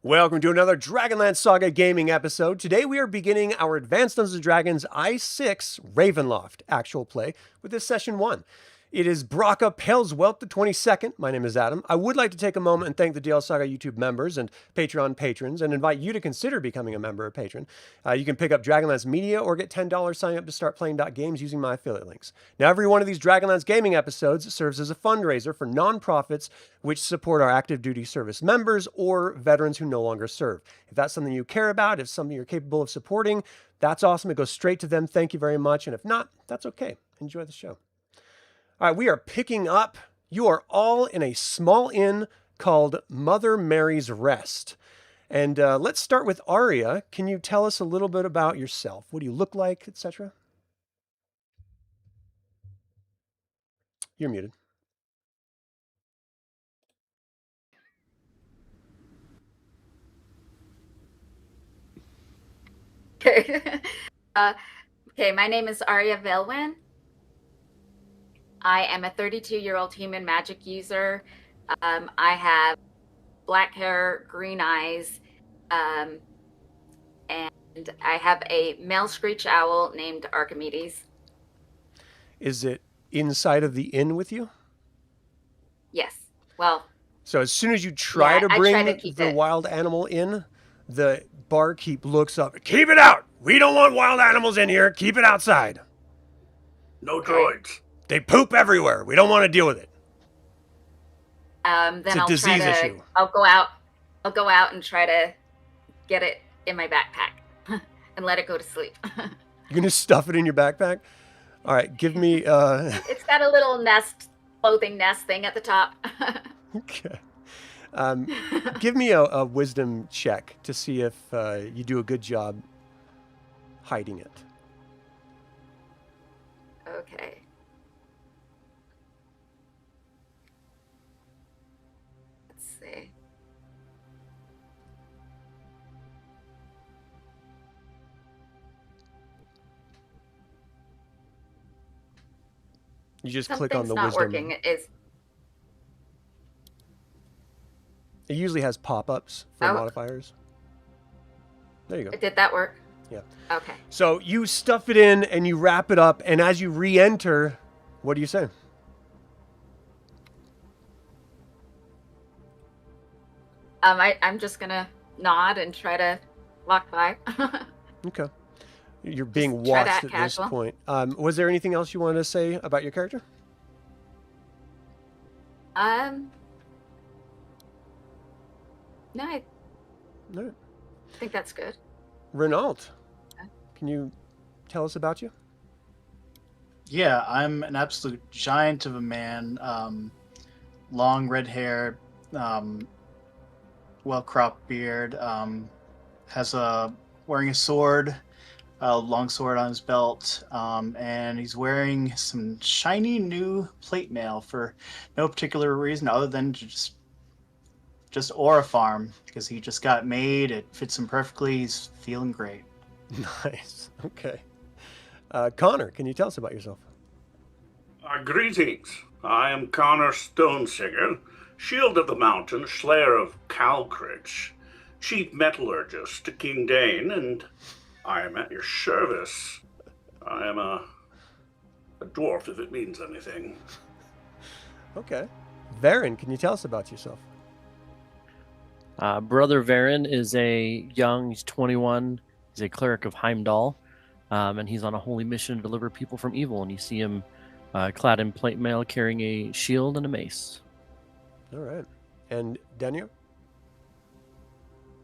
Welcome to another DragonLance Saga gaming episode. Today we are beginning our Advanced Dungeons & Dragons I6 Ravenloft actual play with this session 1. It is Brocka Pale's Welt the 22nd. My name is Adam. I would like to take a moment and thank the DLSaga YouTube members and Patreon patrons and invite you to consider becoming a member or patron. You can pick up DragonLance Media or get $10 signing up to start playing .games using my affiliate links. Now, every one of these DragonLance gaming episodes serves as a fundraiser for nonprofits which support our active duty service members or veterans who no longer serve. If that's something you care about, if something you're capable of supporting, that's awesome. It goes straight to them. Thank you very much. And if not, that's okay. Enjoy the show. All right, we are picking up. You are all in a small inn called Mother Mary's Rest. And let's start with Aria. Can you tell us a little bit about yourself? What do you look like, etc.? You're muted. Okay. Okay, my name is Aria Valewyn. I am a 32-year-old human magic user. I have black hair, green eyes, and I have a male screech owl named Archimedes. Is it inside of the inn with you? Yes. Well, so as soon as you try to bring the wild animal in, the barkeep looks up. Keep it out! We don't want wild animals in here. Keep it outside. No droids. They poop everywhere. We don't want to deal with it. Then it's a disease issue. I'll go out and try to get it in my backpack and let it go to sleep. You're gonna stuff it in your backpack? All right, give me. It's got a little clothing nest thing at the top. Okay. Give me a wisdom check to see if you do a good job hiding it. Okay. Let's see. You just click on the wisdom. Something's not working. It usually has pop-ups for modifiers. There you go. Did that work? Yeah. Okay. So you stuff it in and you wrap it up, and as you re-enter, what do you say? I'm just gonna nod and try to walk by. Okay. You're being watched at this point. Was there anything else you wanted to say about your character? No, I think that's good. Renault, can you tell us about you? Yeah, I'm an absolute giant of a man. Long red hair, well-cropped beard, wearing a sword, a long sword on his belt, and he's wearing some shiny new plate mail for no particular reason other than just Aura Farm, because he just got made. It fits him perfectly. He's feeling great. Nice. Okay. Connor, can you tell us about yourself? Greetings. I am Connor Stonesinger, Shield of the Mountain, Slayer of Calcritch, Chief Metallurgist to King Dane, and I am at your service. I am a dwarf, if it means anything. Okay. Varin, can you tell us about yourself? Brother Varin is he's 21, he's a cleric of Heimdall, and he's on a holy mission to deliver people from evil, and you see him clad in plate mail, carrying a shield and a mace. All right. And Danior?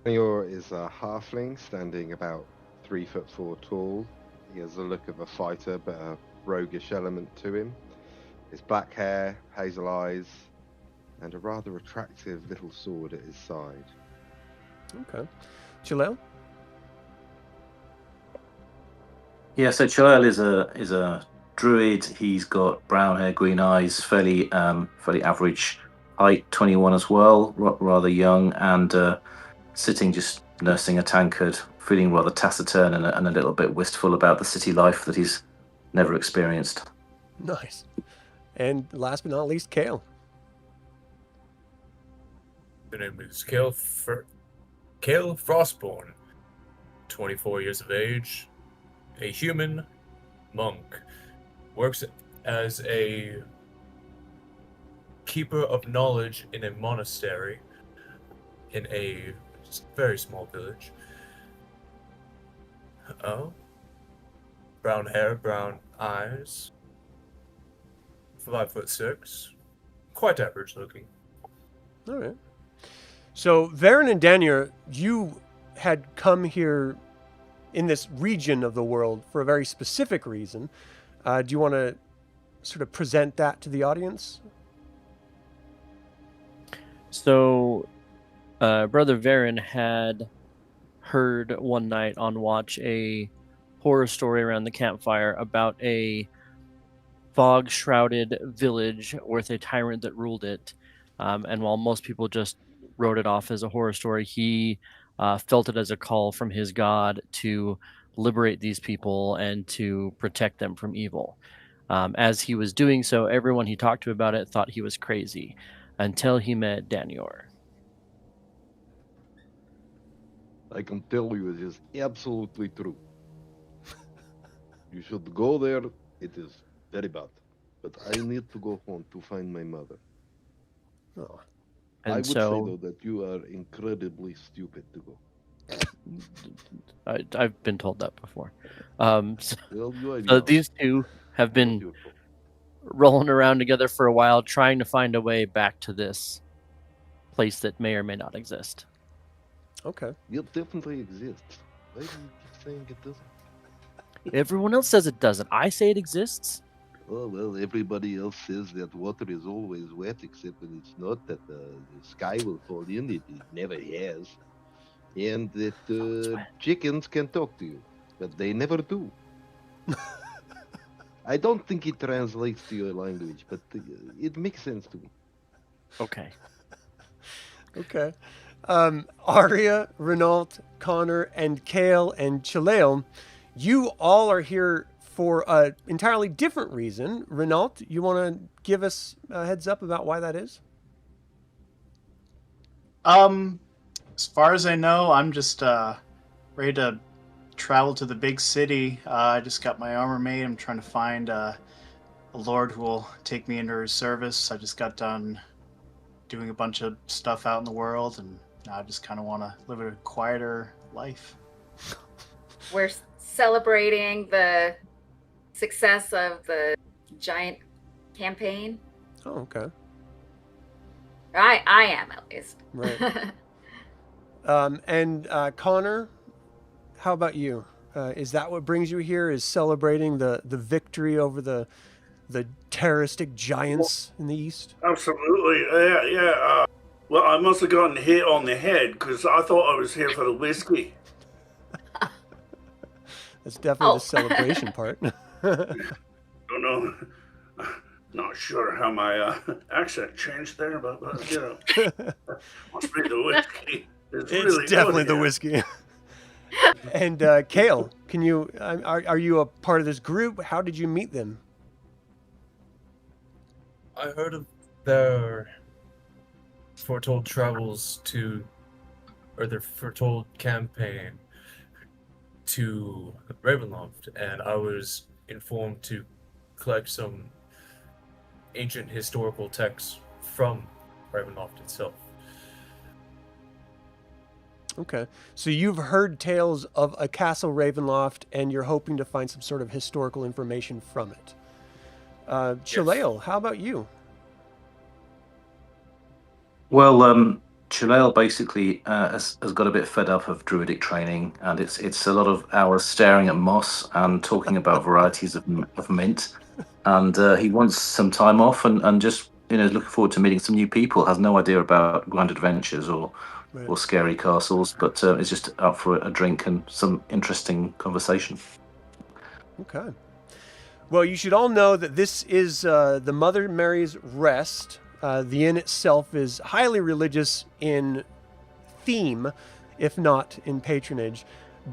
Danior is a halfling, standing about 3'4" tall. He has the look of a fighter, but a roguish element to him. His black hair, hazel eyes, and a rather attractive little sword at his side. Okay. Chelael? Yeah, so Chelael is a druid. He's got brown hair, green eyes, fairly average height, 21 as well, rather young, and sitting just nursing a tankard, feeling rather taciturn and a little bit wistful about the city life that he's never experienced. Nice. And last but not least, Kael. My name is Kael. Kael Frostborn, 24 years of age, a human monk, works as a keeper of knowledge in a monastery in a very small village. Oh, brown hair, brown eyes, 5'6", quite average looking. All right. So, Varin and Danior, you had come here in this region of the world for a very specific reason. Do you want to sort of present that to the audience? So, Brother Varin had heard one night on watch a horror story around the campfire about a fog-shrouded village with a tyrant that ruled it. And while most people just wrote it off as a horror story, he felt it as a call from his god to liberate these people and to protect them from evil. As he was doing so, everyone he talked to about it thought he was crazy, until he met Danior. I can tell you it is absolutely true. You should go there. It is very bad. But I need to go home to find my mother. Oh. And I would so, say, though, that you are incredibly stupid to go. I've been told that before. So Well, you are young. these two have Not been your fault. rolling around together for a while, trying to find a way back to this place that may or may not exist. Okay. It definitely exists. Why do you keep saying it doesn't? Everyone else says it doesn't. I say it exists. Oh, well, everybody else says that water is always wet, except when it's not, that the sky will fall in. It never has. And that it's wet. chickens can talk to you, but they never do. I don't think it translates to your language, but it makes sense to me. Okay. Okay. Aria, Renault, Connor, and Kael and Chelael, you all are here for an entirely different reason. Renault, you want to give us a heads up about why that is? As far as I know, I'm just ready to travel to the big city. I just got my armor made. I'm trying to find a lord who will take me into his service. I just got done doing a bunch of stuff out in the world, and I just kind of want to live a quieter life. We're celebrating the success of the giant campaign. Oh, okay. I am, at least. Right. And Connor, how about you? Is that what brings you here? Is celebrating the victory over the terroristic giants in the east? Absolutely. Yeah. Well, I must have gotten hit on the head because I thought I was here for the whiskey. That's definitely the celebration part. Don't know. Not sure how my accent changed there, but you know, must be the whiskey. It's really definitely good, the yeah. whiskey. And Kael, can you? Are you a part of this group? How did you meet them? I heard of their foretold travels or their foretold campaign to Ravenloft, and I was informed to collect some ancient historical texts from Ravenloft itself. Okay, so you've heard tales of a castle Ravenloft, and you're hoping to find some sort of historical information from it. Chelael, how about you? Well, Chelael basically has got a bit fed up of druidic training, and it's a lot of hours staring at moss and talking about varieties of mint, and he wants some time off and just looking forward to meeting some new people. Has no idea about grand adventures or scary castles, but is just up for a drink and some interesting conversation. Okay. Well, you should all know that this is the Mother Mary's Rest. The inn itself is highly religious in theme, if not in patronage,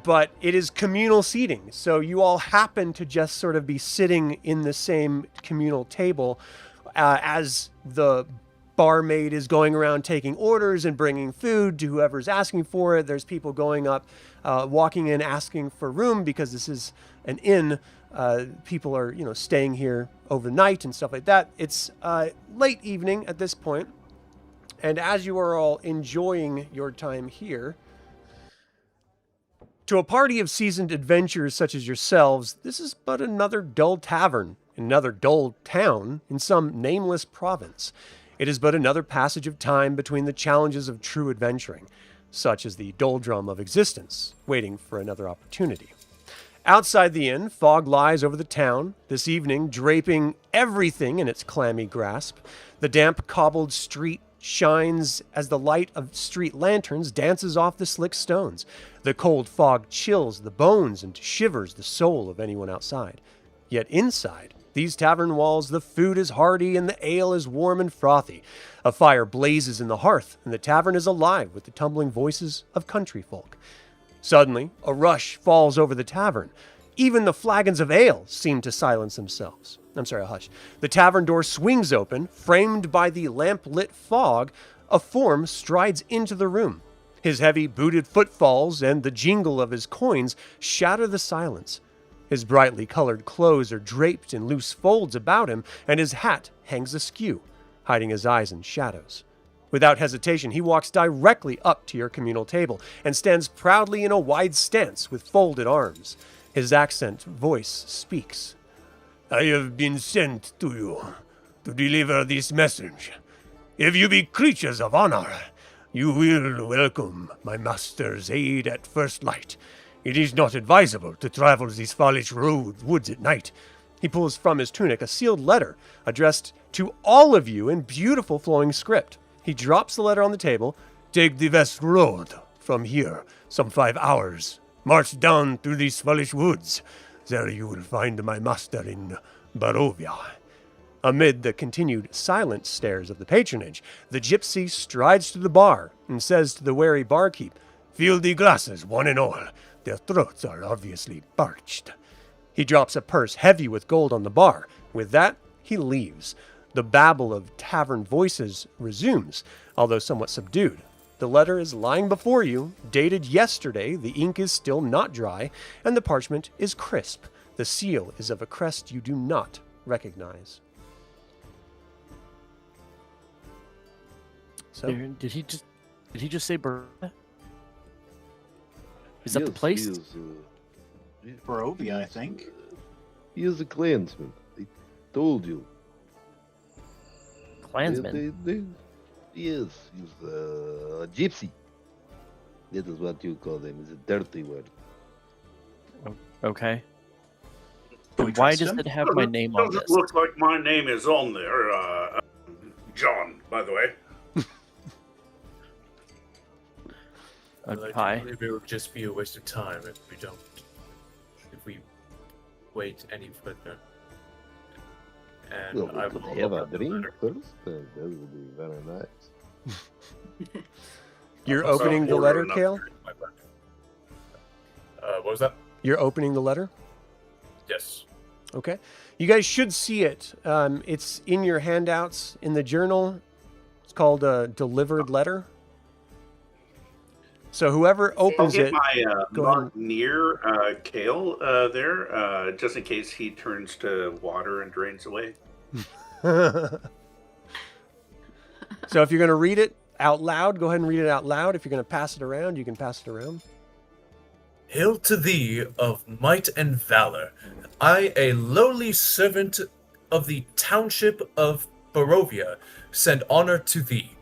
but it is communal seating. So you all happen to just sort of be sitting in the same communal table as the barmaid is going around taking orders and bringing food to whoever's asking for it. There's people going up, walking in, asking for room because this is an inn. People are, staying here overnight and stuff like that. It's late evening at this point, and as you are all enjoying your time here, to a party of seasoned adventurers such as yourselves, this is but another dull tavern in another dull town in some nameless province. It is but another passage of time between the challenges of true adventuring, such as the doldrum of existence, waiting for another opportunity. Outside the inn, fog lies over the town, this evening draping everything in its clammy grasp. The damp cobbled street shines as the light of street lanterns dances off the slick stones. The cold fog chills the bones and shivers the soul of anyone outside. Yet inside these tavern walls, the food is hearty and the ale is warm and frothy. A fire blazes in the hearth, and the tavern is alive with the tumbling voices of country folk. Suddenly, a rush falls over the tavern. Even the flagons of ale seem to silence themselves. Hush. The tavern door swings open, framed by the lamp-lit fog. A form strides into the room. His heavy booted footfalls and the jingle of his coins shatter the silence. His brightly colored clothes are draped in loose folds about him, and his hat hangs askew, hiding his eyes in shadows. Without hesitation, he walks directly up to your communal table and stands proudly in a wide stance with folded arms. His accent voice speaks. "I have been sent to you to deliver this message. If you be creatures of honor, you will welcome my master's aid at first light. It is not advisable to travel these foolish woods at night." He pulls from his tunic a sealed letter addressed to all of you in beautiful flowing script. He drops the letter on the table. "Take the west road from here, some 5 hours. March down through these foolish woods. There you will find my master in Barovia." Amid the continued silent stares of the patronage, the gypsy strides to the bar and says to the wary barkeep, "Fill the glasses, one and all. Their throats are obviously parched." He drops a purse heavy with gold on the bar. With that, he leaves. The babble of tavern voices resumes, although somewhat subdued. The letter is lying before you, dated yesterday, the ink is still not dry, and the parchment is crisp. The seal is of a crest you do not recognize. So, Did he just say Barovia? Is that the place? Barovia, I think. He is a clansman. I told you. Clansman? Yes, he's a gypsy. That is what you call them. It's a dirty word. Okay. Do we Why trust does him? it have my name on Doesn't this? look like my name is on there. John, by the way. Hi. I believe it would just be a waste of time if we wait any further. And Well, I we could will have look a up the drink letter. first, and that would be very nice. you're I'll opening the order letter, enough Kael? drink, my friend. What was that? You're opening the letter? Yes. Okay. You guys should see it. It's in your handouts in the journal. It's called a delivered letter. So whoever I'll opens get it, my go mark near Kael there, just in case he turns to water and drains away. so if you're going to read it out loud, go ahead and read it out loud. If you're going to pass it around, you can pass it around. Hail to thee of might and valor. I, a lowly servant of the township of Barovia, send honor to thee.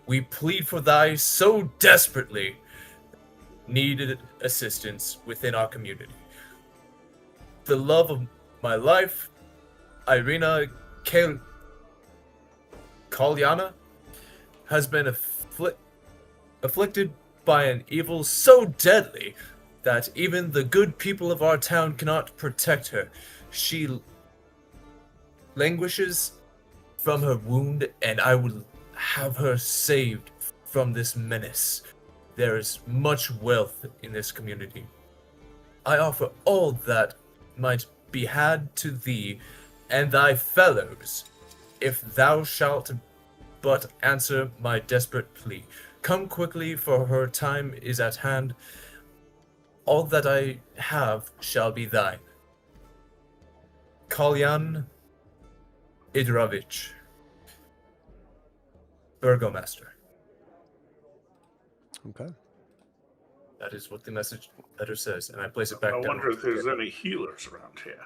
We plead for thy so desperately needed assistance within our community. The love of my life, Irina Kalyana, has been afflicted by an evil so deadly that even the good people of our town cannot protect her. She languishes from her wound, and I will have her saved from this menace. There is much wealth in this community. I offer all that might be had to thee and thy fellows, if thou shalt but answer my desperate plea. Come quickly, for her time is at hand. All that I have shall be thine. Kalyan Idrovich, Burgomaster. Okay. That is what the message letter says, and I place it back I down. wonder if there's any healers around here.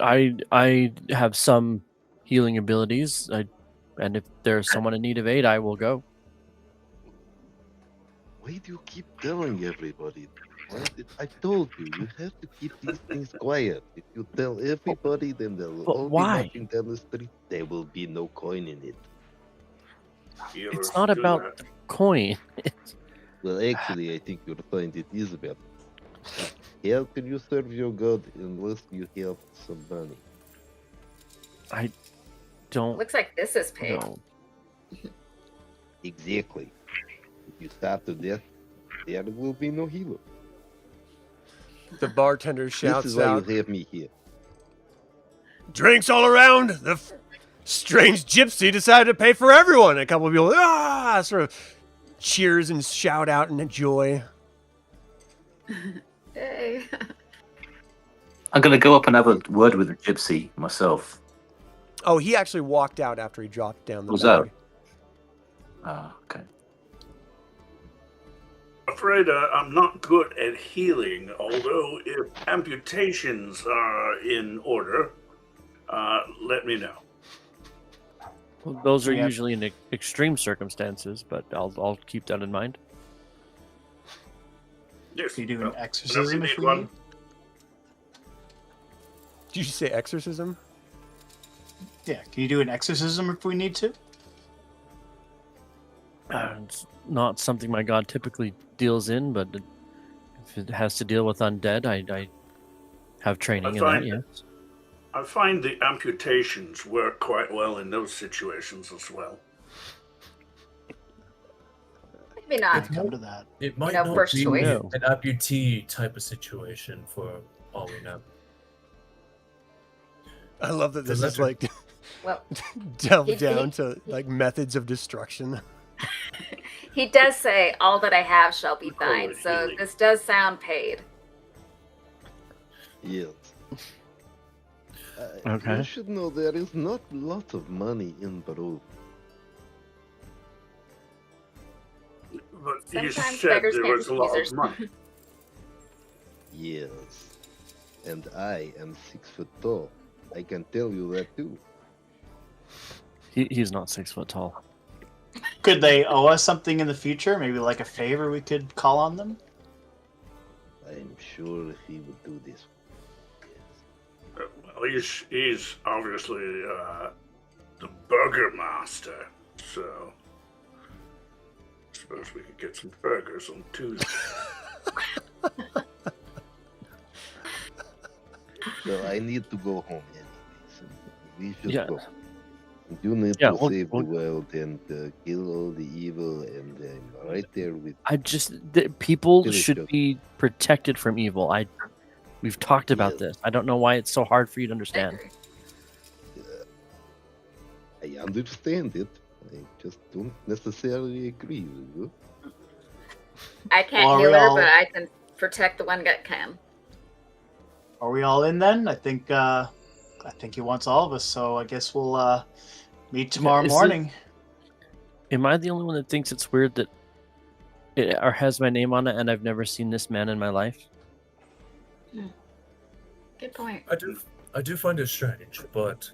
I have some healing abilities. And if there's someone in need of aid, I will go. Why do you keep telling everybody? I told you, you have to keep these things quiet. If you tell everybody, then they'll all why? be walking down the street. There will be no coin in it. Healers It's not do about that. the coin. Well, actually, I think you'll find it is about. How can you serve your god unless you have some money? I don't Looks like this is paid. know. Exactly. If you starve to death, there will be no healer. The bartender This shouts is why out, you have me here. "Drinks all around! The strange gypsy decided to pay for everyone!" A couple of people, sort of cheers and shout out in joy. Hey. I'm going to go up and have a word with the gypsy myself. Oh, he actually walked out after he dropped down the Was bag. Okay. Afraid I'm not good at healing, although if amputations are in order, let me know. Well, those are Yeah. usually in extreme circumstances, but I'll keep that in mind. Yes. Can you do well, an whenever exorcism you if need we one. need? Did you say exorcism? Yeah, can you do an exorcism if we need to? It's not something my god typically deals in, but if it has to deal with undead, I have training in that, find- yes. I find the amputations work quite well in those situations as well. Maybe not. Come to that. It might know, not first be choice. No. an amputee type of situation for all we know. I love that The this is letter- like Well, delved he- down to like methods of destruction. he does say, "All that I have shall be thine." Good So healing. this does sound paid. Yes. Okay. You should know there is not a lot of money in Barovia. But you Sometimes said beggars there can't was be a lot choosers. of money. Yes. And I am 6 foot tall. I can tell you that too. He's not 6 foot tall. Could they owe us something in the future? Maybe like a favor we could call on them? I'm sure he would do this. Yes. Well, he's obviously the burgermaster, so I suppose we could get some burgers on Tuesday. Well, I need to go home anyway, so we should Yeah. go. You need Yeah, to we'll- save we'll- the world and kill all the evil, and I'm right there with People Finish should up. be protected from evil. We've talked about Yes. this. I don't know why it's so hard for you to I understand. agree. I understand it. I just don't necessarily agree with you. I can't Well, are heal we her, all- but I can protect the one that can. Are we all in then? I think he wants all of us, so I guess we'll meet tomorrow is it- morning. Am I the only one that thinks it's weird that it or has my name on it and I've never seen this man in my life? Good point. I do find it strange, but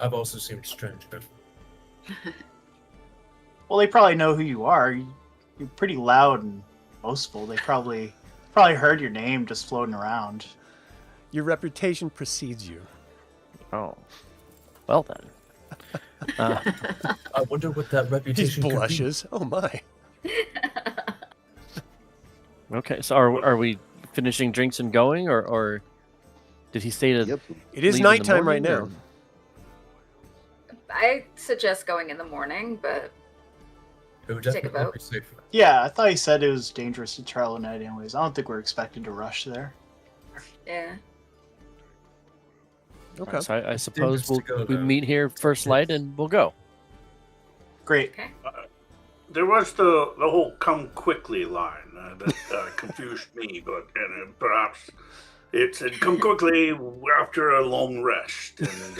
I've also seen strange before. Well, they probably know who you are. You're pretty loud and boastful. They probably heard your name just floating around. Your reputation precedes you. Oh. Well then. I wonder what that He reputation could be. blushes. Oh my. Okay, so are we finishing drinks and going, or did he say to Yep. It is leave in the nighttime right morning, now. or- I suggest going in the morning, but It would Take a definitely vote. be safer. Yeah, I thought he said it was dangerous to travel at night anyways. I don't think we're expected to rush there. yeah. Okay. So I suppose Dangerous to go we there. meet here first light and we'll go. Great. Okay. There was the whole "come quickly" line that confused me, but perhaps it said "come quickly" after a long rest and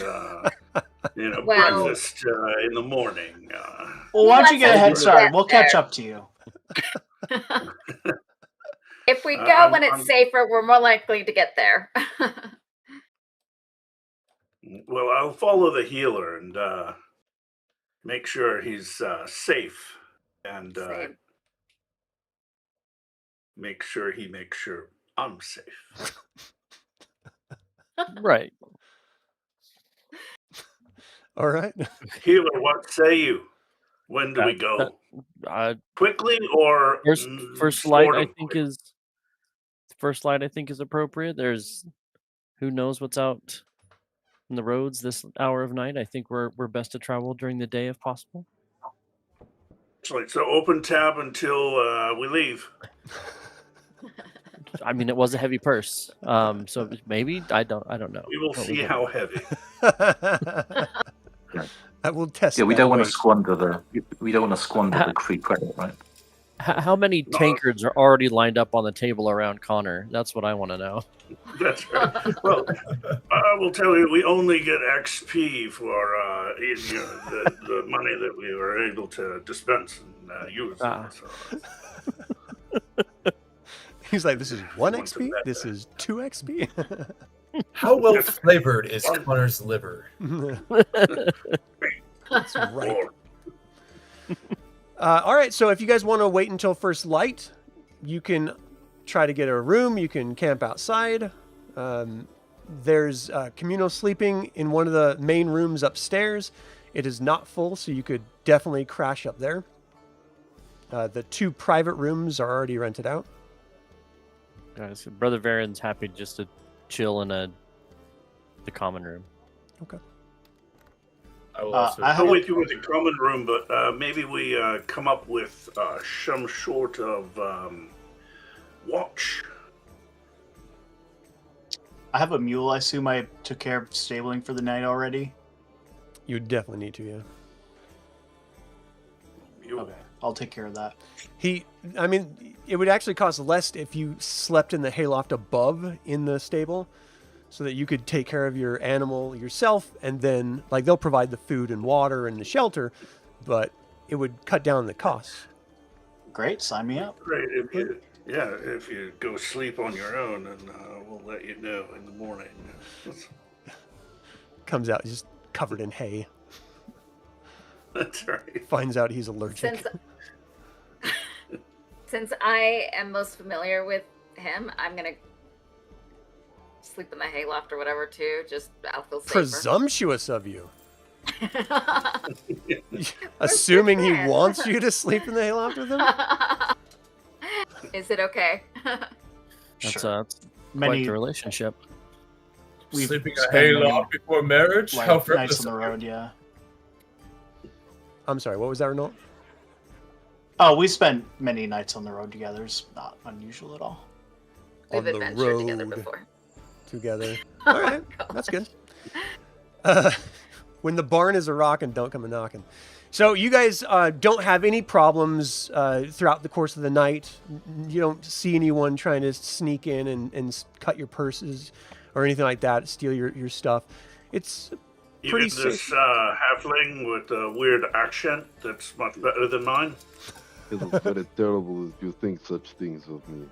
Well- breakfast in the morning. Well, why don't you get a head Let's start? We'll catch there. up to you. If we go I'm- when it's I'm- safer, we're more likely to get there. Well, I'll follow the healer and make sure he's safe, and Same. make sure he makes sure I'm safe. Right. All right. Healer, what say you? When do we That- go? Uh, Quickly or first light, sort I of think quick? is appropriate. There's who knows what's out in the roads this hour of night. I think we're best to travel during the day if possible. Excellent. So open tab until we leave. I mean, it was a heavy purse, so maybe I don't know. We will But see get how it. heavy. I will test. Yeah, we that don't want to weight. squander the free credit, right? How many No. tankards are already lined up on the table around Connor? That's what I want to know. That's right. Well, I will tell you, we only get XP for the money that we were able to dispense and use. Ah. So, He's like, this is 1 Want some XP. that This back. is 2 XP. How well flavored is Connor's liver? That's right. or- All right, so if you guys want to wait until first light, you can try to get a room. You can camp outside. There's communal sleeping in one of the main rooms upstairs. It is not full, so you could definitely crash up there. The 2 private rooms are already rented out. Guys, Brother Varin's happy just to chill in the common room. I will I also. have- I'll wait you with the common room, but maybe we come up with some sort of watch. I have a mule. I assume I took care of stabling for the night already. You definitely need to, yeah. Okay, I'll take care of that. I mean, it would actually cost less if you slept in the hayloft above in the stable, so that you could take care of your animal yourself, and then, like, they'll provide the food and water and the shelter, but it would cut down the costs. Great, sign me up. Great, if you go sleep on your own, and we'll let you know in the morning. Comes out just covered in hay. That's right. Finds out he's allergic. Since I am most familiar with him, I'm gonna sleep in the hayloft or whatever too. Just I'll feel safer. Presumptuous of you. Assuming he plan? wants you to sleep in the hayloft with him? Is it okay? That's Sure. quite Many the relationship. we've Sleeping a spent many, hayloft before marriage? like, How nights frivolous on the of you. road. Yeah. I'm sorry, what was that, Renault? Oh, we spent many nights on the road together. It's not unusual at all. We've On the adventured together road. before. Together. All right, that's good. When the barn is a rockin', don't come a knocking. So you guys don't have any problems throughout the course of the night. You don't see anyone trying to sneak in and cut your purses or anything like that, steal your stuff. It's pretty Even this safe. halfling with a weird accent that's much better than mine. It is very terrible if you think such things of me.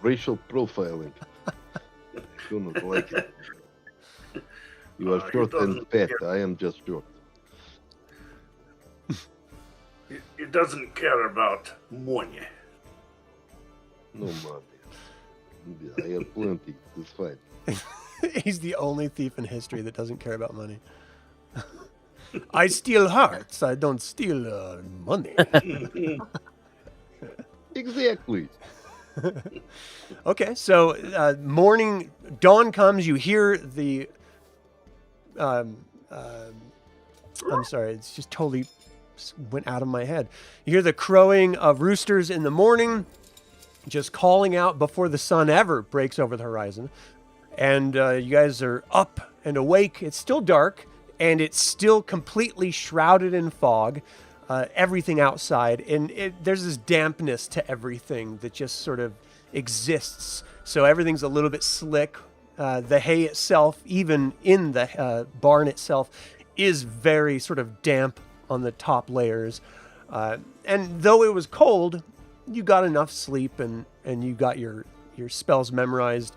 Racial profiling. I do not like it. You are He short and doesn't fat. care. I am just short. He doesn't care about money. No money. I have plenty. It's fine. He's the only thief in history that doesn't care about money. I steal hearts. I don't steal money. Exactly. Okay, so dawn comes. You hear the. I'm sorry, it's just totally went out of my head. You hear the crowing of roosters in the morning, just calling out before the sun ever breaks over the horizon. And you guys are up and awake. It's still dark, and it's still completely shrouded in fog. everything outside, and there's this dampness to everything that just sort of exists. So everything's a little bit slick. The hay itself, even in the barn itself, is very sort of damp on the top layers. And though it was cold, you got enough sleep and you got your spells memorized,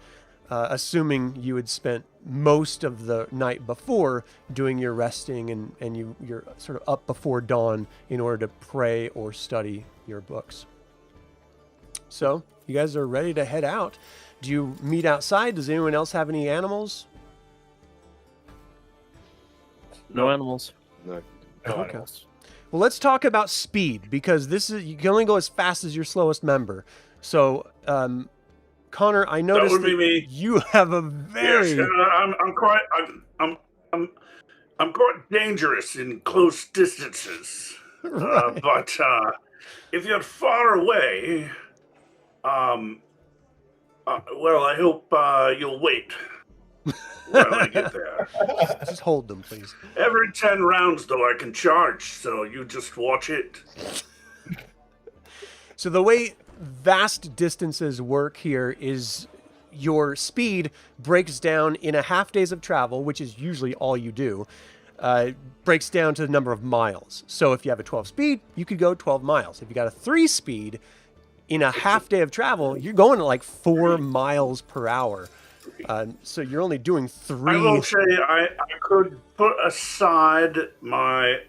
assuming you had spent most of the night before doing your resting and you're sort of up before dawn in order to pray or study your books. So you guys are ready to head out. Do you meet outside? Does anyone else have any animals? No animals. No. Okay. Well, let's talk about speed, because you can only go as fast as your slowest member. So, Connor, I noticed that would be me. You have a very. Yes, I'm quite dangerous in close distances. Right. But if you're far away, well, I hope you'll wait while I get there. Just hold them, please. Every 10 rounds, though, I can charge, so you just watch it. So the way vast distances work here is your speed breaks down in a half days of travel, which is usually all you do, breaks down to the number of miles. So if you have a 12 speed, you could go 12 miles. If you got a 3 speed, in a half day of travel, you're going at like 4 miles per hour. So you're only doing 3. I will say I could put aside my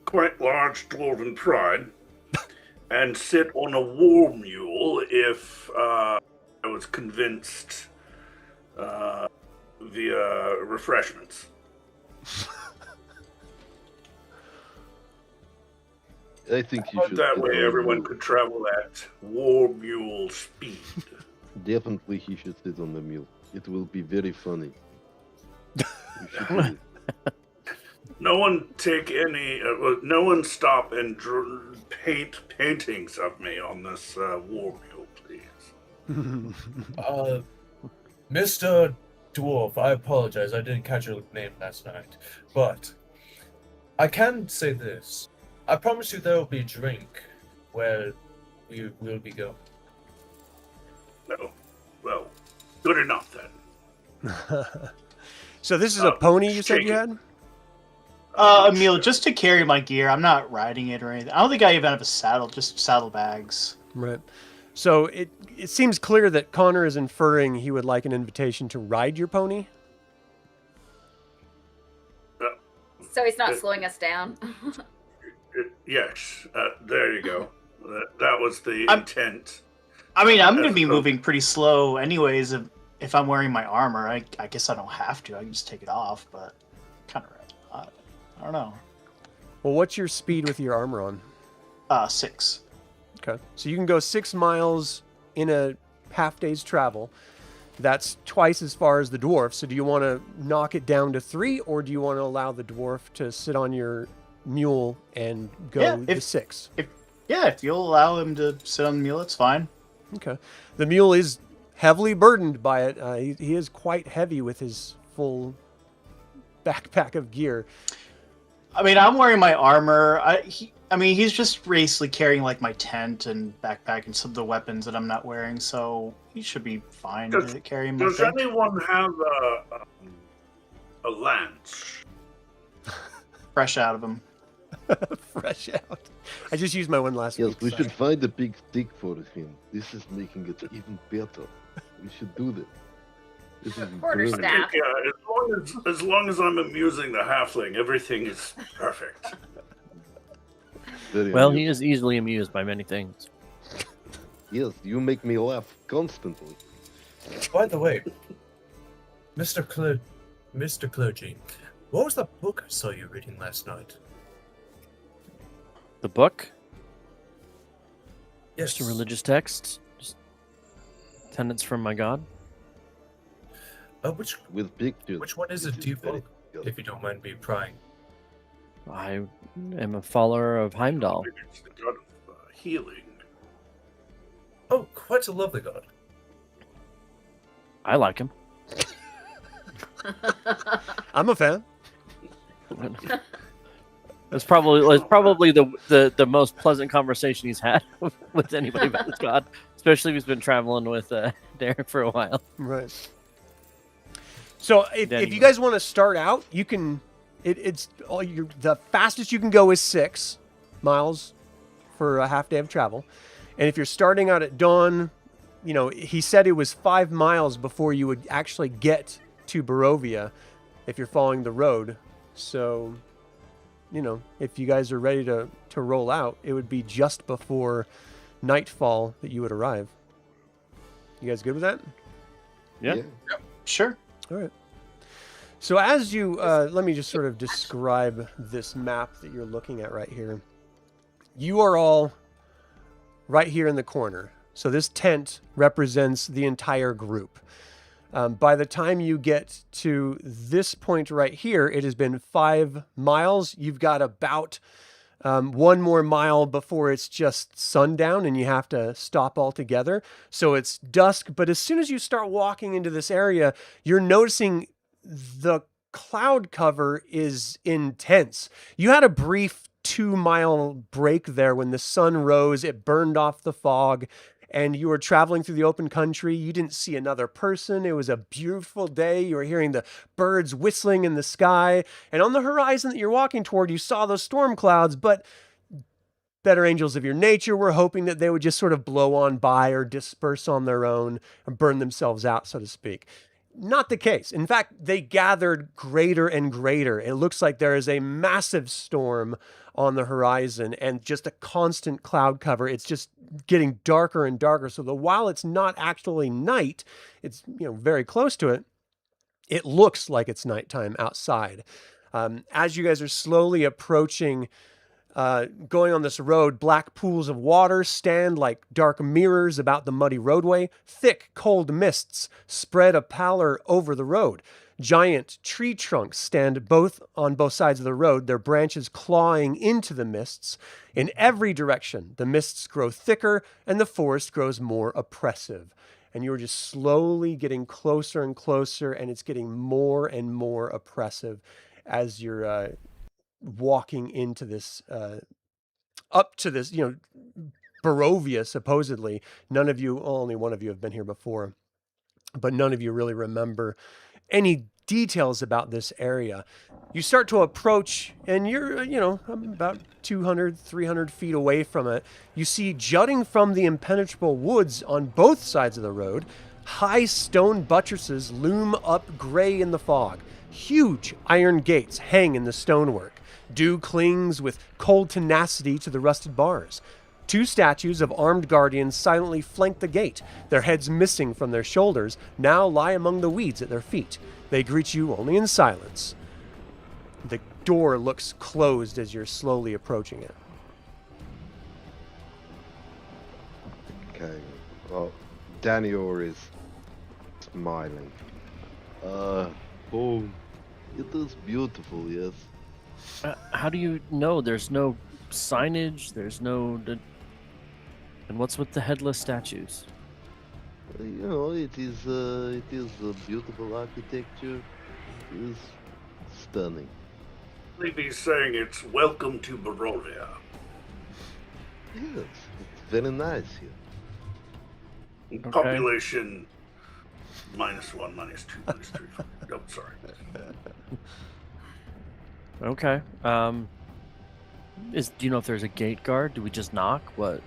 quite large dwarven pride and sit on a war mule if I was convinced via refreshments. I think you should. That way everyone could travel at war mule speed. Definitely he should sit on the mule. It will be very funny. You should do it. No one take any. No one stop and paint paintings of me on this war mule, please. Mr. Dwarf, I apologize. I didn't catch your name last night. But I can say this. I promise you there will be a drink where we will be going. No. Well, good enough then. So this is a pony you said you had? A mule, just to carry my gear. I'm not riding it or anything. I don't think I even have a saddle, just saddlebags. Right. So it seems clear that Connor is inferring he would like an invitation to ride your pony. So he's not slowing us down. Yes, there you go. That was the intent. I mean, I'm going to be moving pretty slow anyways. If I'm wearing my armor, I guess I don't have to. I can just take it off, but kind of, I don't know. Well, what's your speed with your armor on? 6. Okay. So you can go 6 miles in a half day's travel. That's twice as far as the dwarf. So do you want to knock it down to 3, or do you want to allow the dwarf to sit on your mule and go to 6? If you'll allow him to sit on the mule, it's fine. Okay. The mule is heavily burdened by it. He is quite heavy with his full backpack of gear. I mean, I'm wearing my armor. He's just basically carrying like my tent and backpack and some of the weapons that I'm not wearing, so he should be fine to carry him. Does anyone have a lance? Fresh out of him. Fresh out. I just used my one last week. Yes, we should find a big stick for him. This is making it even better. We should do that. This is Quarterstaff. brilliant. As long as I'm amusing the halfling, everything is perfect. Very Well, amusing. he is easily amused by many things. Yes, you make me laugh constantly. By the way, Mr. Clergy, what was that book I saw you reading last night? The book? Yes. Just a religious text? Just tenets from my god? With pictures. Which one is it, do you very follow, good. if you don't mind me prying? I am a follower of Heimdall. It's the god of healing. Oh, quite a lovely god. I like him. I'm a fan. It's probably the most pleasant conversation he's had with anybody about this god, especially if he's been traveling with Derek for a while. Right. So if you guys want to start out, you can. It's the fastest you can go is 6 miles for a half day of travel, and if you're starting out at dawn, he said it was 5 miles before you would actually get to Barovia, if you're following the road. So, if you guys are ready to roll out, it would be just before nightfall that you would arrive. You guys good with that? Yeah. Sure. All right. So as you, let me just sort of describe this map that you're looking at right here. You are all right here in the corner. So this tent represents the entire group. By the time you get to this point right here, it has been 5 miles. You've got about 1 more mile before it's just sundown and you have to stop altogether. So it's dusk, but as soon as you start walking into this area, you're noticing the cloud cover is intense. You had a brief 2-mile break there when the sun rose, it burned off the fog, and you were traveling through the open country. You didn't see another person. It was a beautiful day. You were hearing the birds whistling in the sky, and on the horizon that you're walking toward, you saw those storm clouds, but better angels of your nature were hoping that they would just sort of blow on by or disperse on their own and burn themselves out, so to speak. Not the case. In fact, they gathered greater and greater. It looks like there is a massive storm on the horizon and just a constant cloud cover. It's just getting darker and darker. So while it's not actually night, it's very close to it. It looks like it's nighttime outside. As you guys are slowly approaching, going on this road, black pools of water stand like dark mirrors about the muddy roadway. Thick, cold mists spread a pallor over the road. Giant tree trunks stand on both sides of the road, their branches clawing into the mists. In every direction, the mists grow thicker and the forest grows more oppressive. And you're just slowly getting closer and closer, and it's getting more and more oppressive as you're walking into this, up to this, Barovia, supposedly. Only one of you have been here before, but none of you really remember any details about this area. You start to approach, and you're, about 200, 300 feet away from it. You see jutting from the impenetrable woods on both sides of the road, high stone buttresses loom up gray in the fog. Huge iron gates hang in the stonework. Dew clings with cold tenacity to the rusted bars. 2 statues of armed guardians silently flank the gate. Their heads missing from their shoulders now lie among the weeds at their feet. They greet you only in silence. The door looks closed as you're slowly approaching it. Okay. Well, Danior is smiling. Home. It is beautiful, yes. How do you know? There's no signage. There's no. And what's with the headless statues? It is a beautiful architecture. It is stunning. I believe he's saying it's welcome to Barovia. Yes, it's very nice here. Okay. Population -1, -2, -3. Oh, sorry. Okay. Do you know if there's a gate guard? Do we just knock? What?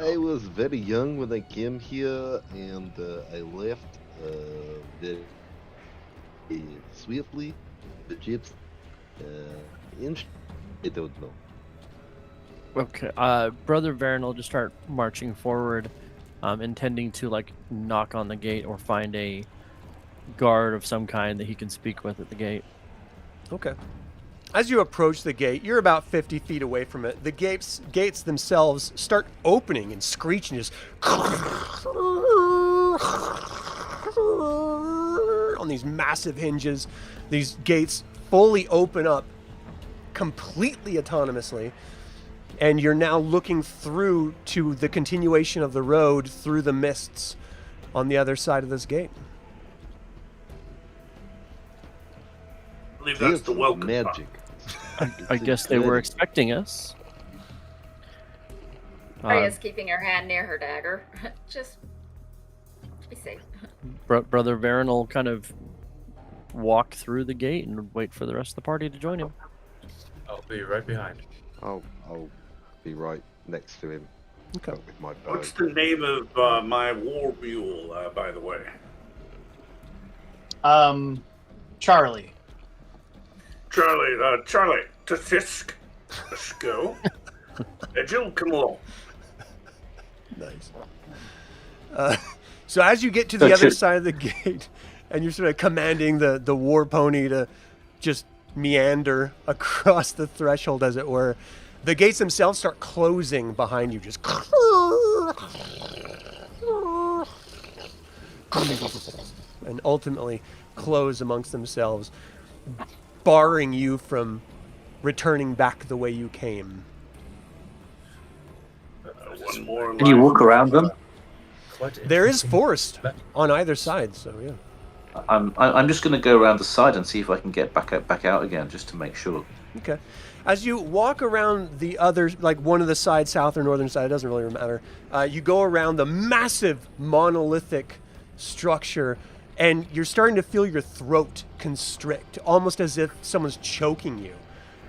I was very young when I came here, and I left very swiftly. The gyps, I don't know. Okay. Brother Varin will just start marching forward, intending to knock on the gate or find a guard of some kind that he can speak with at the gate. Okay. As you approach the gate, you're about 50 feet away from it. The gates themselves start opening and screeching, just on these massive hinges. These gates fully open up completely autonomously, and you're now looking through to the continuation of the road through the mists on the other side of this gate. believe that's It's the welcome magic. I guess they were expecting us. Aria's keeping her hand near her dagger. Just be safe. Brother Varin will kind of walk through the gate and wait for the rest of the party to join him. I'll be right behind. I'll be right next to him. Okay. With my bow. What's the name of my war mule, by the way? Charlie. Charlie, to Fisk. Let's go. Jill, come along. Nice. So as you get to the other side of the gate, and you're sort of commanding the war pony to just meander across the threshold, as it were, the gates themselves start closing behind you, just and ultimately close amongst themselves, barring you from returning back the way you came. One more. Can you walk around them? There is Forrest on either side, so yeah. I'm just going to go around the side and see if I can get back out again, just to make sure. Okay. As you walk around the other, like one of the sides, south or northern side, it doesn't really matter. You go around the massive monolithic structure, and you're starting to feel your throat constrict, almost as if someone's choking you.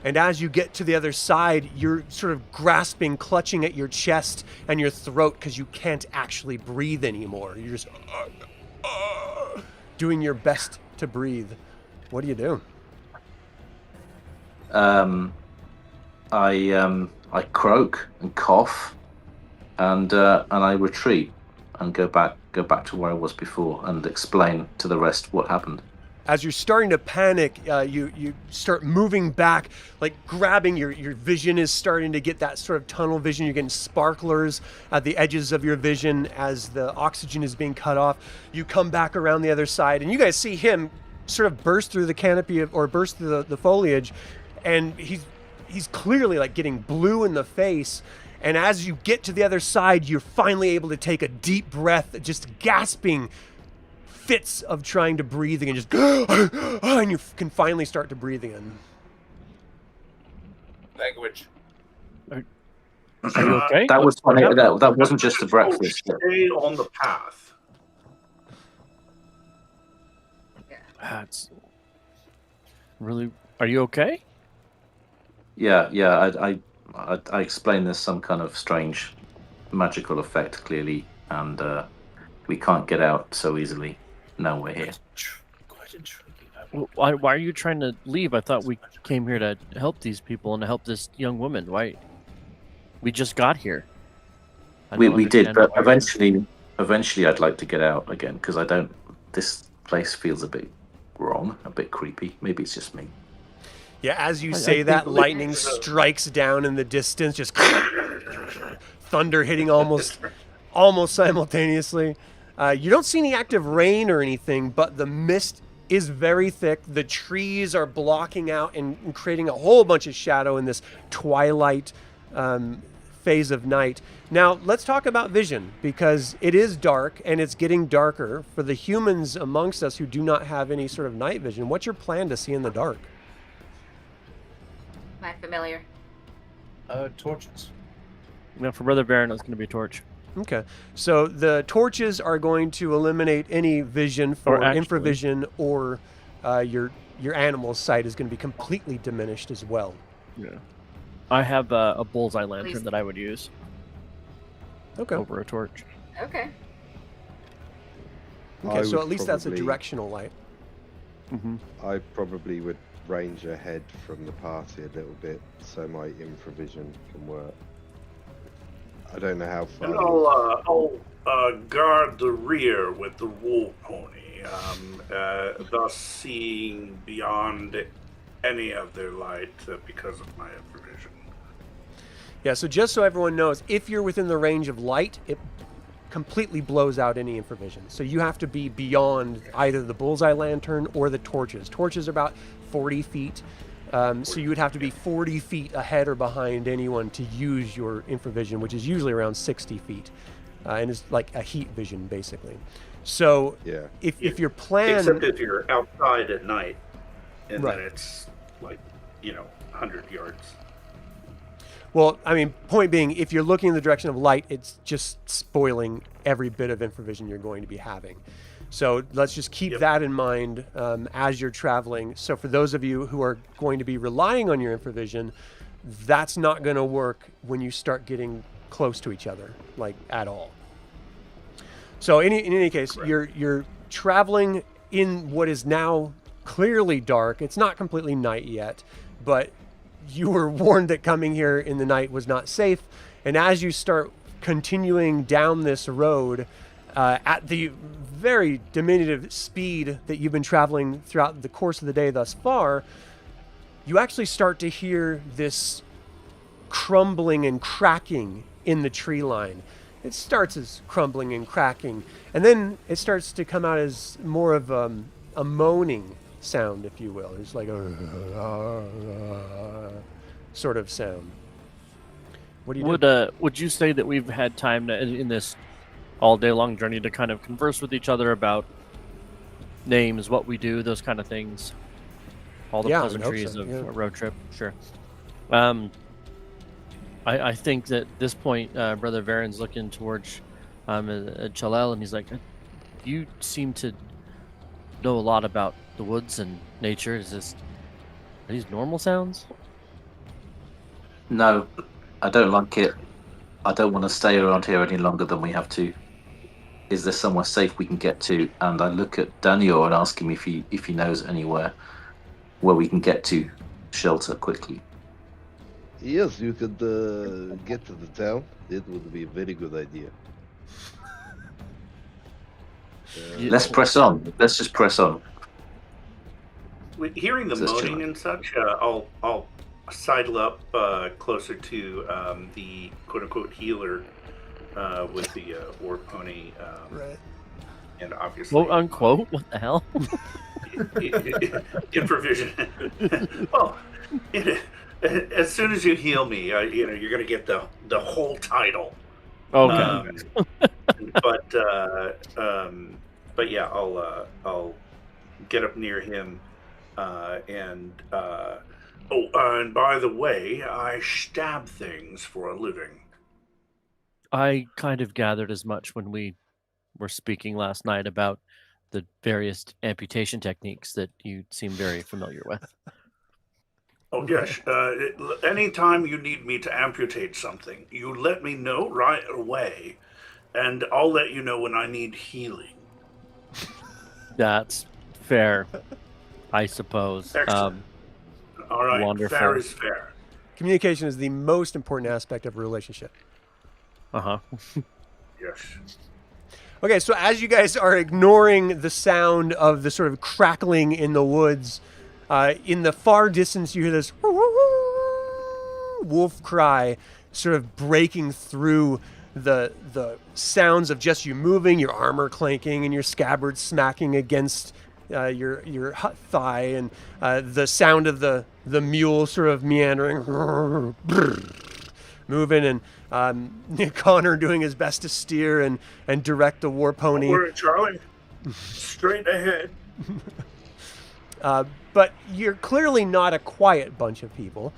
And as you get to the other side, you're sort of grasping, clutching at your chest and your throat because you can't actually breathe anymore. You're just doing your best to breathe. What do you do? I croak and cough, and I retreat and go back to where I was before and explain to the rest what happened. As you're starting to panic, you start moving back, like grabbing your vision is starting to get that sort of tunnel vision. You're getting sparklers at the edges of your vision as the oxygen is being cut off. You come back around the other side, and you guys see him sort of burst through the canopy or burst through the foliage, and he's clearly like getting blue in the face. And as you get to the other side, you're finally able to take a deep breath, just gasping fits of trying to breathe again, just and you can finally start to breathe again. Language. Are you okay? That was funny. That wasn't just a breakfast. Stay on the path. That's really. Are you okay? Yeah. I explained there's some kind of strange magical effect, clearly, and we can't get out so easily. Now we're here. Quite intriguing. Why are you trying to leave? I thought we came here to help these people and to help this young woman. Why? We just got here. We did, but eventually I'd like to get out again because I don't. This place feels a bit wrong, a bit creepy. Maybe it's just me. Yeah, as you say that, lightning strikes down in the distance, just thunder hitting almost simultaneously. You don't see any active rain or anything, but the mist is very thick. The trees are blocking out and creating a whole bunch of shadow in this twilight phase of night. Now, let's talk about vision, because it is dark and it's getting darker for the humans amongst us who do not have any sort of night vision. What's your plan to see in the dark? Am I familiar? Torches. Now, for Brother Varin, it's going to be a torch. Okay, so the torches are going to eliminate any vision for infravision, or your animal's sight is going to be completely diminished as well. Yeah, I have a bullseye lantern that I would use. Okay. Over a torch. Okay. Okay, so at least that's a directional light. Mm-hmm. I probably would range ahead from the party a little bit so my infravision can work. I don't know how far. And I'll guard the rear with the war pony, thus seeing beyond any of their light because of my infravision. Yeah, so just so everyone knows, if you're within the range of light, it completely blows out any infravision. So you have to be beyond either the bullseye lantern or the torches. Torches are about 40 feet. So you would have to be 40 feet ahead or behind anyone to use your infravision, which is usually around 60 feet. And it's like a heat vision, basically. So yeah. if your plan... Except if you're outside at night. and Right. then it's like 100 yards. Well, I mean, point being, if you're looking in the direction of light, it's just spoiling every bit of infravision you're going to be having. So let's just keep that in mind as you're traveling. So for those of you who are going to be relying on your infravision, that's not going to work when you start getting close to each other, like at all. So in any case, you're traveling in what is now clearly dark. It's not completely night yet, but you were warned that coming here in the night was not safe. And as you start continuing down this road at the very diminutive speed that you've been traveling throughout the course of the day thus far, you actually start to hear this crumbling and cracking in the tree line. It starts as crumbling and cracking, and then it starts to come out as more of a moaning sound, if you will. It's like a sort of sound. What do you do? Would you say that we've had time in this all day long journey to kind of converse with each other about names, what we do, those kind of things? All the pleasantries of a road trip. Sure. I think that at this point, Brother Varin's looking towards Chelael, and he's like, "You seem to know a lot about the woods and nature. Are these normal sounds?" No, I don't like it. I don't want to stay around here any longer than we have to. Is there somewhere safe we can get to? And I look at Danior and ask him if he knows anywhere where we can get to shelter quickly. Yes, you could get to the town. It would be a very good idea. Let's press on. Let's just press on. Hearing the moaning and such, I'll sidle up closer to the quote-unquote healer with the war pony. Right. And obviously... Quote, unquote? What the hell? in provision. Well, as soon as you heal me, you're going to get the whole title. Okay. But yeah, I'll get up near him, and by the way, I stab things for a living. I kind of gathered as much when we were speaking last night about the various amputation techniques that you seem very familiar with. Oh, yes. Anytime you need me to amputate something, you let me know right away, and I'll let you know when I need healing. That's fair, I suppose. Excellent. All right, wonderful. Fair is fair. Communication is the most important aspect of a relationship. Uh-huh. Yes. Okay, so as you guys are ignoring the sound of the sort of crackling in the woods, in the far distance you hear this wolf cry sort of breaking through the sounds of just you moving, your armor clanking, and your scabbard smacking against your thigh, and the sound of the mule sort of meandering, moving, and Connor doing his best to steer and direct the war pony. Don't worry, Charlie. Straight ahead. But you're clearly not a quiet bunch of people,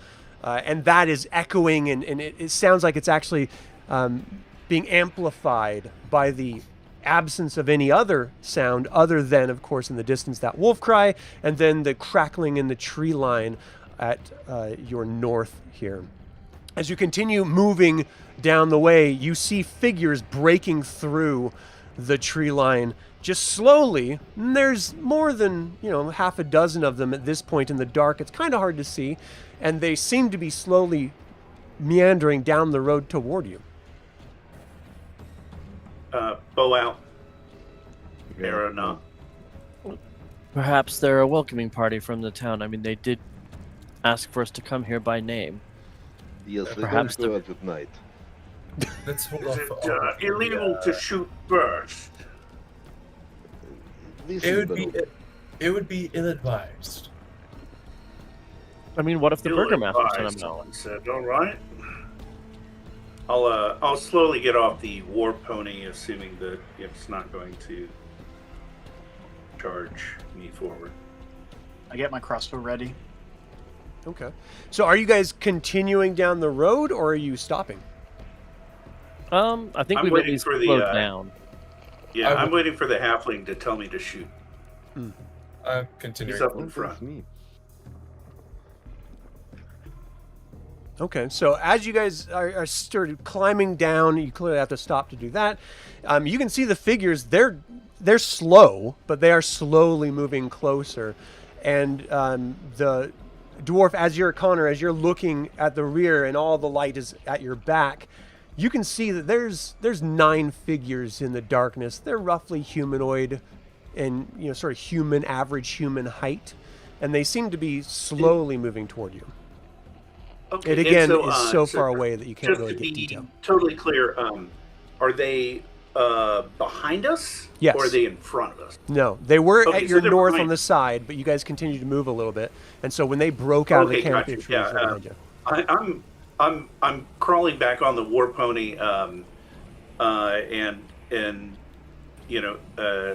and that is echoing, and it sounds like it's actually being amplified by the absence of any other sound other than, of course, in the distance, that wolf cry, and then the crackling in the tree line at your north here. As you continue moving down the way, you see figures breaking through the tree line just slowly. And there's more than, half a dozen of them at this point in the dark. It's kind of hard to see, and they seem to be slowly meandering down the road toward you. Bow out. Arrow not. Perhaps they're a welcoming party from the town. I mean, they did ask for us to come here by name. Yes, they Perhaps don't go out at night. Let's hold Is off it for all of the, illegal to shoot first? It would be ill-advised. I mean, what if the burgomaster sent them Someone out? said, all right. I'll slowly get off the war pony, assuming that it's not going to charge me forward. I get my crossbow ready. Okay. So are you guys continuing down the road, or are you stopping? I think I'm we've at waiting least for the, slowed down. Yeah, I'm waiting for the halfling to tell me to shoot. Continuing. He's up What in does front. this mean? Okay, so as you guys are started climbing down, you clearly have to stop to do that. You can see the figures. They're slow, but they are slowly moving closer. And the dwarf, as you're Connor, as you're looking at the rear and all the light is at your back, you can see that there's 9 figures in the darkness. They're roughly humanoid and sort of average human height, and they seem to be slowly moving toward you. Okay, It again and is so far away that you can't just really to get be detail. totally clear, are they behind us? Yes. Or are they in front of us? No, they were Okay, at so your they're north behind- on the side, but you guys continued to move a little bit, and so when they broke out of the Okay, canopy gotcha. of trees, Yeah, they're behind you. I'm crawling back on the war pony, and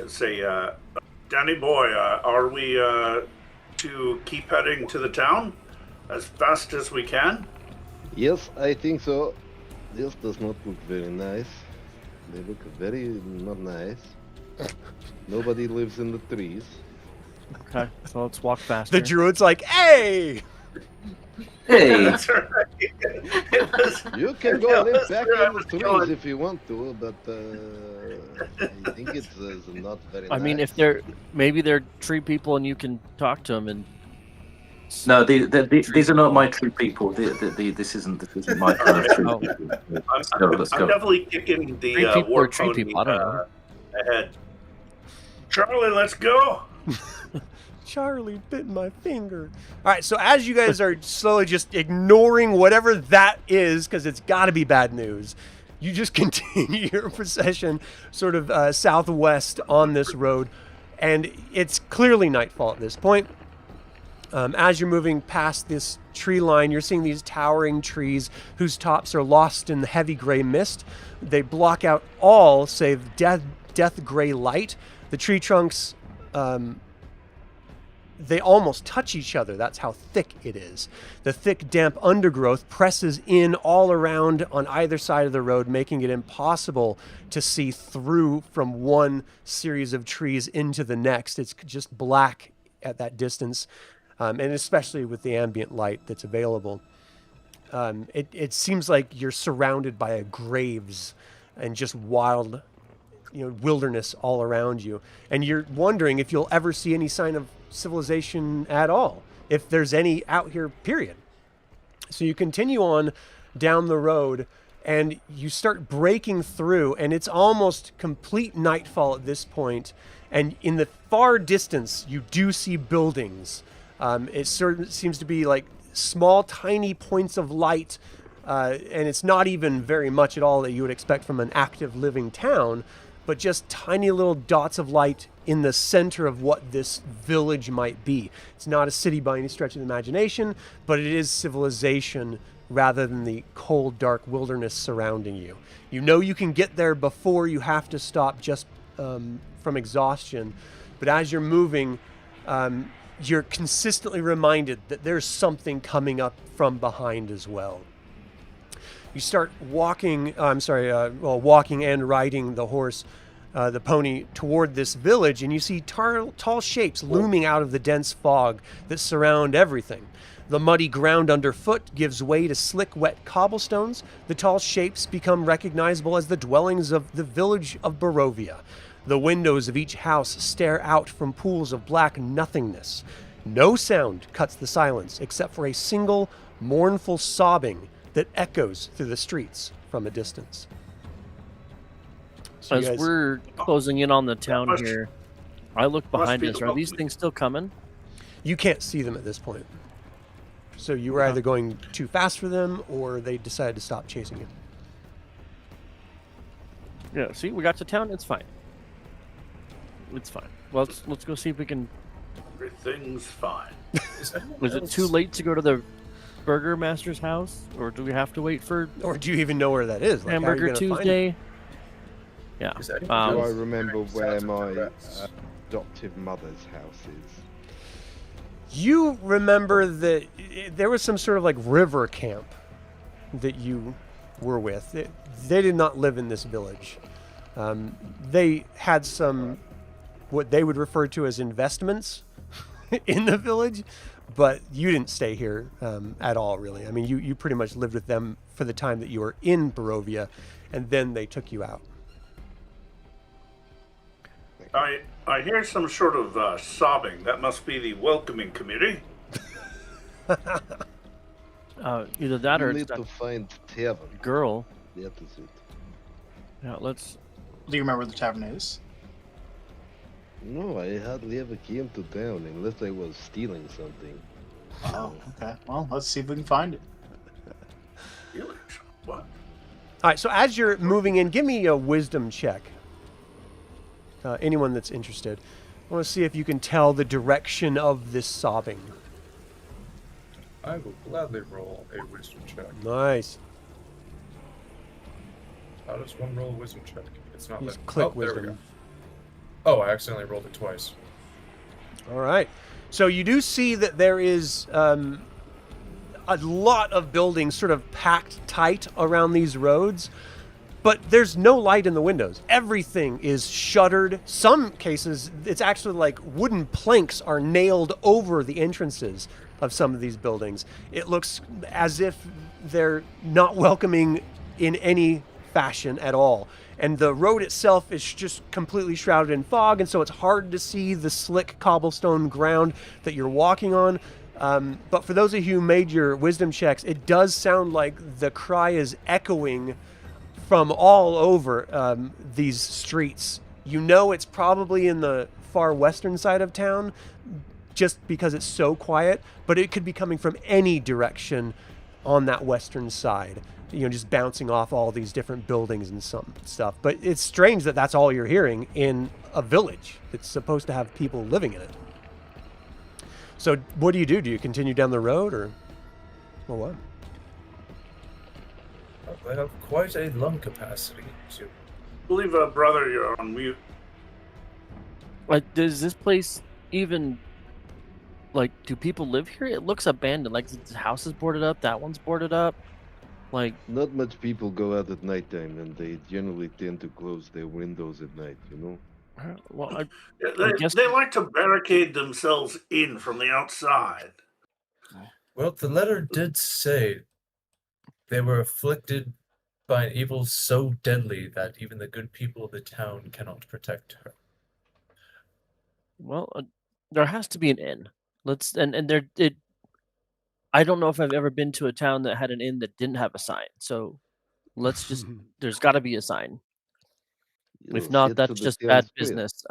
say, Danny boy, are we to keep heading to the town as fast as we can? Yes, I think so. This does not look very nice. They look very not nice. Nobody lives in the trees. Okay, so let's walk faster. The druid's like, "Hey!" Hey, That's right. You can go live back in the trees if you want to, but I think it's not very I mean, nice. if maybe they're tree people and you can talk to them and. no, these are not my true people. This isn't my kind of true Oh. people. I'm, Let's go. Let's I'm go. definitely kicking the Tree people war are tree pony people, I don't know. ahead. Charlie, let's go. Charlie bit my finger. All right, so as you guys are slowly just ignoring whatever that is, because it's got to be bad news, you just continue your procession sort of southwest on this road, and it's clearly nightfall at this point. As you're moving past this tree line, you're seeing these towering trees whose tops are lost in the heavy gray mist. They block out all save death gray light. The tree trunks, they almost touch each other. That's how thick it is. The thick, damp undergrowth presses in all around on either side of the road, making it impossible to see through from one series of trees into the next. It's just black at that distance. And especially with the ambient light that's available. It seems like you're surrounded by graves and just wild, wilderness all around you. And you're wondering if you'll ever see any sign of civilization at all, if there's any out here, period. So you continue on down the road and you start breaking through, and it's almost complete nightfall at this point. And in the far distance, you do see buildings. It sort of seems to be like small, tiny points of light, and it's not even very much at all that you would expect from an active living town, but just tiny little dots of light in the center of what this village might be. It's not a city by any stretch of the imagination, but it is civilization rather than the cold, dark wilderness surrounding you. You know you can get there before you have to stop just from exhaustion, but as you're moving, you're consistently reminded that there's something coming up from behind as well. You start walking, walking and riding the horse, the pony, toward this village, and you see tall shapes looming out of the dense fog that surround everything. The muddy ground underfoot gives way to slick, wet cobblestones. The tall shapes become recognizable as the dwellings of the village of Barovia. The windows of each house stare out from pools of black nothingness. No sound cuts the silence except for a single mournful sobbing that echoes through the streets from a distance. So As we're closing in on the town must- here, I look behind be us. the Are these welcoming. things still coming? you can't see them at this point. So you were either going too fast for them or they decided to stop chasing you. Yeah, see, we got to town. It's fine. It's fine. Well, let's go see if we can. Everything's fine. Is it too late to go to the Burger Master's house, or do we have to wait for Or do you even know where that is? Like, how are you Hamburger gonna find it? Tuesday? Yeah. Is that- Do I Um, remember where Sounds my correct. adoptive mother's house is? You remember that there was some sort of like river camp that you were with. They did not live in this village. They had some, what they would refer to as investments in the village, but you didn't stay here at all, really. I mean, you pretty much lived with them for the time that you were in Barovia, and then they took you out. I hear some sort of sobbing. That must be the welcoming committee. Either that or We it's need to that find tavern. girl. That is it. Yeah, let's. Do you remember where the tavern is? No, I hardly ever came to town unless I was stealing something. Oh, okay. Well, let's see if we can find it. What? All right, so as you're moving in, give me a wisdom check. Anyone that's interested. I want to see if you can tell the direction of this sobbing. I will gladly roll a wisdom check. Nice. How does one roll a wisdom check? It's not Just like click there we wisdom. go. Oh, I accidentally rolled it twice. All right. So you do see that there is a lot of buildings sort of packed tight around these roads, but there's no light in the windows. Everything is shuttered. Some cases, it's actually like wooden planks are nailed over the entrances of some of these buildings. It looks as if they're not welcoming in any fashion at all. And the road itself is just completely shrouded in fog, and so it's hard to see the slick cobblestone ground that you're walking on. But for those of you who made your wisdom checks, it does sound like the cry is echoing from all over these streets. You know it's probably in the far western side of town, just because it's so quiet, but it could be coming from any direction on that western side. You know, just bouncing off all these different buildings and some stuff. But it's strange that that's all you're hearing in a village. It's supposed to have people living in it. So what do? Do you continue down the road or what? I have quite a lung capacity to. Believe, brother, you're on mute. Like, does this place even, like, do people live here? It looks abandoned. Like, the house is boarded up, that one's boarded up. Like, Not much people go out at nighttime, and they generally tend to close their windows at night, you know? well, They, guess- they like to barricade themselves in from the outside. Well, the letter did say they were afflicted by an evil so deadly that even the good people of the town cannot protect her. well, there has to be an inn. I don't know if I've ever been to a town that had an inn that didn't have a sign. So let's just, there's got to be a sign. If You'll not, head that's to the just town bad square. business.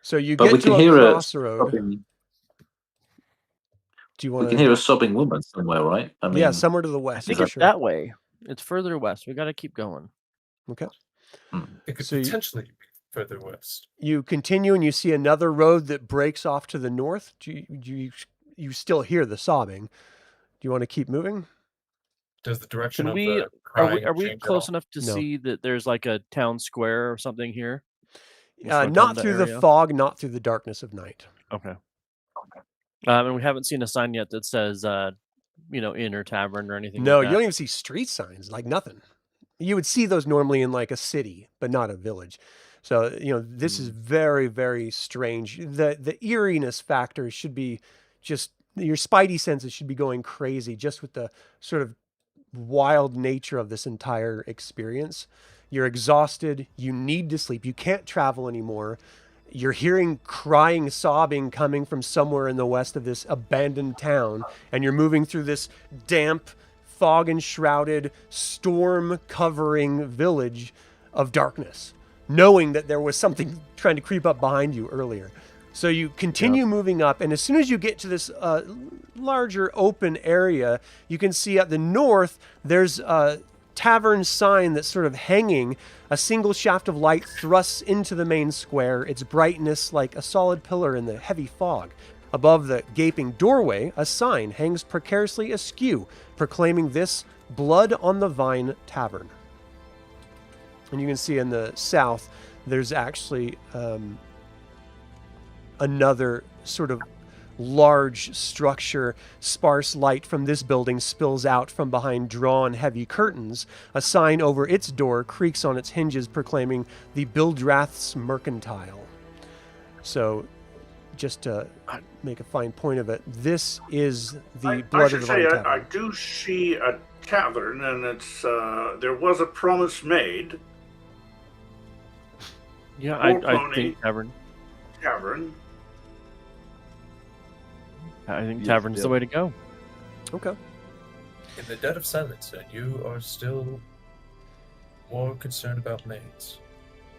So you But we get to can a hear a crossroad. sobbing, Do you we want can to? hear a sobbing woman somewhere, right? I mean, Yeah, somewhere to the I west. think for it's sure. that way. It's further west. We got to keep going. Okay. It could So you- potentially be further west. You continue and you see another road that breaks off to the north. Do you still hear the sobbing? Do you want to keep moving? Does the direction Can of we? the Are crying we change at close all? enough to No. see that there's like a town square or something here? This Not rotunda through the area? fog, not through the darkness of night. Okay. And we haven't seen a sign yet that says, inn or tavern or anything. No, like you that. don't even see street signs, like nothing. You would see those normally in like a city, but not a village. So, this is very, very strange. The eeriness factor should be just, your spidey senses should be going crazy just with the sort of wild nature of this entire experience. You're exhausted. You need to sleep. You can't travel anymore. You're hearing crying, sobbing coming from somewhere in the west of this abandoned town, and you're moving through this damp, fog-enshrouded, storm-covering village of darkness, knowing that there was something trying to creep up behind you earlier. So you continue moving up, and as soon as you get to this larger open area, you can see at the north, there's a tavern sign that's sort of hanging. A single shaft of light thrusts into the main square, its brightness like a solid pillar in the heavy fog. Above the gaping doorway, a sign hangs precariously askew, proclaiming this Blood on the Vine Tavern. And you can see in the south, there's actually another sort of large structure. Sparse light from this building spills out from behind drawn heavy curtains. A sign over its door creaks on its hinges proclaiming the Bildrath's Mercantile. So, just to make a fine point of it, this is the Blood of the Vine Tavern. I do see a tavern, and it's there was a promise made. Yeah, I think tavern. I think tavern's the way to go. Okay. In the dead of silence, and you are still more concerned about maids.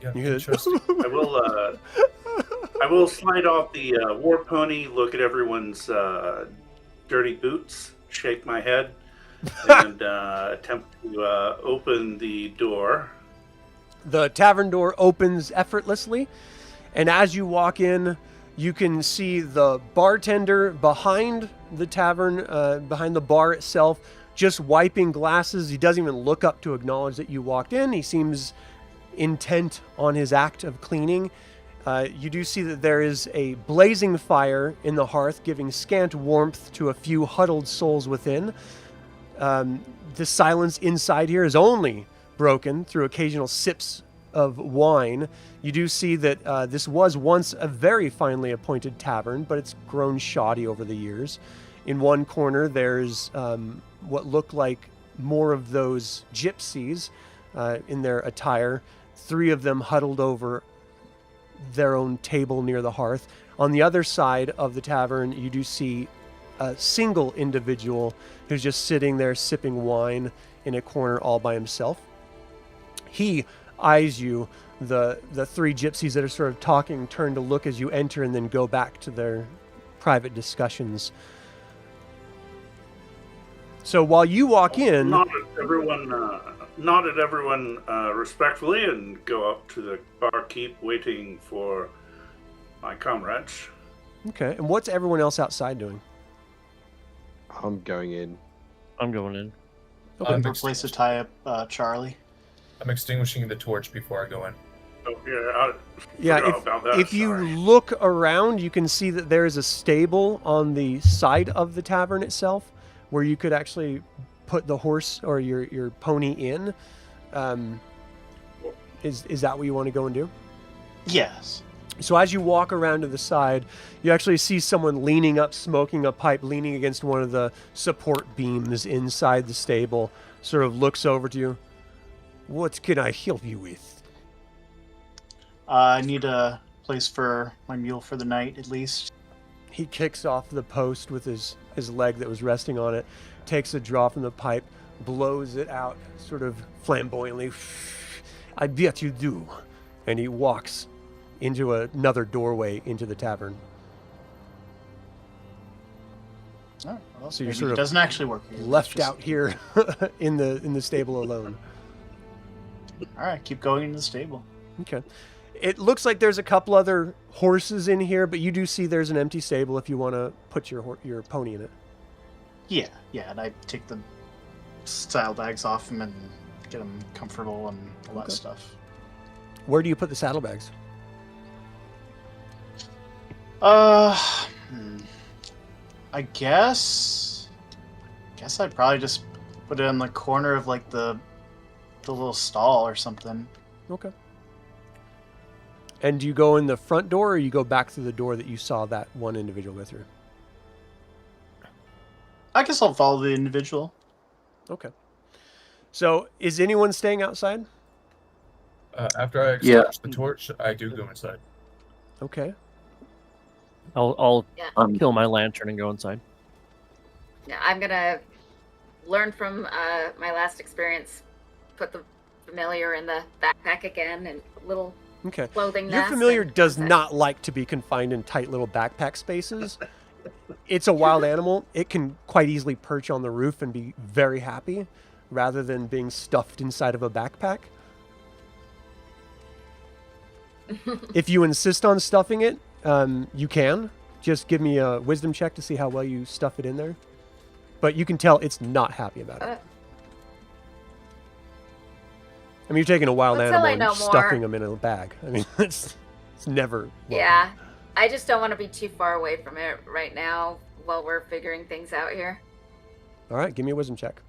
Yeah, interesting. I will slide off the war pony, look at everyone's dirty boots, shake my head, and attempt to open the door. The tavern door opens effortlessly, and as you walk in, you can see the bartender behind the tavern, behind the bar itself, just wiping glasses. He doesn't even look up to acknowledge that you walked in. He seems intent on his act of cleaning. You do see that there is a blazing fire in the hearth, giving scant warmth to a few huddled souls within. The silence inside here is only broken through occasional sips of wine. You do see that this was once a very finely appointed tavern, but it's grown shoddy over the years. In one corner, there's what look like more of those gypsies in their attire. 3 of them huddled over their own table near the hearth. On the other side of the tavern, you do see a single individual who's just sitting there sipping wine in a corner all by himself. He eyes you. The 3 gypsies that are sort of talking turn to look as you enter and then go back to their private discussions. So while you walk in... Nod at everyone respectfully and go up to the barkeep waiting for my comrades. Okay, and what's everyone else outside doing? I'm going in. I'm going in. Looking for a place to tie up Charlie. I'm extinguishing the torch before I go in. Oh, if you look around, you can see that there is a stable on the side of the tavern itself where you could actually put the horse or your pony in. Is that what you want to go and do? Yes. So as you walk around to the side, you actually see someone leaning up, smoking a pipe, leaning against one of the support beams inside the stable, sort of looks over to you. What can I help you with? I need a place for my mule for the night, at least. He kicks off the post with his leg that was resting on it, takes a draw from the pipe, blows it out sort of flamboyantly. I bet you do. And he walks into another doorway into the tavern. Oh, well, so you're maybe sort of doesn't actually work here. left out here in the stable alone. All right, keep going into the stable. Okay. It looks like there's a couple other horses in here, but you do see there's an empty stable if you want to put your pony in it. Yeah, and I take the saddlebags off him and get him comfortable and all that stuff. Where do you put the saddlebags? I guess I'd probably just put it in the corner of like the little stall or something. Okay. And do you go in the front door or you go back through the door that you saw that one individual go through? I guess I'll follow the individual. Okay. So is anyone staying outside? After I extinguish the torch, I do go inside. Okay. I'll kill my lantern and go inside. Yeah, I'm gonna learn from my last experience. Put the familiar in the backpack again and little clothing. Your familiar does not like to be confined in tight little backpack spaces. It's a wild animal. It can quite easily perch on the roof and be very happy rather than being stuffed inside of a backpack. If you insist on stuffing it, you can. Just give me a wisdom check to see how well you stuff it in there. But you can tell it's not happy about it. I mean, you're taking a wild animal and stuffing them in a bag. I mean, it's never... Yeah. I just don't want to be too far away from it right now while we're figuring things out here. All right, give me a wisdom check.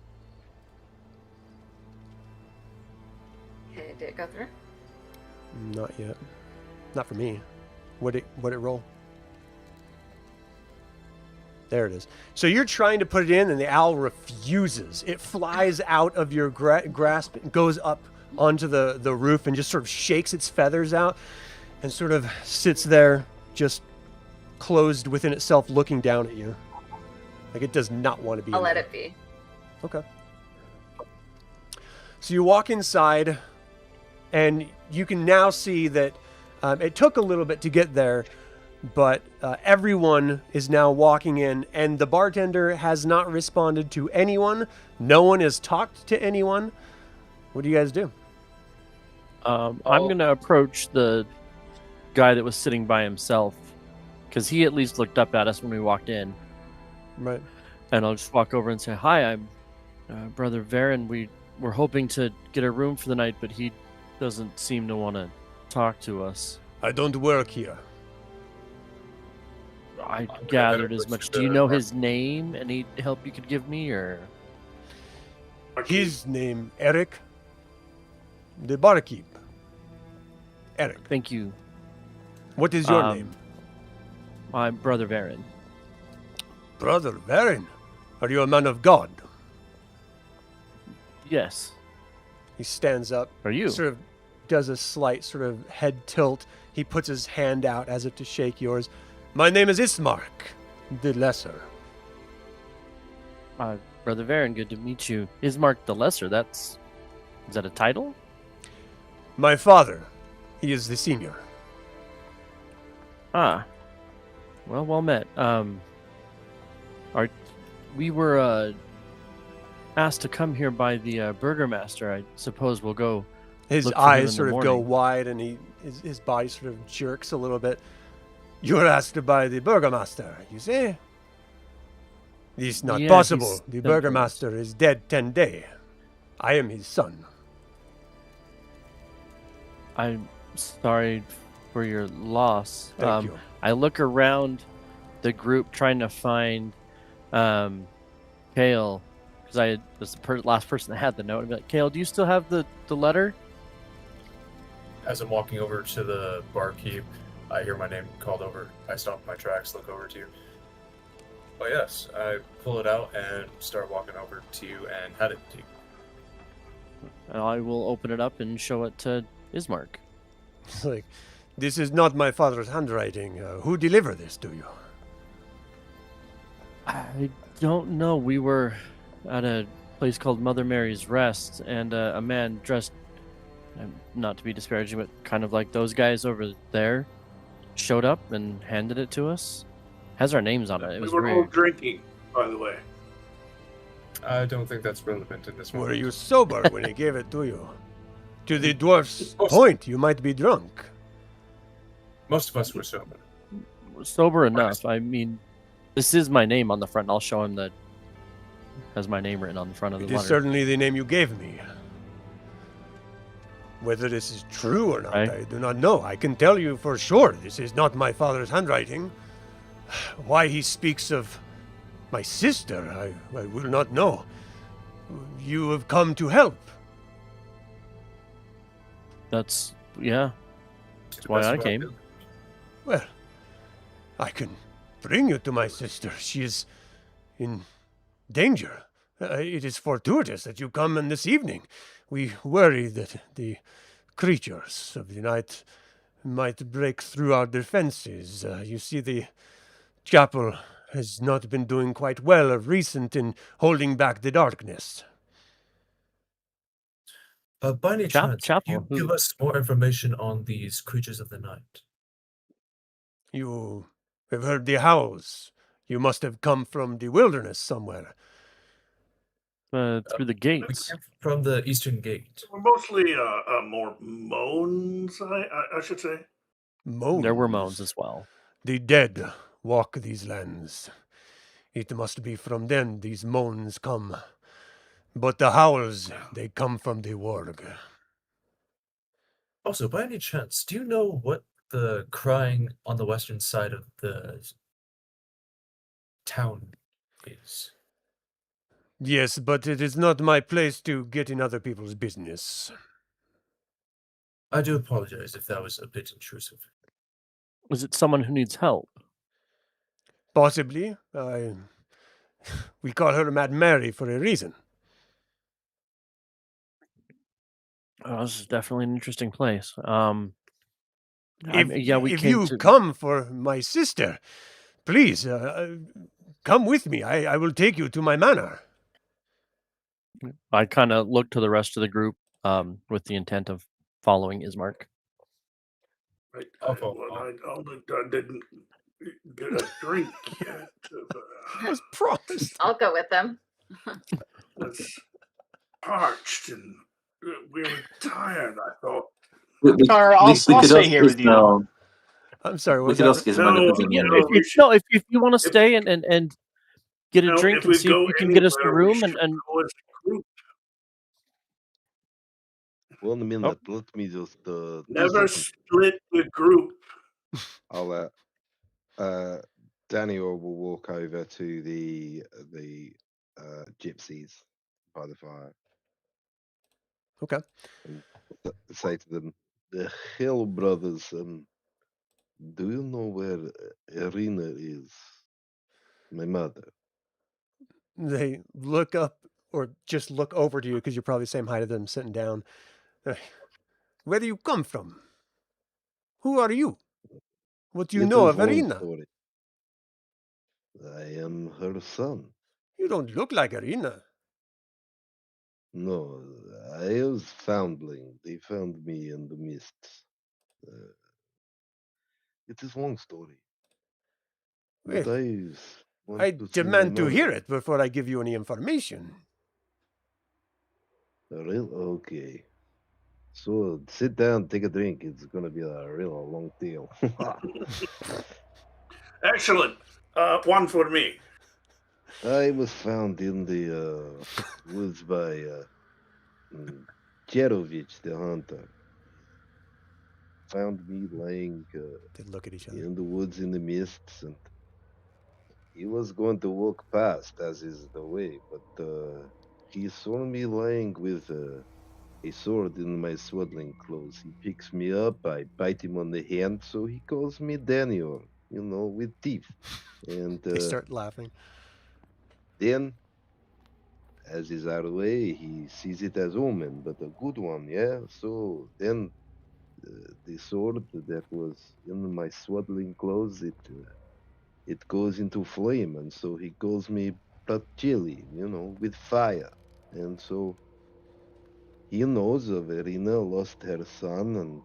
Okay, did it go through? Not yet. Not for me. What it roll? There it is. So you're trying to put it in, and the owl refuses. It flies out of your grasp, and goes up onto the roof, and just sort of shakes its feathers out, and sort of sits there, just closed within itself, looking down at you. Like it does not want to be. I'll let there. it be. Okay. So you walk inside, and you can now see that it took a little bit to get there, but everyone is now walking in, and the bartender has not responded to anyone. No one has talked to anyone. What do you guys do? I'm going to approach the guy that was sitting by himself, because he at least looked up at us when we walked in. Right. And I'll just walk over and say, "Hi, I'm Brother Varin. We're hoping to get a room for the night, but he doesn't seem to want to talk to us." I don't work here. I gathered as much. Do you know his name? Any help you could give me, or? His name, Eric. The barkeep. Eric. Thank you. What is your name? I'm Brother Varin. Brother Varin. Are you a man of God? Yes. He stands up. Are you? Sort of does a slight sort of head tilt. He puts his hand out as if to shake yours. My name is Ismark, the Lesser. Brother Varin, good to meet you. Ismark the Lesser, is that a title? My father, he is the senior. Ah. Well met. We were asked to come here by the burgomaster. I suppose we'll go. His look for him in eyes the sort of go morning. wide, and his body sort of jerks a little bit. You were asked by the burgomaster, you say? This is not Yeah, possible. he's The dead. burgomaster is dead 10 days. I am his son. I'm sorry for your loss. Thank you. I look around the group trying to find Kael, because I was the last person that had the note. I'd be like, "Kael, do you still have the letter?" As I'm walking over to the barkeep, I hear my name called over. I stop in my tracks, look over to you. Oh yes, I pull it out and start walking over to you and hand it to you. And I will open it up and show it to Ismark. It's like, this is not my father's handwriting. Who delivered this to you? I don't know. We were at a place called Mother Mary's Rest, and a man dressed, not to be disparaging, but kind of like those guys over there, showed up and handed it to us. Has our names on it. It was we were all weird. drinking, by the way. I don't think that's relevant in this Were moment. you sober when he gave it to you? To the dwarf's point, you might be drunk. Most of us were sober. Sober enough. I mean, this is my name on the front. I'll show him that has my name written on the front of the It is letter. certainly the name you gave me. Whether this is true or not, Okay. I do not know. I can tell you for sure this is not my father's handwriting. Why he speaks of my sister, I will not know. You have come to help. That's why That's I what came. do. Well, I can bring you to my sister. She is in danger. It is fortuitous that you come in this evening. We worry that the creatures of the night might break through our defenses. You see, the chapel has not been doing quite well of recent in holding back the darkness. By any chance, Chapel, can you give us more information on these creatures of the night? You have heard the howls. You must have come from the wilderness somewhere. Through the We gates. came from the Eastern Gate. We're mostly more moans, I should say. Moans. There were moans as well. The dead walk these lands. It must be from them these moans come. But the howls, they come from the warg. Also, by any chance, do you know what the crying on the western side of the town is. Yes, but it is not my place to get in other people's business. I do apologize if that was a bit intrusive. Is it someone who needs help? Possibly. We call her Mad Mary for a reason. Oh, this is definitely an interesting place. If, yeah, we if came you to. come for my sister, please come with me. I will take you to my manor. I kind of look to the rest of the group with the intent of following Ismark. I didn't get a drink yet. I was promised. I'll go with them. Was parched and we were tired. I thought. Connor, I'll stay here with you. I'm sorry. What We was could that? ask Ismark. If you want to stay and get a drink and see if you can get us a room and One minute, let me just never split the group. I'll Danior will walk over to the gypsies by the fire. Okay. And say to them, the Hill brothers, do you know where Irina is? My mother. They look up or just look over to you because you're probably the same height as them sitting down. Where do you come from? Who are you? What do you know of Irina? Story. I am her son. You don't look like Irina. No, I was foundling. They found me in the mists. It is a long story. But I demand to hear it before I give you any information. Okay. So sit down, take a drink. It's gonna be a real long deal. Excellent. One for me. I was found in the woods by Zarovich, the hunter. Found me laying They look at each other. in the woods in the mists, and he was going to walk past, as is the way, but he saw me laying with a sword in my swaddling clothes. He picks me up, I bite him on the hand, so he calls me Danior, with teeth. And They start laughing. then, as is our way, he sees it as omen, but a good one, yeah? So then the sword that was in my swaddling clothes, it goes into flame, and so he calls me Pratchili, with fire. And so he knows of Irina lost her son, and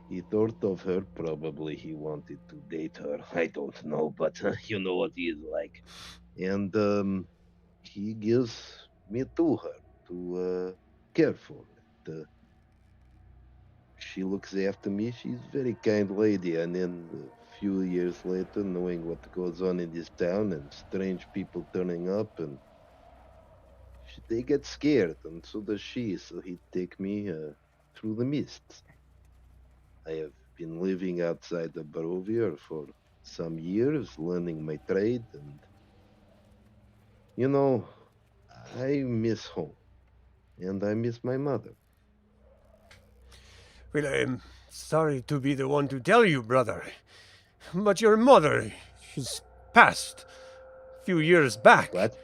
he thought of her. Probably he wanted to date her. I don't know, but you know what he is like. And he gives me to her to care for it. She looks after me. She's a very kind lady. And then a few years later, knowing what goes on in this town and strange people turning up, and they get scared, and so does she. So he'd take me through the mists. I have been living outside of Barovia for some years, learning my trade, and I miss home, and I miss my mother. Well, I am sorry to be the one to tell you, brother, but your mother is passed a few years back. What?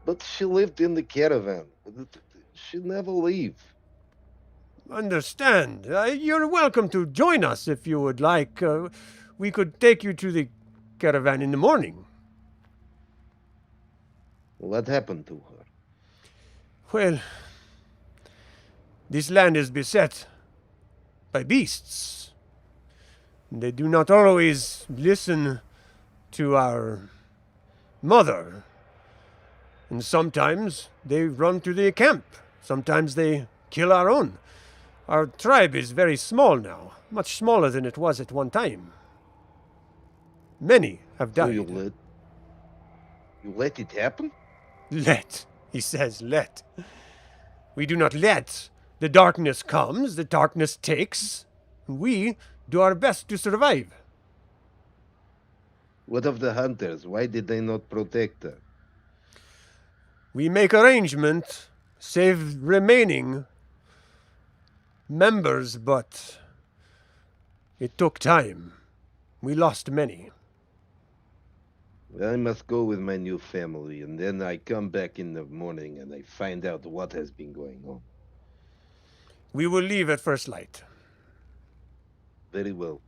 But she lived in the caravan. She never leave. Understand. You're welcome to join us if you would like. We could take you to the caravan in the morning. What happened to her? Well, this land is beset by beasts. They do not always listen to our mother. And sometimes they run to the camp. Sometimes they kill our own. Our tribe is very small now, much smaller than it was at one time. Many have died. So you let it happen? Let, he says, let. We do not let, The darkness comes, the darkness takes. We do our best to survive. What of the hunters? Why did they not protect her? We make arrangement, save remaining members, but it took time. We lost many. I must go with my new family, and then I come back in the morning and I find out what has been going on. We will leave at first light. Very well.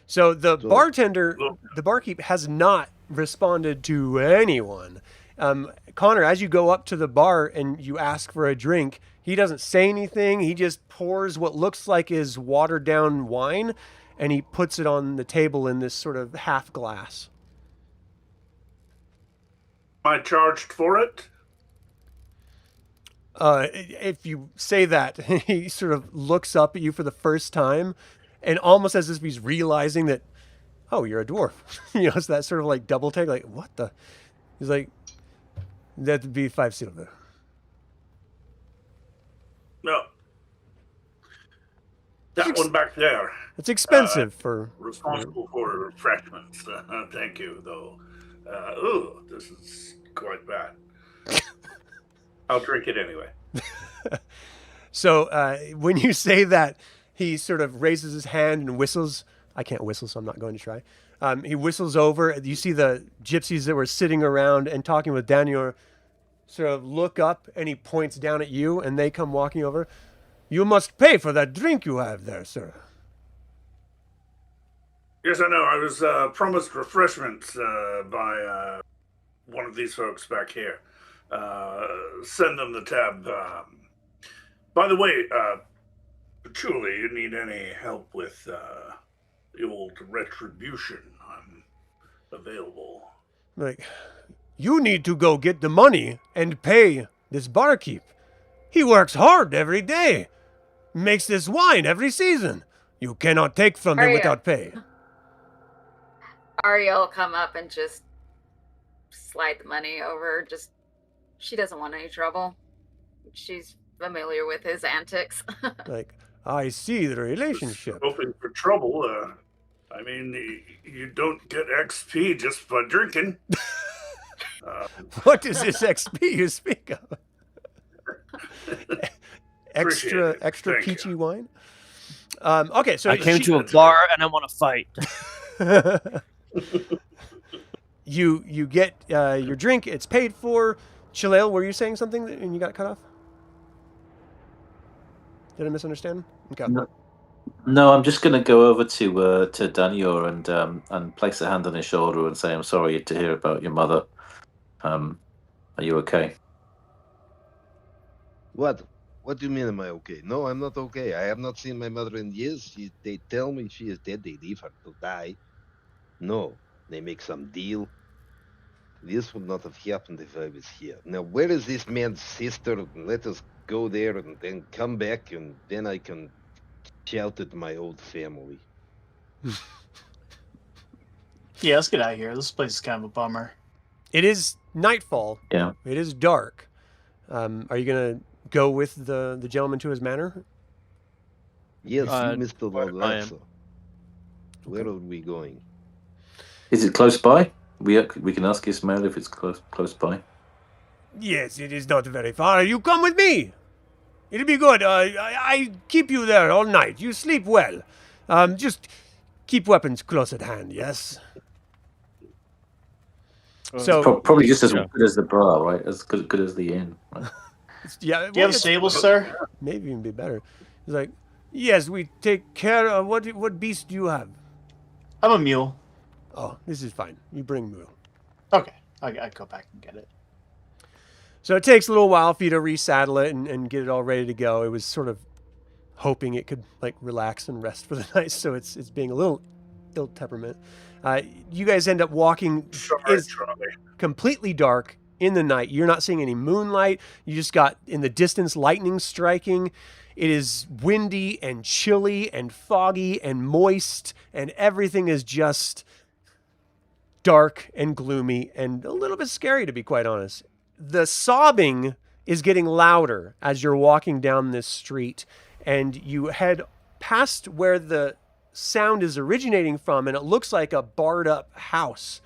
So the So- bartender, the barkeep, has not responded to anyone. Connor, as you go up to the bar and you ask for a drink, he doesn't say anything. He just pours what looks like is watered down wine, and he puts it on the table in this sort of half glass. Am I charged for it? If you say that, he sort of looks up at you for the first time, and almost as if he's realizing that, oh, you're a dwarf. It's that sort of like double take, like, what the? He's like, that'd be 5 silver. No. That one back there. It's expensive for. Responsible for refreshments. Thank you, though. Ooh, this is quite bad. I'll drink it anyway. So when you say that, he sort of raises his hand and whistles. I can't whistle, so I'm not going to try. He whistles over. You see the gypsies that were sitting around and talking with Danior sort of look up, and he points down at you, and they come walking over. You must pay for that drink you have there, sir. Yes, I know. I was promised refreshments by one of these folks back here. Send them the tab. By the way, Pratchili, you need any help with the old retribution? I'm available. Like, you need to go get the money and pay this barkeep. He works hard every day. Makes this wine every season. You cannot take from him Aria. without pay. Aria will come up and just slide the money over. She doesn't want any trouble. She's familiar with his antics. Like, I see the relationship. Hoping for trouble. I mean, you don't get XP just by drinking. What is this XP you speak of? Appreciate extra it. Thank peachy you. wine. Okay, so I came to a bar and I want to fight. you get your drink. It's paid for. Chelael, were you saying something and you got cut off? Did I misunderstand? Okay. No, I'm just going to go over to Danior and place a hand on his shoulder and say, I'm sorry to hear about your mother. Are you okay? What? What do you mean, am I okay? No, I'm not okay. I have not seen my mother in years. They tell me she is dead. They leave her to die. No, they make some deal. This would not have happened if I was here. Now, where is this man's sister? Let us go there and then come back, and then I can shout at my old family. Yeah, let's get out of here. This place is kind of a bummer. It is nightfall. Yeah. It is dark. Are you gonna go with the gentleman to his manor? Yes, Uh, you, Mr. I am. Lolasa. Where are we going? Is it close by? We can ask Ismail if it's close by. Yes, it is not very far. You come with me. It'll be good. I keep you there all night. You sleep well. Just keep weapons close at hand, yes? So, Probably just as Yeah. good as the bar, right? As good as the inn. Right? yeah. Do you have a stable, sir? Maybe even be better. It's like, yes, we take care of what beast do you have? I'm a mule. Oh, this is fine. You bring Moo. Okay, I go back and get it. So it takes a little while for you to resaddle it and get it all ready to go. It was sort of hoping it could like relax and rest for the night, so it's being a little ill temperament. You guys end up walking. It's completely dark in the night. You're not seeing any moonlight. You just got in the distance lightning striking. It is windy and chilly and foggy and moist, and everything is just dark and gloomy and a little bit scary, to be quite honest. The sobbing is getting louder as you're walking down this street, and you head past where the sound is originating from, and it looks like a barred up house.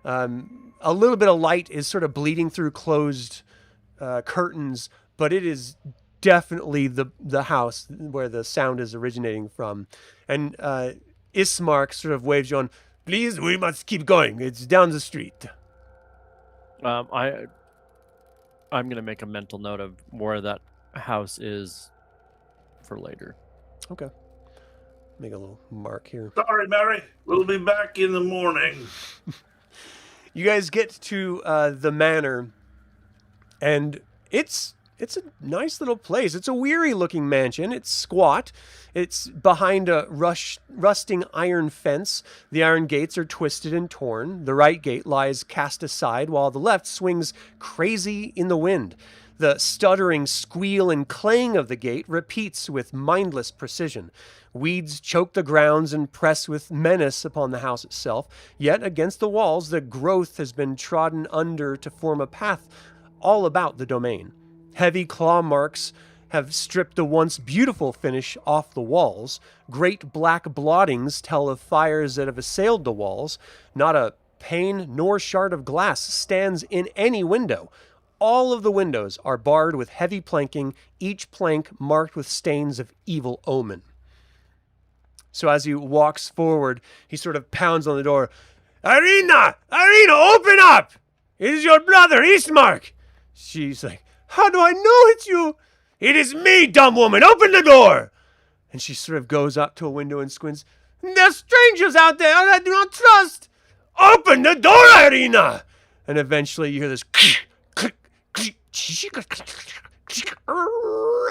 A little bit of light is sort of bleeding through closed curtains, but it is definitely the house where the sound is originating from. And Ismark sort of waves you on. Please, we must keep going. It's down the street. I'm gonna make a mental note of where that house is for later. Okay. Make a little mark here. Sorry, Mary. We'll be back in the morning. You guys get to the manor, and it's a nice little place. It's a weary-looking mansion. It's squat. It's behind a rusting iron fence. The iron gates are twisted and torn. The right gate lies cast aside, while the left swings crazy in the wind. The stuttering squeal and clang of the gate repeats with mindless precision. Weeds choke the grounds and press with menace upon the house itself. Yet against the walls, the growth has been trodden under to form a path all about the domain. Heavy claw marks have stripped the once beautiful finish off the walls. Great black blottings tell of fires that have assailed the walls. Not a pane nor shard of glass stands in any window. All of the windows are barred with heavy planking, each plank marked with stains of evil omen. So as he walks forward, he sort of pounds on the door. Arina! Arina, open up! It is your brother, Ismark! She's like, how do I know it's you? It is me, dumb woman! Open the door! And she sort of goes up to a window and squints. There's strangers out there I do not trust! Open the door, Arina! And eventually you hear this click, click, click,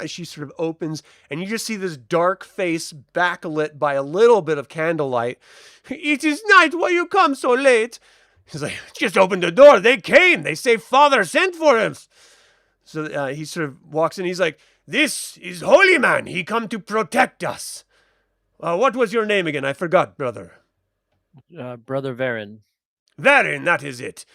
as she sort of opens, and you just see this dark face backlit by a little bit of candlelight. It is night, why you come so late? He's like, just open the door. They came. They say father sent for him. So he sort of walks in. He's like, this is holy man. He come to protect us. What was your name again? I forgot, brother. Brother Varin. Varin, that is it.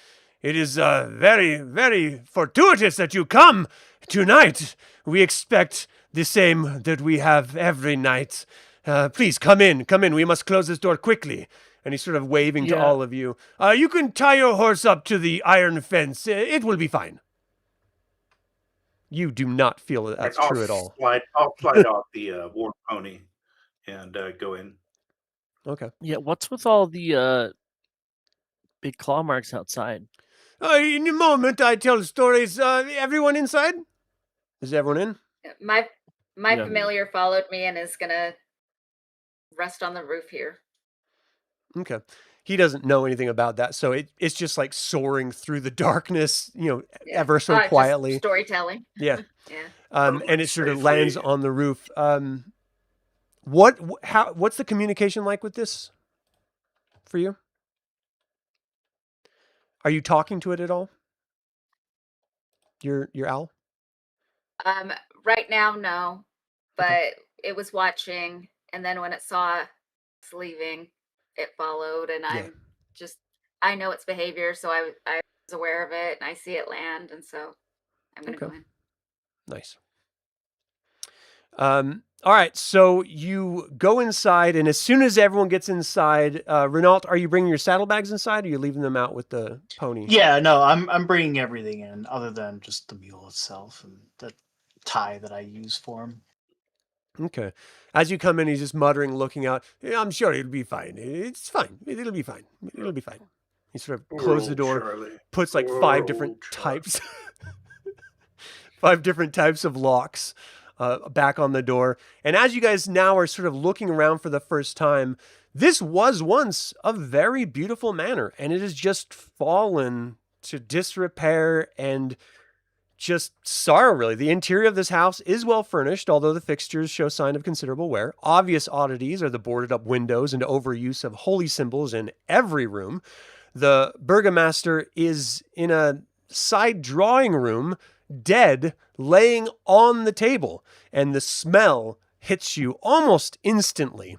It is very, very fortuitous that you come tonight. We expect the same that we have every night. Please, come in. Come in. We must close this door quickly. And he's sort of waving to all of you. You can tie your horse up to the iron fence. It will be fine. You do not feel that that's true at all. I'll slide off the war pony and go in. Okay. Yeah, what's with all the big claw marks outside? In a moment, I tell stories. Everyone inside? Is everyone in? My familiar followed me and is gonna rest on the roof here. Okay. He doesn't know anything about that, so it's just like soaring through the darkness, ever so quietly. Just storytelling. Yeah. Yeah. And it sort of lands on the roof. What's the communication like with this for you? Are you talking to it at all? Your owl? Right now, no. But it was watching, and then when it saw us leaving, it followed, and I know its behavior, so I was aware of it, and I see it land, and so I'm gonna go in. Nice. All right, so you go inside, and as soon as everyone gets inside, Renault, are you bringing your saddlebags inside, or are you leaving them out with the pony? Yeah, no, I'm bringing everything in, other than just the mule itself and the tie that I use for him. Okay. As you come in, he's just muttering, looking out. I'm sure it'll be fine. It's fine. It'll be fine. It'll be fine. He sort of closes the door, Charlie. puts like five different types of locks back on the door. And as you guys now are sort of looking around for the first time, this was once a very beautiful manor, and it has just fallen to disrepair and just sorrow, really. The interior of this house is well furnished, although the fixtures show sign of considerable wear. Obvious oddities are the boarded up windows and overuse of holy symbols in every room. The burgomaster is in a side drawing room, dead, laying on the table, and the smell hits you almost instantly.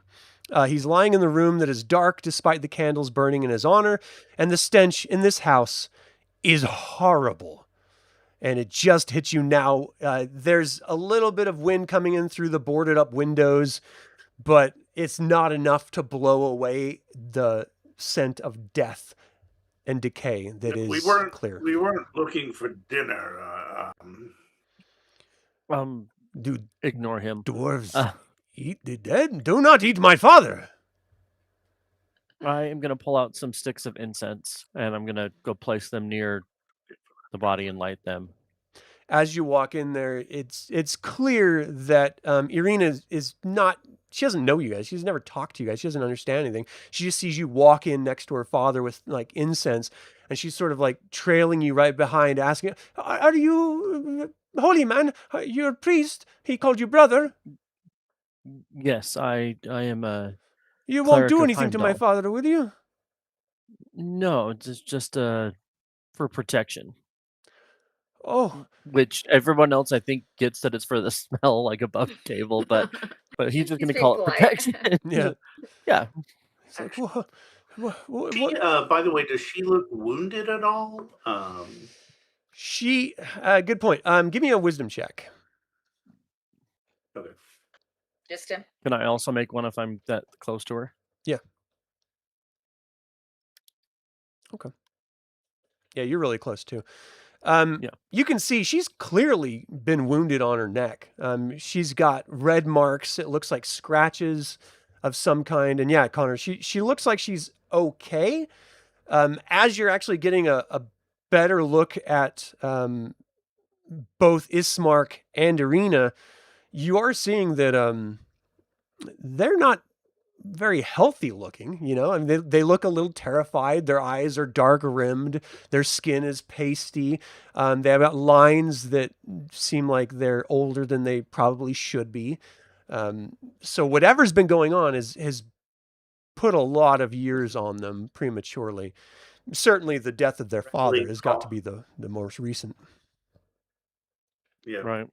He's lying in the room that is dark despite the candles burning in his honor, and the stench in this house is horrible. and it just hits you now. There's a little bit of wind coming in through the boarded up windows, but it's not enough to blow away the scent of death and decay that is clear. We weren't looking for dinner. Dude, ignore him. Dwarves eat the dead? Do not eat my father. I am going to pull out some sticks of incense, and I'm going to go place them near the body and light them. As you walk in there, it's clear that Irina is not, she doesn't know you guys. She's never talked to you guys. She doesn't understand anything. She just sees you walk in next to her father with like incense, and she's sort of like trailing you right behind, asking, are you holy man? You're a priest. He called you brother. Yes, I am a You won't Cleric do of anything to my Heimdall. father, will you? No, it's just for protection. Oh, Which everyone else I think gets that it's for the smell, like above the table, but he's just going to being call it polite. protection. yeah. Yeah. It's like, what? By the way, does she look wounded at all? She, good point. Give me a wisdom check. Okay. Just him. Can I also make one if I'm that close to her? Yeah. Okay. Yeah, you're really close too. Yeah. You can see she's clearly been wounded on her neck. She's got red marks. It looks like scratches of some kind. And yeah, Connor, she looks like she's okay. As you're actually getting a better look at both Ismark and Irina, you are seeing that they're not very healthy looking, you know. I mean, they look a little terrified. Their eyes are dark rimmed. Their skin is pasty. They have got lines that seem like they're older than they probably should be. So whatever's been going on has put a lot of years on them prematurely. Certainly the death of their father has got to be the most recent. Yeah. Right.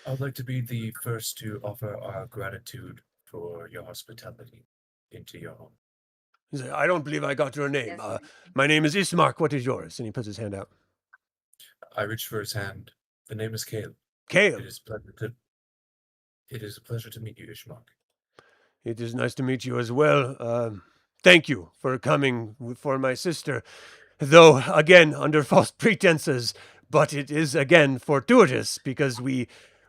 I'd like to be the first to offer our gratitude for your hospitality into your home. He's like, I don't believe I got your name. Yes. My name is Ismark. What is yours? And he puts his hand out. I reach for his hand. The name is Kael. Kael. It is a pleasure to meet you, Ishmak. It is nice to meet you as well. Thank you for coming for my sister, though, again, under false pretenses, but it is, again, fortuitous because we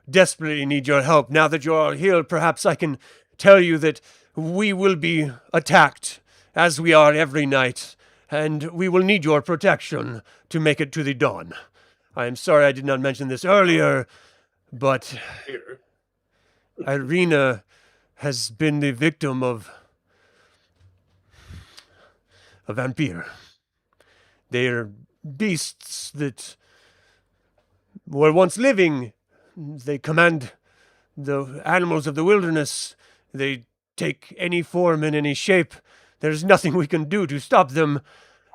desperately need your help. Now that you're all healed, perhaps I can tell you that we will be attacked, as we are every night, and we will need your protection to make it to the dawn. I am sorry I did not mention this earlier, but Here. Irina has been the victim of a vampire. They are beasts that were once living. They command the animals of the wilderness. They take any form and any shape. There's nothing we can do to stop them,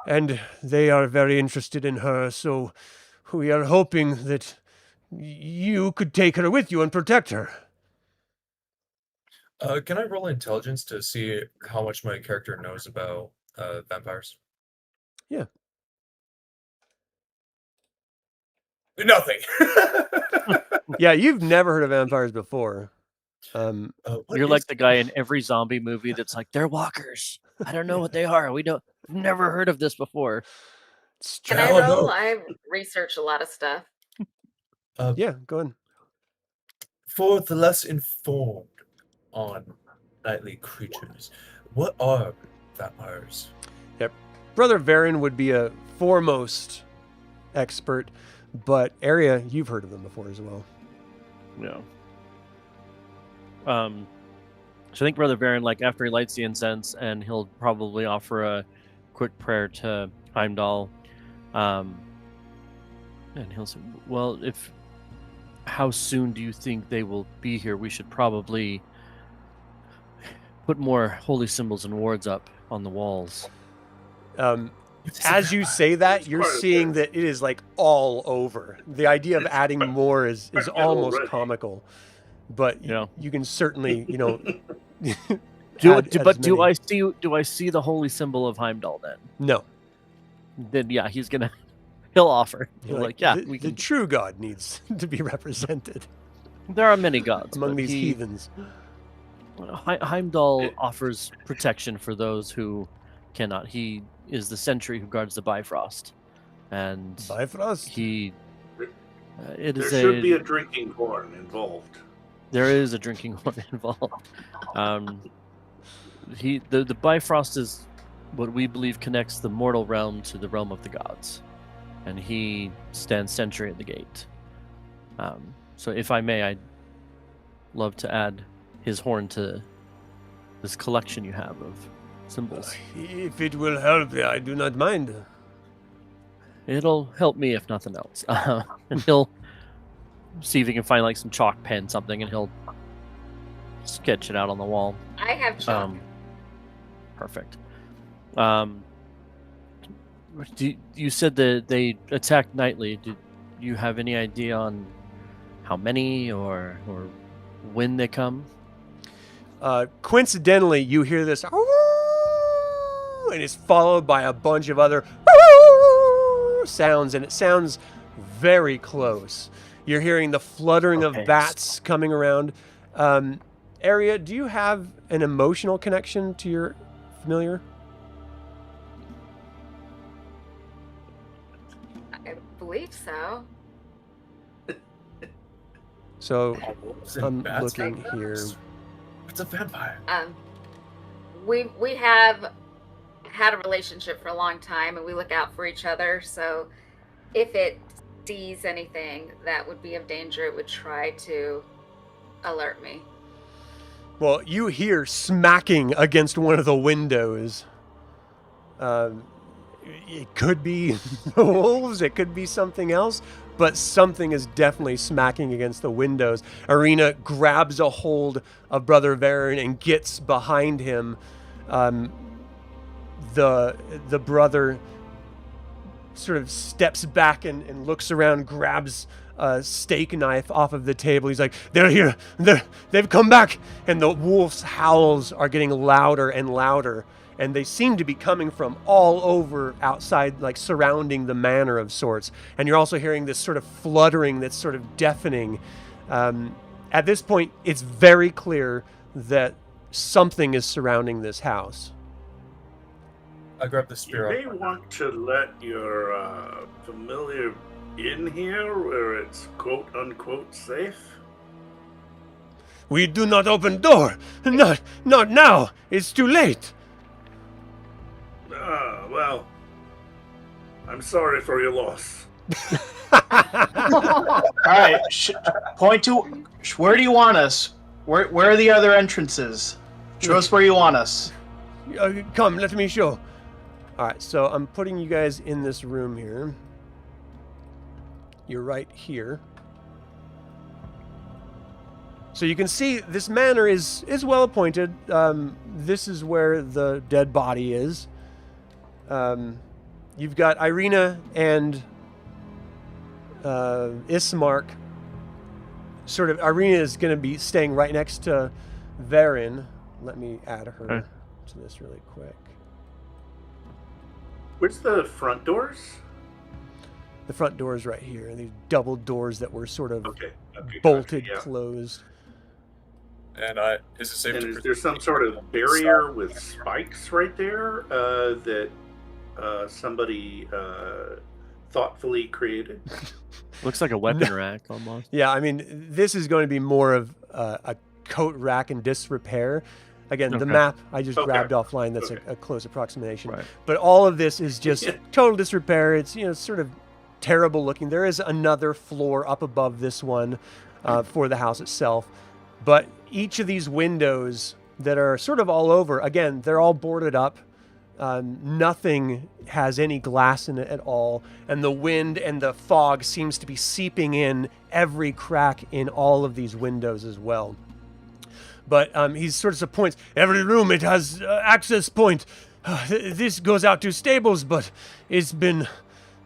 and they are very interested in her, so we are hoping that you could take her with you and protect her. Can I roll intelligence to see how much my character knows about vampires? Yeah. Nothing. Yeah, you've never heard of vampires before. What You're is- like the guy in every zombie movie that's like, they're walkers. I don't know what they are. We've never heard of this before. Can I Oh, roll? no. I researched a lot of stuff. Yeah, go ahead. For the less informed on nightly creatures, what are vampires? Brother Varin would be a foremost expert, but Aria, you've heard of them before as well. Yeah. So I think Brother Varin, like after he lights the incense, and he'll probably offer a quick prayer to Heimdall, and he'll say, "Well, how soon do you think they will be here? We should probably put more holy symbols and wards up on the walls." As you say that, It's you're part of seeing their- that it is like all over. The idea of It's adding part- more is part of it almost already. comical, but Yeah. you can certainly, Do many. I see the holy symbol of Heimdall then? No. Then yeah, he's gonna He'll offer. You're He'll yeah, the, we the can. true God needs to be represented There are many gods among but these he, heathens. Heimdall offers protection for those who cannot. He is the sentry who guards the Bifrost, and Bifrost? he. It There is should be a drinking horn involved. There is a drinking horn involved. The Bifrost is what we believe connects the mortal realm to the realm of the gods, and he stands sentry at the gate. So, if I may, I'd love to add his horn to this collection you have of symbols. If it will help, I do not mind. It'll help me if nothing else. And he'll see if he can find like some chalk pen, something, and he'll sketch it out on the wall. I have chalk. Perfect. You said that they attack nightly. Did you have any idea on how many or when they come? Coincidentally, you hear this, and it's followed by a bunch of other sounds, and it sounds very close. You're hearing the fluttering of bats coming around. Aria, do you have an emotional connection to your familiar? I believe so. So Wolves and I'm bats looking like here. that? What's a vampire? We have had a relationship for a long time, and we look out for each other. So, if it sees anything that would be of danger, it would try to alert me. Well, you hear smacking against one of the windows. It could be the wolves, it could be something else, but something is definitely smacking against the windows. Arena grabs a hold of Brother Varin and gets behind him. The brother sort of steps back and looks around, grabs a steak knife off of the table. He's like, "They're here. They've come back." And the wolf's howls are getting louder and louder, and they seem to be coming from all over outside, like surrounding the manor of sorts. And you're also hearing this sort of fluttering that's sort of deafening. At this point, it's very clear that something is surrounding this house. I grab the You spear. may want to let your familiar in here where it's quote unquote safe. We do not open door. Not now. It's too late. Well, I'm sorry for your loss. All right, point to where do you want us? Where are the other entrances? Show us where you want us. Come, let me show. All right, so I'm putting you guys in this room here. You're right here. So you can see this manor is well appointed. This is where the dead body is. You've got Irina and Ismark. Sort of, Irina is going to be staying right next to Varin. Let me add her to this really quick. Where's the front doors? The front door is right here. These double doors that were sort of Okay, bolted gotcha, yeah. closed. And is it safe And to is there some sort of barrier with spikes right there that somebody thoughtfully created? Looks like a weapon rack almost. Yeah, I mean, this is going to be more of a coat rack and disrepair. Again, the map I just grabbed offline. That's a close approximation. Right. But all of this is just total disrepair. It's, sort of terrible looking. There is another floor up above this one for the house itself. But each of these windows that are sort of all over, again, they're all boarded up. Nothing has any glass in it at all. And the wind and the fog seems to be seeping in every crack in all of these windows as well. But he sort of points, every room, it has access point. This goes out to stables, but it's been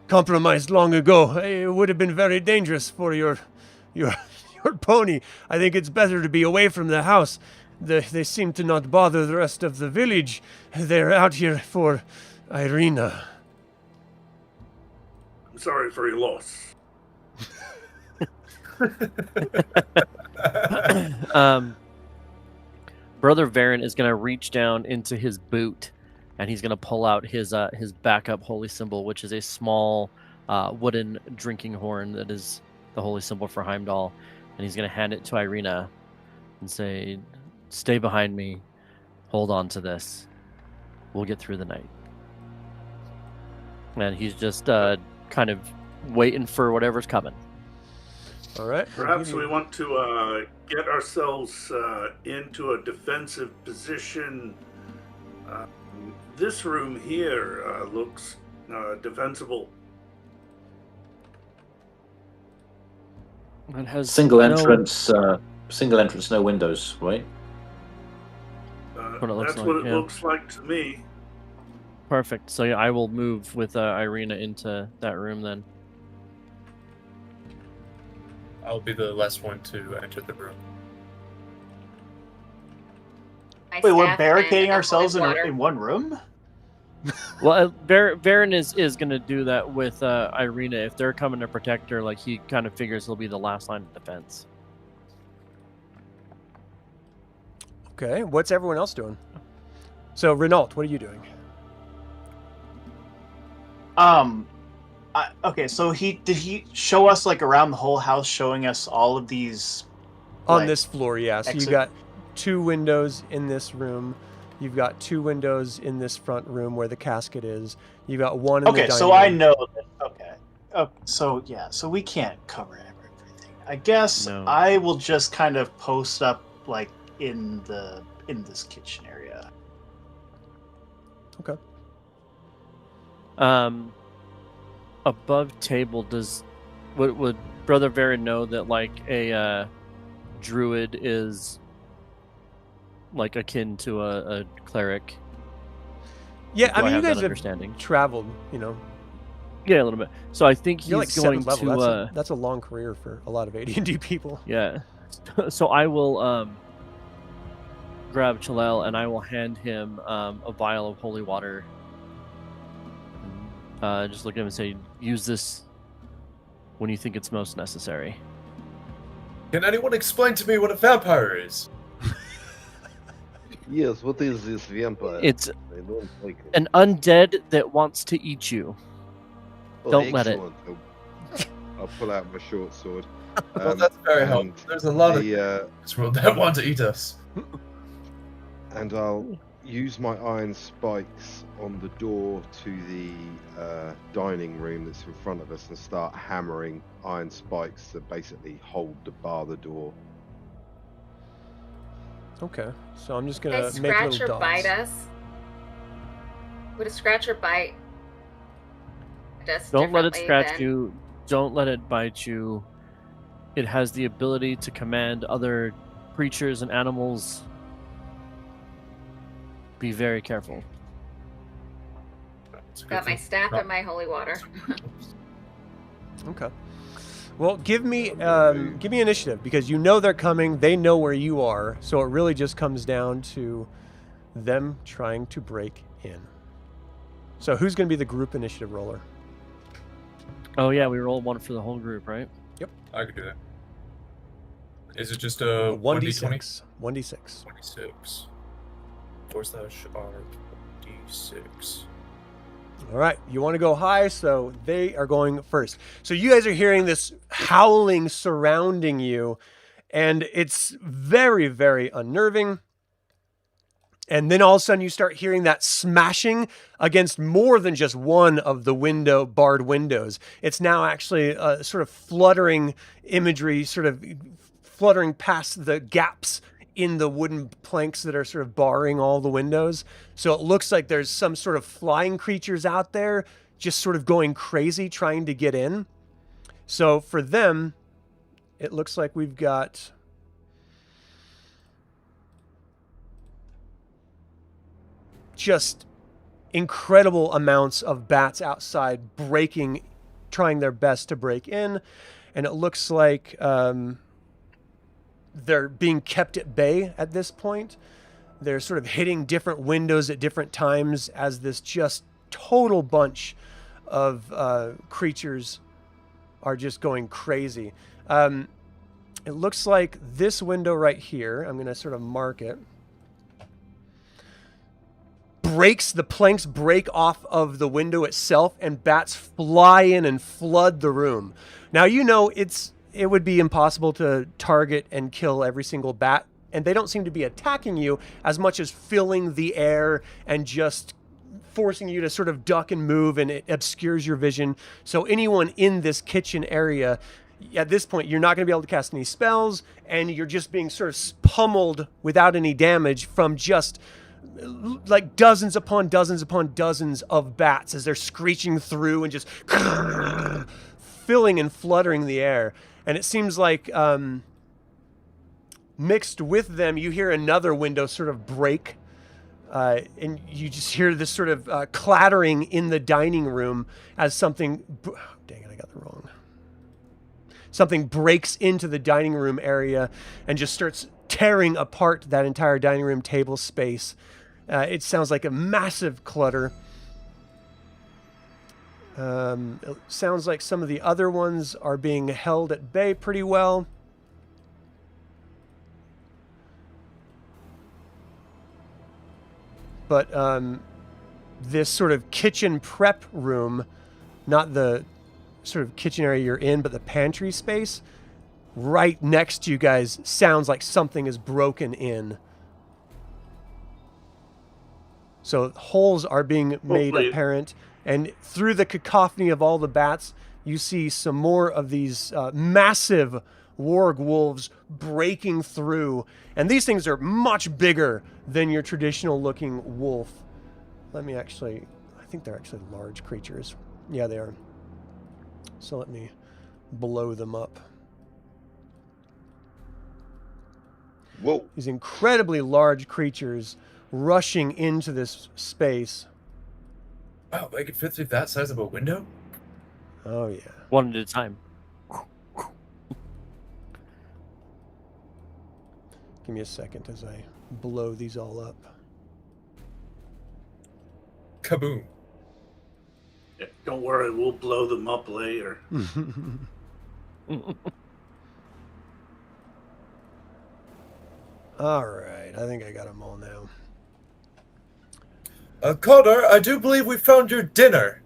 compromised long ago. It would have been very dangerous for your pony. I think it's better to be away from the house. They seem to not bother the rest of the village. They're out here for Irina. I'm sorry for your loss. Brother Varin is going to reach down into his boot, and he's going to pull out his backup holy symbol, which is a small wooden drinking horn that is the holy symbol for Heimdall, and he's going to hand it to Irina and say, "Stay behind me. Hold on to this. We'll get through the night." And he's just kind of waiting for whatever's coming. All right. Perhaps we want to get ourselves into a defensive position. This room here looks defensible. It has Single entrance, no windows, right? What it looks That's like, what it yeah. looks like to me. Perfect. So yeah, I will move with Irina into that room then. I'll be the last one to enter the room. My Wait, we're staff barricading and ourselves holy water. in one room? Well, Varin is going to do that with Irina. If they're coming to protect her, like he kind of figures he'll be the last line of defense. Okay. What's everyone else doing? So, Renault, what are you doing? Okay, so did he show us like around the whole house, showing us all of these On like, this floor, yeah. So you exit- got 2 windows in this room. You've got 2 windows in this front room where the casket is. You've got one in the Okay, dining so I room. know that. Okay. So yeah, so we can't cover everything. I guess No. I will just kind of post up like in this kitchen area. Okay. Above table, would Brother Varin know that like a druid is like akin to a cleric? Yeah, Do I mean, you have guys that have traveled, traveled, you know. Yeah, a little bit. So I think You're like he's going 7th level. to That's a long career for a lot of AD&D people. yeah. So I will grab Chelael and I will hand him a vial of holy water. Just look at him and say, "Use this when you think it's most necessary." Can anyone explain to me what a vampire is? Yes, what is this vampire? It's I don't like it. an undead that wants to eat you. Oh, don't let it. excellent. I'll pull out my short sword. Well, that's very and helpful. There's a lot of the, this world that want to eat us. and I'll use my iron spikes on the door to the dining room that's in front of us and start hammering iron spikes to basically hold the bar the door. Okay. So I'm just going Would to they make scratch little or dots. bite us? Would a scratch or bite us Don't let it differently scratch than- you. Don't let it bite you. It has the ability to command other creatures and animals. Be very careful. It's a good Got my thing. staff and my holy water. Okay. Well, give me initiative because you know they're coming. They know where you are. So it really just comes down to them trying to break in. So who's going to be the group initiative roller? Oh yeah, we roll one for the whole group, right? I could do that. Is it just a 1d20? 1d6. 1d6. 26. /R26. All right, you want to go high, so they are going first. So you guys are hearing this howling surrounding you, and it's very, very unnerving. And then all of a sudden you start hearing that smashing against more than just one of the barred windows. It's now actually sort of fluttering imagery, sort of fluttering past the gaps in the wooden planks that are sort of barring all the windows. So it looks like there's some sort of flying creatures out there just sort of going crazy trying to get in. So for them, it looks like we've got just incredible amounts of bats outside trying their best to break in. And it looks like they're being kept at bay at this point. They're sort of hitting different windows at different times as this just total bunch of creatures are just going crazy. It looks like this window right here, I'm going to sort of mark it, the planks break off of the window itself, and bats fly in and flood the room. Now, you know, it would be impossible to target and kill every single bat, and they don't seem to be attacking you as much as filling the air and just forcing you to sort of duck and move, and it obscures your vision. So anyone in this kitchen area, at this point, you're not going to be able to cast any spells, and you're just being sort of pummeled without any damage from just like dozens upon dozens upon dozens of bats as they're screeching through and just filling and fluttering the air. And it seems like mixed with them, you hear another window sort of break, and you just hear this sort of clattering in the dining room as something... dang it, I got the wrong... Something breaks into the dining room area and just starts tearing apart that entire dining room table space. It sounds like a massive clutter. It sounds like some of the other ones are being held at bay pretty well. But this sort of kitchen prep room, not the sort of kitchen area you're in, but the pantry space right next to you guys sounds like something is broken in. So holes are being made apparent, and through the cacophony of all the bats, you see some more of these massive warg wolves breaking through, and these things are much bigger than your traditional looking wolf. I think they're actually large creatures. Yeah, they are. So let me blow them up. Whoa. These incredibly large creatures rushing into this space. Wow, they could fit through that size of a window? Oh, yeah. One at a time. Give me a second as I blow these all up. Kaboom. Yeah, don't worry, we'll blow them up later. All right, I think I got them all now. Connor, I do believe we found your dinner.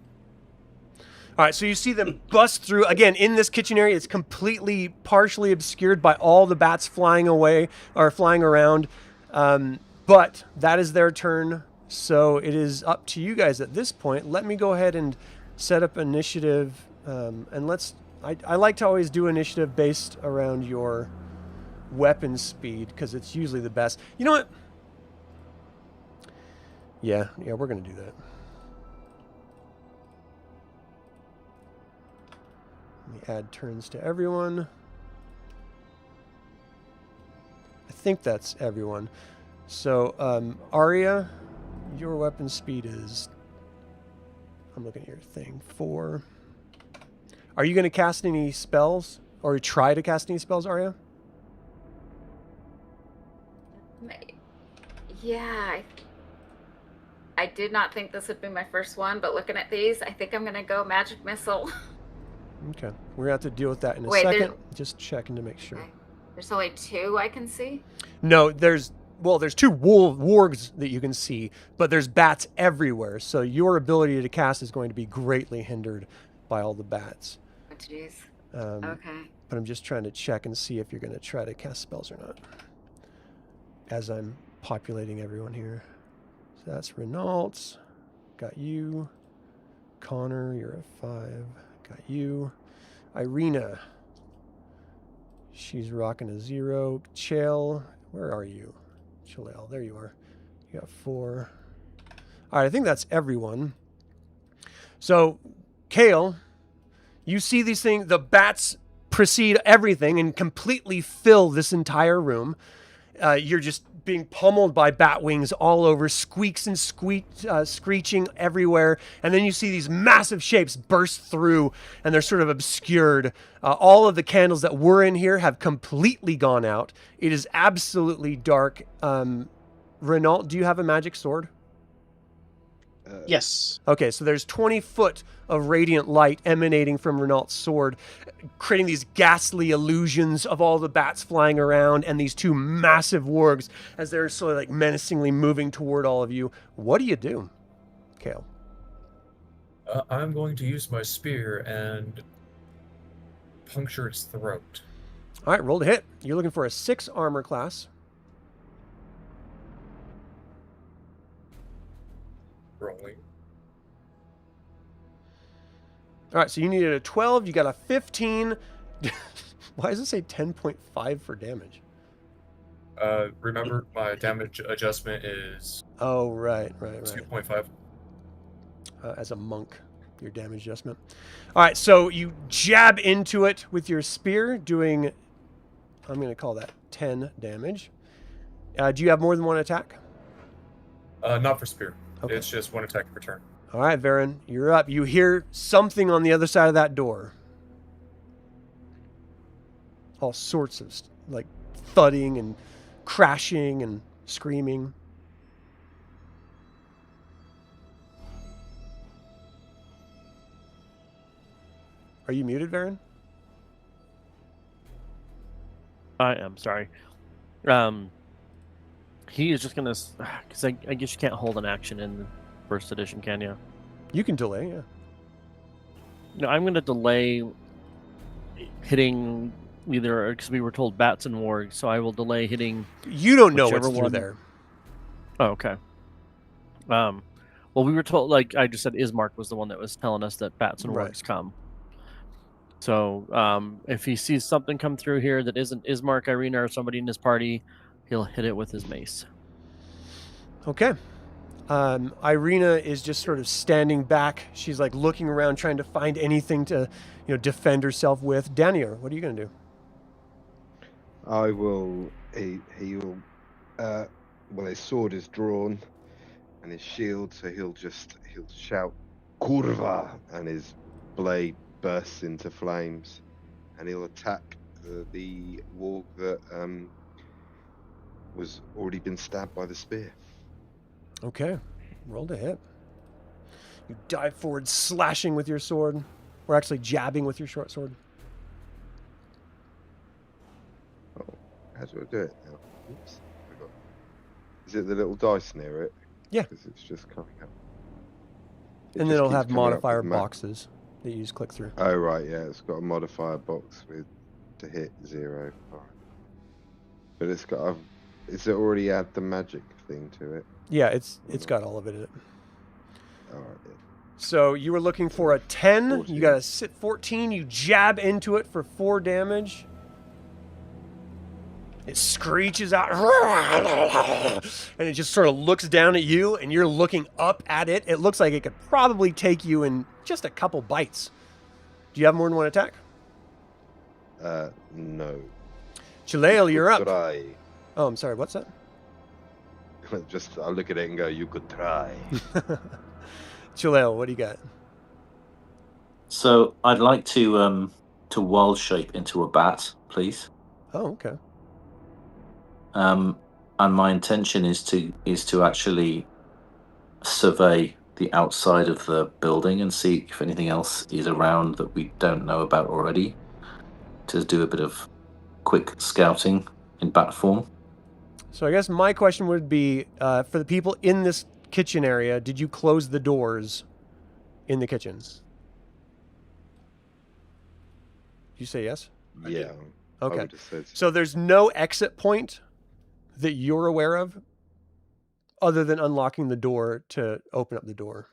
All right, so you see them bust through. Again, in this kitchen area, it's completely partially obscured by all the bats flying away or flying around. But that is their turn. So it is up to you guys at this point. Let me go ahead and set up initiative. And I like to always do initiative based around your weapon speed, because it's usually the best. You know what? Yeah, we're going to do that. Let me add turns to everyone. I think that's everyone. So, Aria, your weapon speed is... I'm looking at your thing. 4. Are you going to cast any spells? Or try to cast any spells, Aria? Yeah, I did not think this would be my first one, but looking at these, I think I'm going to go Magic Missile. Okay. We're going to have to deal with that in a Wait, second. Just checking to make sure. Okay. There's only 2 I can see? No, there's 2 wargs that you can see, but there's bats everywhere. So your ability to cast is going to be greatly hindered by all the bats. Oh, jeez. Okay. But I'm just trying to check and see if you're going to try to cast spells or not. As I'm populating everyone here. So that's Renault. Got you. Connor, you're a 5. Got you. Irina. She's rocking a 0. Chelael, where are you? Chelael, there you are. You got 4. All right, I think that's everyone. So, Kael, you see these things, the bats precede everything and completely fill this entire room. You're just being pummeled by bat wings all over, squeaks and screeching everywhere. And then you see these massive shapes burst through, and they're sort of obscured. All of the candles that were in here have completely gone out. It is absolutely dark. Renault, do you have a magic sword? Yes. Okay, so there's 20 foot of radiant light emanating from Renault's sword, creating these ghastly illusions of all the bats flying around and these two massive wargs as they're sort of like menacingly moving toward all of you. What do you do, Kael? I'm going to use my spear and puncture its throat. All right, roll to hit. You're looking for a 6 armor class. Rolling. All right, so you needed a 12. You got a 15. Why does it say 10.5 for damage? Remember, my damage adjustment is Oh, right. 2.5. As a monk, your damage adjustment. All right, so you jab into it with your spear, doing, I'm going to call that 10 damage. Do you have more than one attack? Not for spear. Okay. It's just one attack per turn. All right, Varin, you're up. You hear something on the other side of that door. All sorts of like thudding and crashing and screaming. Are you muted, Varin? I am sorry. He is just gonna, because I guess you can't hold an action in first edition, can you? You can delay, yeah. No, I'm gonna delay hitting either, because we were told bats and wargs, so I will delay hitting. You don't know whichever what's through one. there. Oh, okay. Well, we were told, like I just said, Ismark was the one that was telling us that bats and Right. wargs come. So, if he sees something come through here that isn't Ismark, Irina, or somebody in his party, he'll hit it with his mace. Okay. Irina is just sort of standing back. She's like looking around, trying to find anything to, defend herself with. Danior, what are you going to do? I will. He'll. Well, his sword is drawn, and his shield, so he'll shout, "Kurva!" and his blade bursts into flames, and he'll attack the warg that was already been stabbed by the spear. Okay. Roll to hit. You dive forward, slashing with your sword. Or actually jabbing with your short sword. Oh, how do I do it now? Oops. Is it the little dice near it? Yeah. Because it's just coming up. And then it'll have modifier boxes that you just click through. Oh, right, yeah. It's got a modifier box with to hit 0. All right. But it's got is it already add the magic thing to it? Yeah, it's got all of it in it. All right. Yeah. So you were looking for a 10. 14. You got a 14. You jab into it for 4 damage. It screeches out. And it just sort of looks down at you, and you're looking up at it. It looks like it could probably take you in just a couple bites. Do you have more than one attack? No. Chelael, you're up. Try. Oh, I'm sorry. What's that? Just, I'll look at it and go, you could try. Chelael, what do you got? So I'd like to wild shape into a bat, please. Oh, okay. And my intention is to actually survey the outside of the building and see if anything else is around that we don't know about already. To do a bit of quick scouting in bat form. So I guess my question would be, for the people in this kitchen area, did you close the doors in the kitchens? Did you say yes? Yeah. Okay. I would have said So there's no exit point that you're aware of other than unlocking the door to open up the door.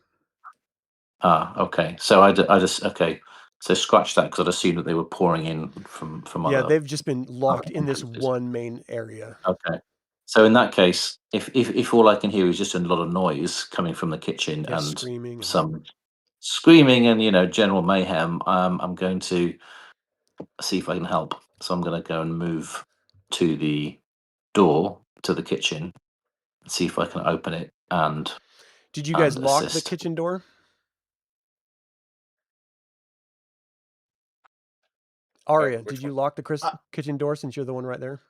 Ah, okay. So I just okay. So scratch that because I'd assumed that they were pouring in from Yeah, other. they've just been locked in this entrances. one main area. Okay. So in that case, if all I can hear is just a lot of noise coming from the kitchen Yeah, and screaming and- some screaming and general mayhem, I'm going to see if I can help. So I'm going to go and move to the door to the kitchen, see if I can open it and. Did you guys lock the assist. kitchen door? Aria, Which did you one? lock the kitchen door since you're the one right there?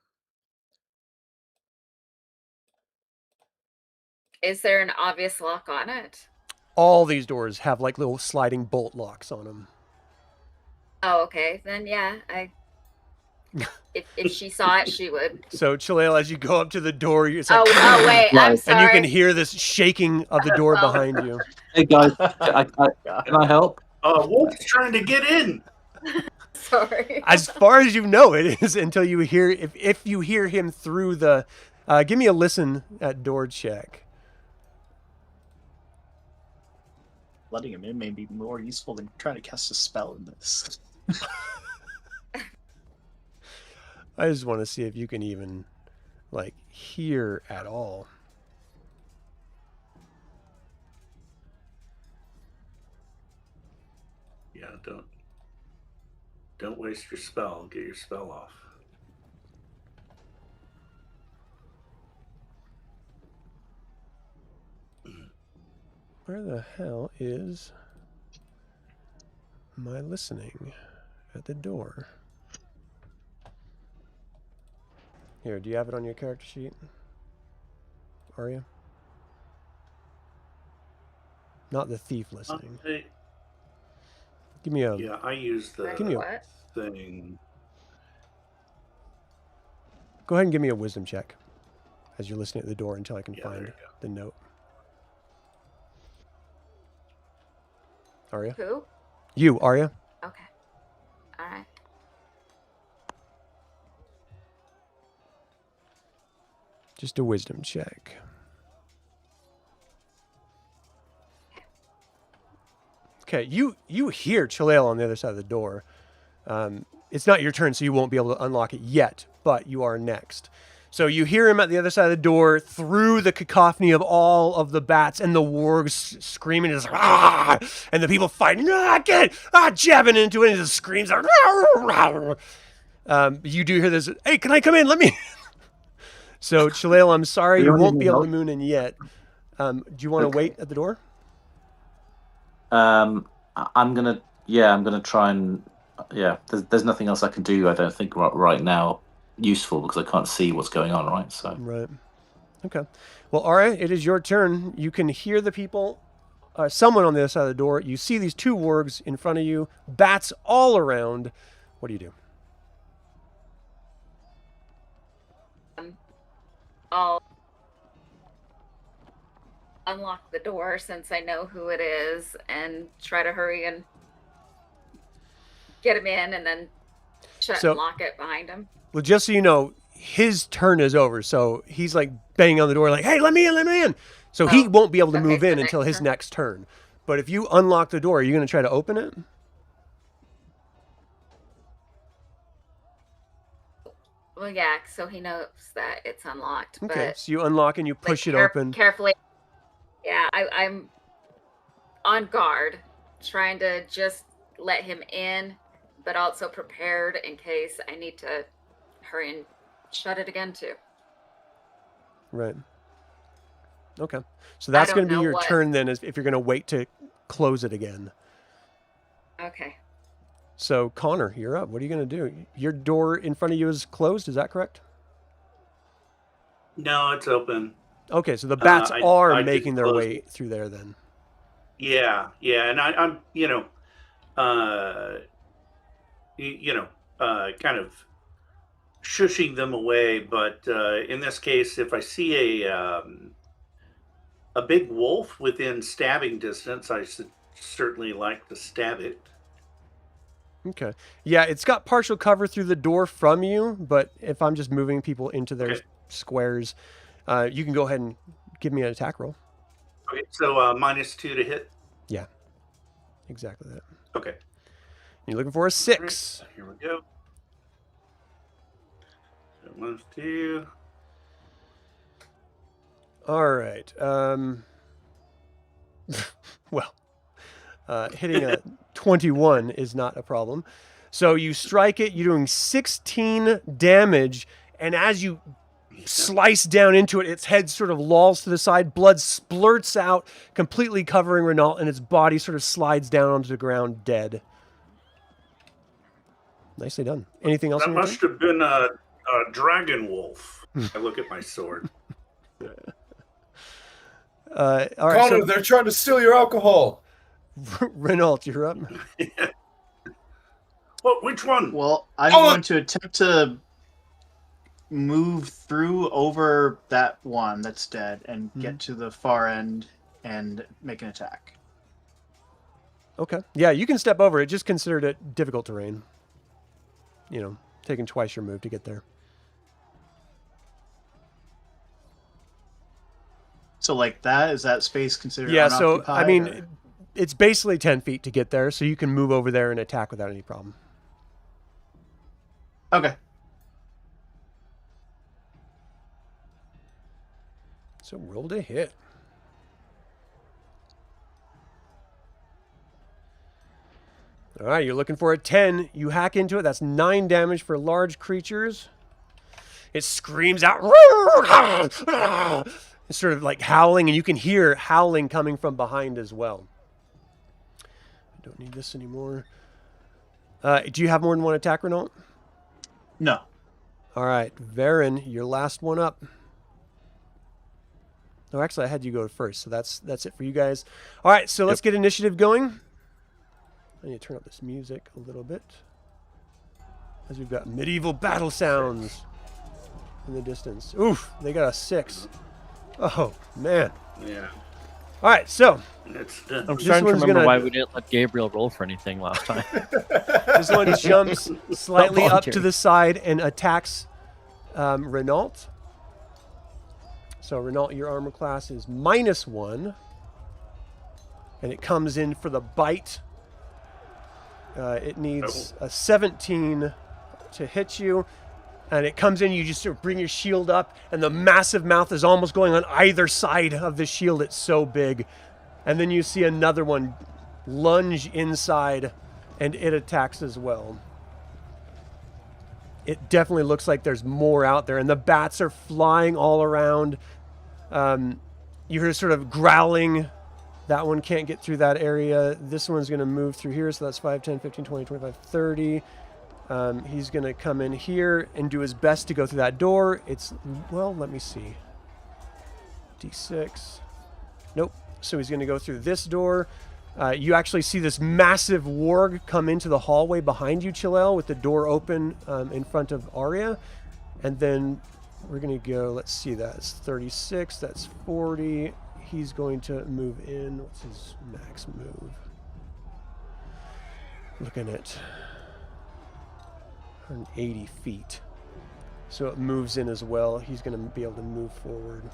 Is there an obvious lock on it? All these doors have like little sliding bolt locks on them. Oh, okay. Then yeah, if she saw it, she would. So Chelael, as you go up to the door, it's like, Oh wait, I'm Right. sorry. and you can hear this shaking of the door Well. behind you. Hey guys, can I help? Wolf's trying to get in. Sorry. As far as you know, it is until you hear, if you hear him through the, give me a listen at door check. Letting him in may be more useful than trying to cast a spell in this. I just want to see if you can even, like, hear at all. Yeah, don't waste your spell. Get your spell off. Where the hell is my listening at the door? Here, do you have it on your character sheet, Aria? Not the thief listening. Give me a... Yeah, I use the Give me a... What? thing. Go ahead and give me a wisdom check as you're listening at the door until I can Yeah, there find you the note. Aria? Who? You, Aria? Okay. All right. Just a wisdom check. Okay, you hear Chelael on the other side of the door. It's not your turn, so you won't be able to unlock it yet, but you are next. So you hear him at the other side of the door through the cacophony of all of the bats and the wargs screaming, just, "Ah!" And the people fighting, jabbing into it, and just screams. You do hear this, "Hey, can I come in? Let me..." So, Chelael, I'm sorry, you won't be able to moon in yet. Do you want to wait at the door? I'm gonna try and There's nothing else I can do. I don't think right now useful because I can't see what's going on. Right. So. Right. Okay. Well, Aria, it is your turn. You can hear the people. Someone on the other side of the door. You see these two wargs in front of you. Bats all around. What do you do? I'll unlock the door since I know who it is and try to hurry and get him in and then shut and lock it behind him. Well, just so you know, his turn is over. So he's like banging on the door like, "Hey, let me in, let me in." So he won't be able to move in until his next turn. But if you unlock the door, are you going to try to open it? Well, yeah, so he knows that it's unlocked. Okay, but so you unlock and you push it open. Carefully. Yeah, I'm on guard, trying to just let him in, but also prepared in case I need to hurry and shut it again, too. Right. Okay. So that's going to be your turn then, if you're going to wait to close it again. Okay. So, Connor, you're up. What are you going to do? Your door in front of you is closed. Is that correct? No, it's open. Okay, so the bats are making their way it through there then. Yeah, and I'm kind of shushing them away. But in this case, if I see a big wolf within stabbing distance, I certainly like to stab it. Okay. Yeah, it's got partial cover through the door from you, but if I'm just moving people into their squares, you can go ahead and give me an attack roll. Okay, so -2 to hit? Yeah, exactly that. Okay. You're looking for a 6. Right, here we go. -2. All right. Well, hitting a 21 is not a problem. So you strike it, you're doing 16 damage, and as you slice down into it, its head sort of lolls to the side, blood splurts out, completely covering Renault, and its body sort of slides down onto the ground dead. Nicely done. Anything else? That must have been a dragon wolf. I look at my sword. All right, Connor, they're trying to steal your alcohol. Renault, you're up. Well, which one? Well, I'm going to attempt to move through over that one that's dead and get to the far end and make an attack. Okay. Yeah, you can step over it. Just consider it difficult terrain. You know, taking twice your move to get there. So like that, is that space considered Yeah, so, unoccupied, I mean, or- it's basically 10 feet to get there, so you can move over there and attack without any problem. Okay. So roll to hit. All right, you're looking for a 10. You hack into it. That's 9 damage for large creatures. It screams out. It's sort of like howling, and you can hear howling coming from behind as well. I don't need this anymore. Do you have more than one attack, Renault? No. All right, Varin, your last one up. No, actually, I had you go first, so that's it for you guys. All right, so let's get initiative going. I need to turn up this music a little bit, as we've got medieval battle sounds in the distance. Oof, they got a 6. Oh, man. Yeah. All right, so It's I'm the, trying to one's remember gonna- why we didn't let Gabriel roll for anything last time. this one jumps slightly up to voluntary. the side and attacks Renault. So, Renault, your armor class is -1. And it comes in for the bite. It needs a 17 to hit you. And it comes in, you just sort of bring your shield up, and the massive mouth is almost going on either side of the shield. It's so big. And then you see another one lunge inside, and it attacks as well. It definitely looks like there's more out there, and the bats are flying all around. You hear sort of growling. That one can't get through that area. This one's going to move through here, so that's 5, 10, 15, 20, 25, 30. He's going to come in here and do his best to go through that door. It's, well, let me see. D6. Nope. So he's going to go through this door. You actually see this massive warg come into the hallway behind you, Chelael, with the door open in front of Aria. And then we're going to go, let's see, that's 36, that's 40. He's going to move in. What's his max move? Looking at 180 feet. So it moves in as well. He's going to be able to move forward.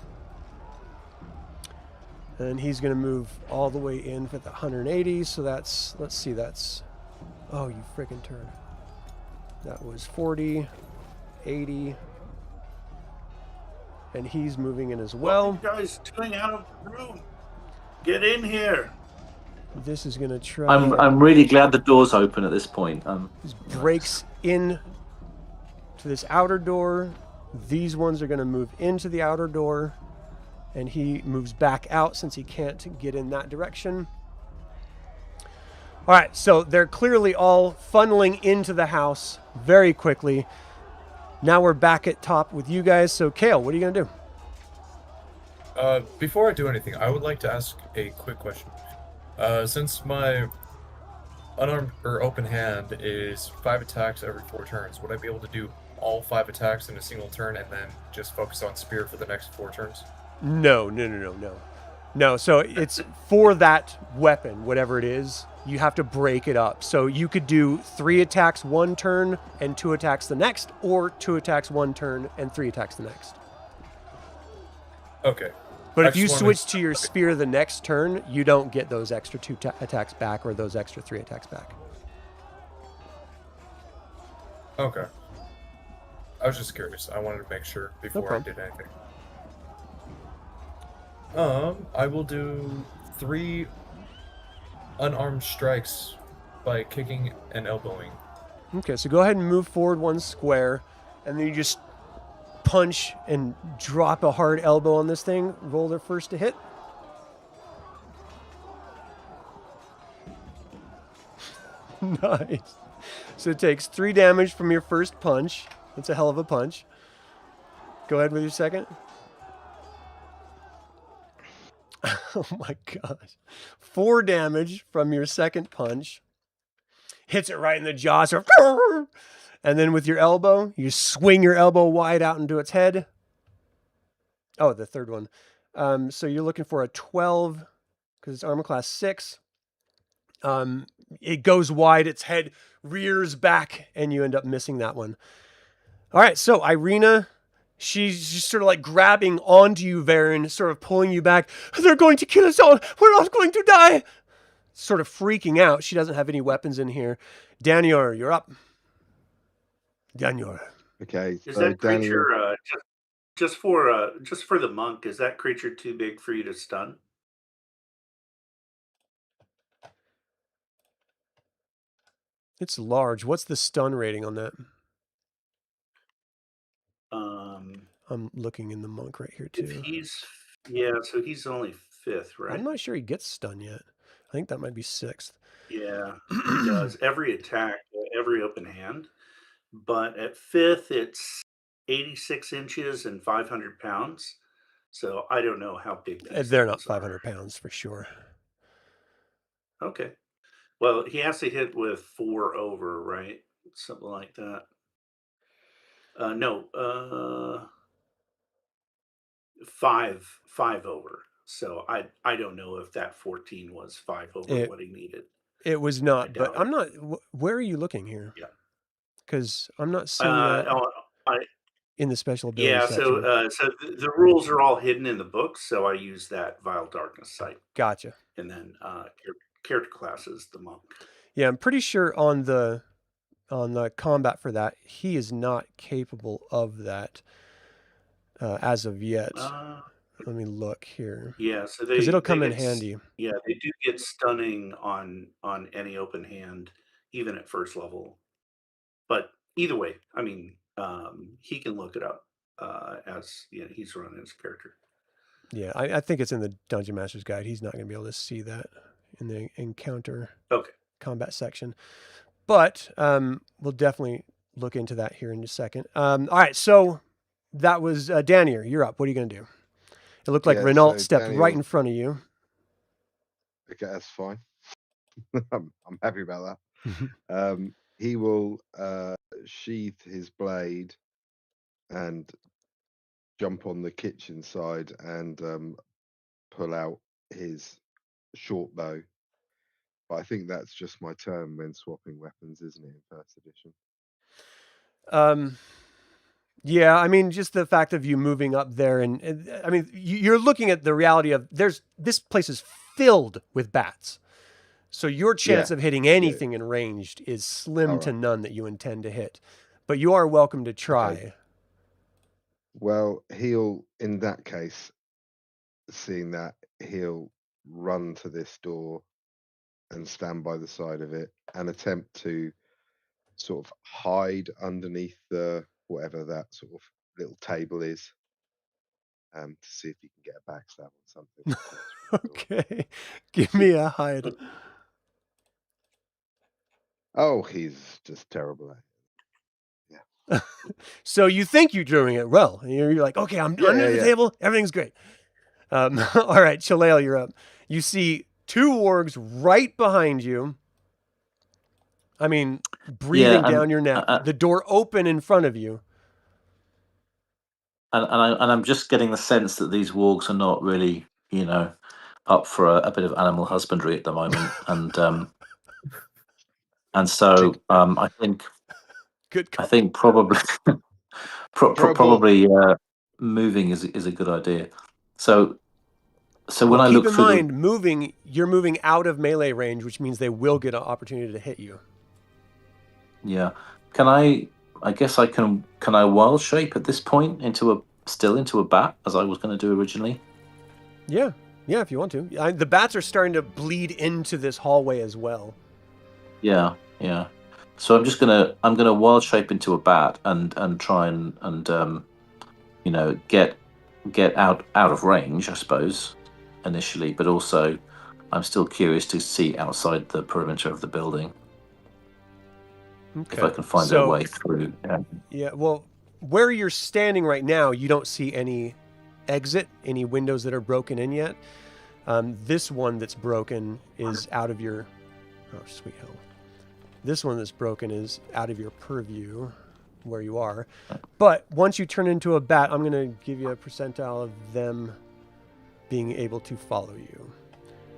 And he's going to move all the way in for the 180. So that's, let's see, that's, oh, you freaking turn. That was 40, 80. And he's moving in as well. What are you guys doing out of the room? Get in here. This is going to try. I'm really glad the door's open at this point. This breaks in to this outer door. These ones are going to move into the outer door. And he moves back out since he can't get in that direction. All right, so they're clearly all funneling into the house very quickly. Now we're back at top with you guys. So, Kael, what are you going to do? Before I do anything, I would like to ask a quick question. Since my unarmed or open hand is 5 attacks every 4 turns, would I be able to do all 5 attacks in a single turn and then just focus on spear for the next 4 turns? No. No, so it's for that weapon, whatever it is, you have to break it up. So you could do 3 attacks one turn and 2 attacks the next, or 2 attacks one turn and 3 attacks the next. Okay. But I if you just wanted- switch to your spear the next turn, you don't get those extra 2 attacks back or those extra 3 attacks back. Okay. I was just curious. I wanted to make sure before I problem. did anything. I will do 3 unarmed strikes by kicking and elbowing. Okay, so go ahead and move forward 1 square, and then you just punch and drop a hard elbow on this thing. Roll their first to hit. Nice. So it takes 3 damage from your first punch. That's a hell of a punch. Go ahead with your second. Oh my gosh. 4 damage from your second punch. Hits it right in the jaw. So, and then with your elbow, you swing your elbow wide out into its head. Oh, the third one. So you're looking for a 12 because it's armor class 6. It goes wide, its head rears back, and you end up missing that one. All right, so Irina, she's just sort of like grabbing onto you, Varin, sort of pulling you back. They're going to kill us all. We're all going to die. Sort of freaking out. She doesn't have any weapons in here. Danior, you're up. Danior. Okay. Is so that Daniel, creature just for the monk? Is that creature too big for you to stun? It's large. What's the stun rating on that? I'm looking in the monk right here, too. So he's only 5th, right? I'm not sure he gets stun yet. I think that might be 6th. Yeah, he does. Every attack, every open hand. But at 5th, it's 86 inches and 500 pounds. So I don't know how big these They're not things are. 500 pounds for sure. Okay. Well, he has to hit with 4 over, right? Something like that. No, 5 over. So I don't know if that 14 was 5 over what he needed. It was not, but doubt I'm not. Where are you looking here? Yeah. Because I'm not seeing that in the special ability section. So the rules are all hidden in the book, so I use that Vile Darkness site. Gotcha. And then character classes, the monk. Yeah, I'm pretty sure on the combat for that, he is not capable of that as of yet. Let me look here. Yeah, so because it'll come in handy. Yeah, they do get stunning on any open hand, even at first level. But either way, I mean, he can look it up as he's running his character. Yeah, I think it's in the Dungeon Master's Guide. He's not going to be able to see that in the encounter combat section. But we'll definitely look into that here in a second. All right, so that was Danior. You're up. What are you going to do? It looked like Renault stepped Daniel, right in front of you. Okay, that's fine. I'm happy about that. He will sheath his blade and jump on the kitchen side and pull out his short bow. But I think that's just my turn when swapping weapons, isn't it, in first edition? Yeah, I mean, just the fact of you moving up there, and I mean, you're looking at the reality of this place is filled with bats. So your chance of hitting anything in ranged is slim to none that you intend to hit. But you are welcome to try. Okay. Well, he'll, in that case, seeing that, he'll run to this door and stand by the side of it and attempt to sort of hide underneath the whatever that sort of little table is, to see if you can get a backstab or something. Okay, give me a hide. Oh, he's just terrible at it. Yeah. So you think you're doing it well. You're like, okay, I'm under the table. Everything's great. All right, Chelael, you're up. You see 2 wargs right behind you. I mean, breathing down your neck. The door open in front of you. And I'm just getting the sense that these wargs are not really, up for a bit of animal husbandry at the moment. And so I think probably probably moving is a good idea. So when I look through, keep in mind, moving, you're moving out of melee range, which means they will get an opportunity to hit you. Yeah, can I guess I can I wild shape at this point into a bat as I was going to do originally? Yeah, if you want to. The bats are starting to bleed into this hallway as well. Yeah. So I'm gonna wild shape into a bat and try and get out of range, I suppose, initially, but also I'm still curious to see outside the perimeter of the building. Okay. If I can find a way through. Yeah, well, where you're standing right now, you don't see any exit, any windows that are broken in yet. This one that's broken is out of your... Oh, sweet hell. This one that's broken is out of your purview where you are. But once you turn into a bat, I'm going to give you a percentile of them being able to follow you.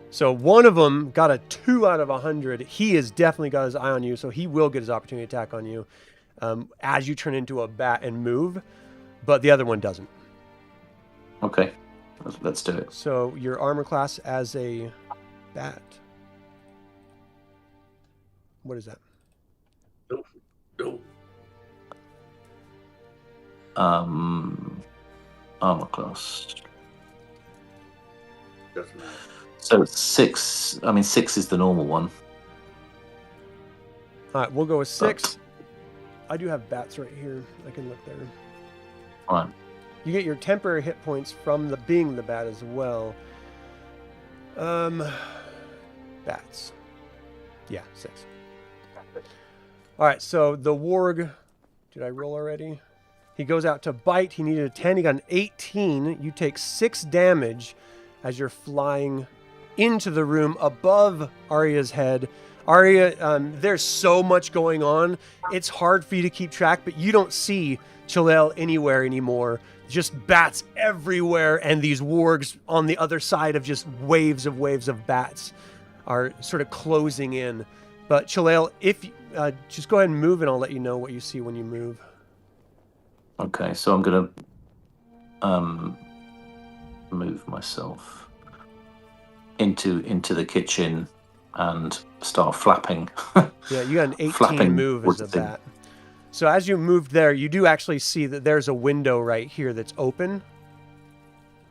So one of them got a 2 out of 100. He has definitely got his eye on you, so he will get his opportunity attack on you as you turn into a bat and move. But the other one doesn't. Okay, let's do it. So your armor class as a bat. What is that? No. Armor class. Doesn't matter. So 6. I mean, 6 is the normal one. All right, we'll go with 6. I do have bats right here. I can look there. All right. You get your temporary hit points from being the bat as well. Bats. Yeah, 6. All right, so the warg, did I roll already? He goes out to bite. He needed a 10. He got an 18. You take 6 damage as you're flying into the room above Aria's head. Aria, there's so much going on. It's hard for you to keep track, but you don't see Chelael anywhere anymore. Just bats everywhere, and these wargs on the other side of just waves of bats are sort of closing in. But Chelael, if just go ahead and move, and I'll let you know what you see when you move. Okay, so I'm gonna move myself into the kitchen and start flapping. Yeah, you got an 18 Flapping move towards as a the thing. bat. So as you moved there, you do actually see that there's a window right here that's open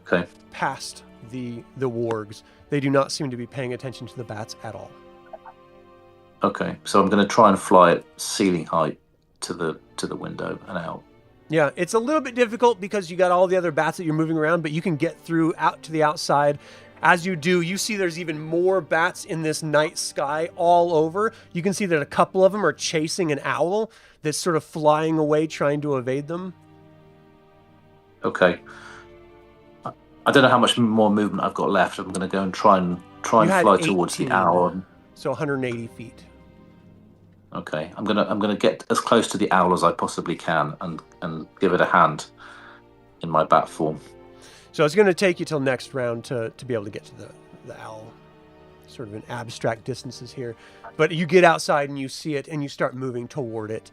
Okay. past the wargs. They do not seem to be paying attention to the bats at all. Okay, so I'm going to try and fly at ceiling height to the window and out. Yeah, it's a little bit difficult because you got all the other bats that you're moving around, but you can get through out to the outside. As you do, you see there's even more bats in this night sky all over. You can see that a couple of them are chasing an owl that's sort of flying away, trying to evade them. Okay. I don't know how much more movement I've got left. I'm going to go and try and You had fly towards the 18, owl. So 180 feet. Okay, I'm gonna get as close to the owl as I possibly can and give it a hand in my bat form. So it's going to take you till next round to be able to get to the owl. Sort of in abstract distances here. But you get outside and you see it and you start moving toward it.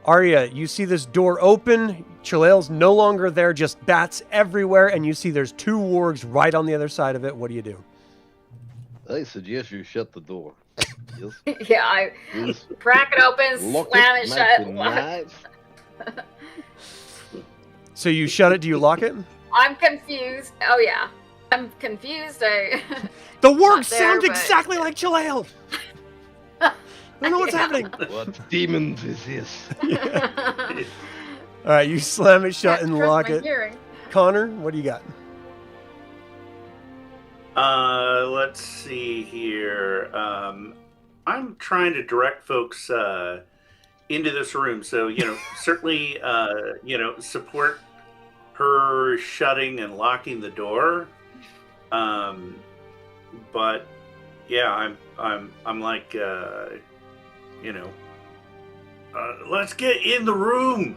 Aria, you see this door open. Chelael's no longer there, just bats everywhere. And you see there's 2 wargs right on the other side of it. What do you do? I suggest you shut the door. Yes. Yeah, I Yes. crack it open, Lock slam it it, shut. make lock- a knife. So you shut it. Do you lock it? I'm confused. Oh yeah, I'm confused. The Not wargs there, sound but- exactly like Chelael. I don't know what's Yeah. happening. What demon is this? All right, you slam it shut Can't and trust lock my it. hearing. Connor, what do you got? Let's see here. I'm trying to direct folks into this room, so certainly support her shutting and locking the door. But yeah, I'm like let's get in the room.